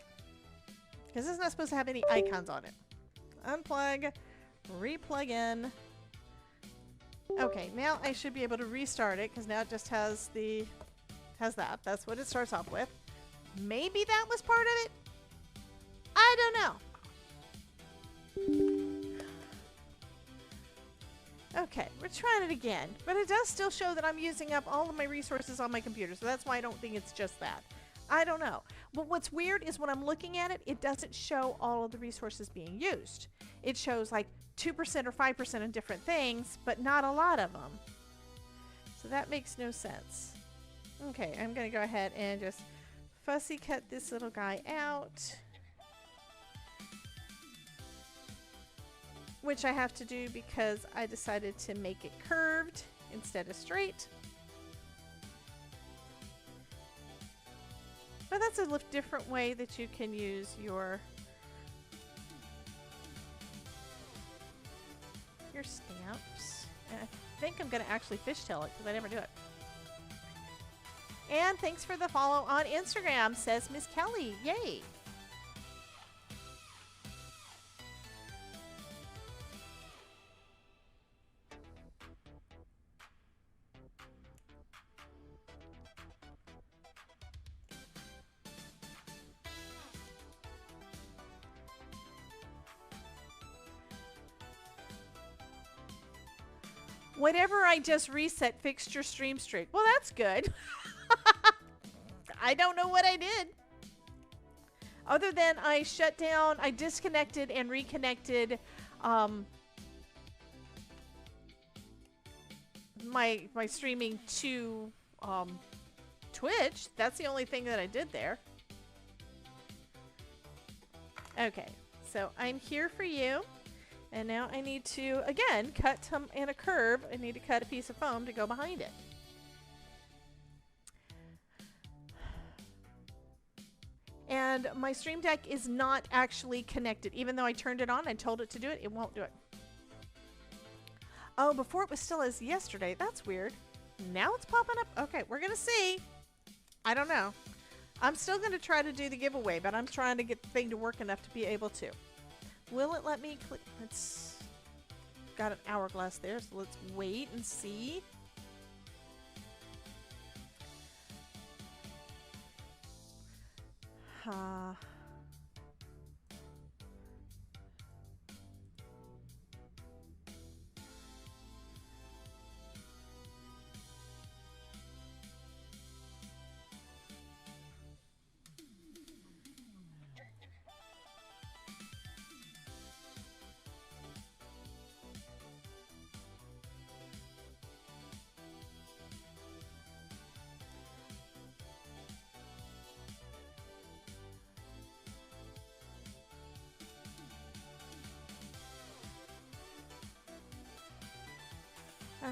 Because this is not supposed to have any icons on it. Unplug, replug in. Okay, now I should be able to restart it because now it just has that. That's what it starts off with. Maybe that was part of it? I don't know. Okay, we're trying it again, but it does still show that I'm using up all of my resources on my computer, so that's why I don't think it's just that. I don't know. But what's weird is when I'm looking at it, it doesn't show all of the resources being used. It shows like 2% or 5% in different things, but not a lot of them. So that makes no sense. Okay, I'm going to go ahead and just fussy cut this little guy out. Which I have to do because I decided to make it curved instead of straight. But that's a different way that you can use your stamps. And I think I'm going to actually fishtail it because I never do it. And thanks for the follow on Instagram, says Miss Kelly. Yay! Whatever I just reset fixed your stream streak. Well, that's good. I don't know what I did. Other than I shut down, I disconnected and reconnected my streaming to Twitch. That's the only thing that I did there. Okay, so I'm here for you. And now I need to, again, cut some in a curve. I need to cut a piece of foam to go behind it. And my Stream Deck is not actually connected. Even though I turned it on, I told it to do it, it won't do it. Oh, before it was still as yesterday. That's weird. Now it's popping up. Okay, we're going to see. I don't know. I'm still going to try to do the giveaway, but I'm trying to get the thing to work enough to be able to. Will it let me click? It's got an hourglass there, so let's wait and see.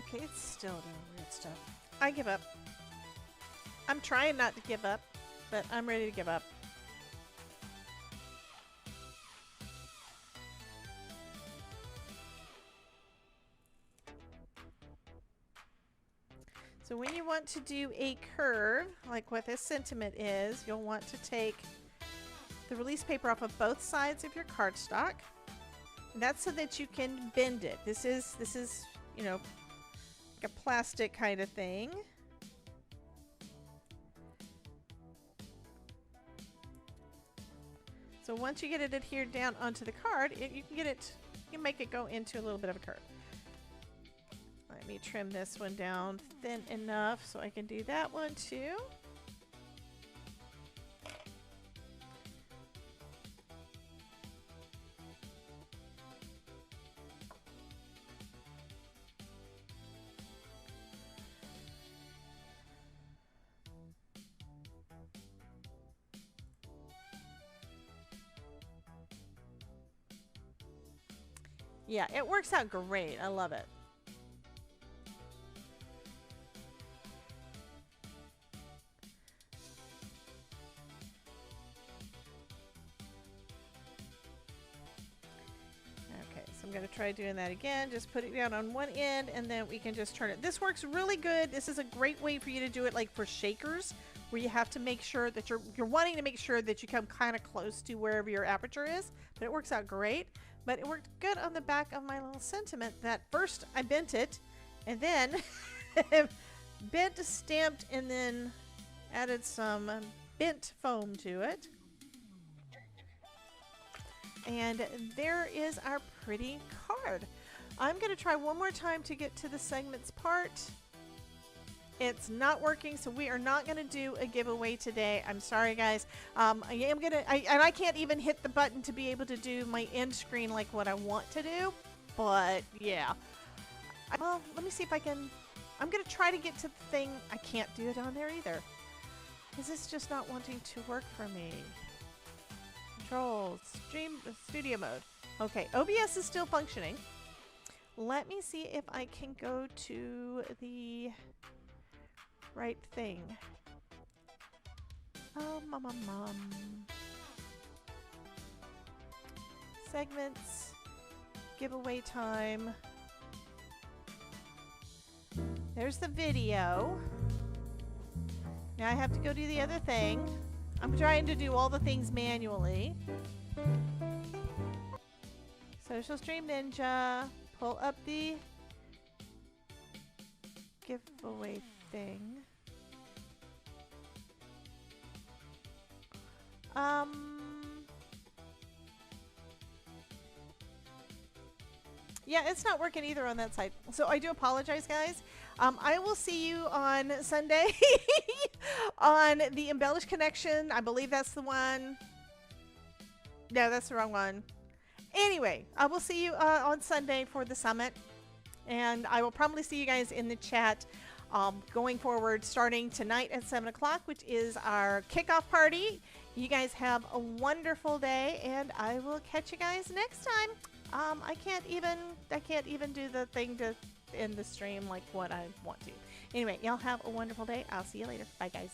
Okay, it's still doing weird stuff. I give up. I'm trying not to give up, but I'm ready to give up. So when you want to do a curve, like what this sentiment is, you'll want to take the release paper off of both sides of your cardstock. And that's so that you can bend it. This is, you know, like a plastic kind of thing. So once you get it adhered down onto the card, you can make it go into a little bit of a curve. Let me trim this one down thin enough so I can do that one too. Yeah, it works out great. I love it. Okay, so I'm going to try doing that again. Just put it down on one end and then we can just turn it. This works really good. This is a great way for you to do it like for shakers, where you have to make sure that you're wanting to make sure that you come kind of close to wherever your aperture is, but it works out great. But it worked good on the back of my little sentiment that first I bent it and then bent, stamped, and then added some bent foam to it. And there is our pretty card. I'm going to try one more time to get to the segments part. It's not working, so we are not going to do a giveaway today. I'm sorry, guys. I can't even hit the button to be able to do my end screen like what I want to do. But yeah. Well, let me see if I can. I'm going to try to get to the thing. I can't do it on there either. Is this just not wanting to work for me? Controls, studio mode. Okay, OBS is still functioning. Let me see if I can go to the right thing. Segments, giveaway time. There's the video. Now I have to go do the other thing. I'm trying to do all the things manually. Social Stream Ninja. Pull up the giveaway thing. Yeah, it's not working either on that side. So I do apologize, guys. I will see you on Sunday on the Embellished Connection. I believe that's the one. No, that's the wrong one. Anyway, I will see you on Sunday for the summit. And I will probably see you guys in the chat going forward, starting tonight at 7 o'clock, which is our kickoff party. You guys have a wonderful day, and I will catch you guys next time. I can't even do the thing to end the stream like what I want to. Anyway, y'all have a wonderful day. I'll see you later. Bye, guys.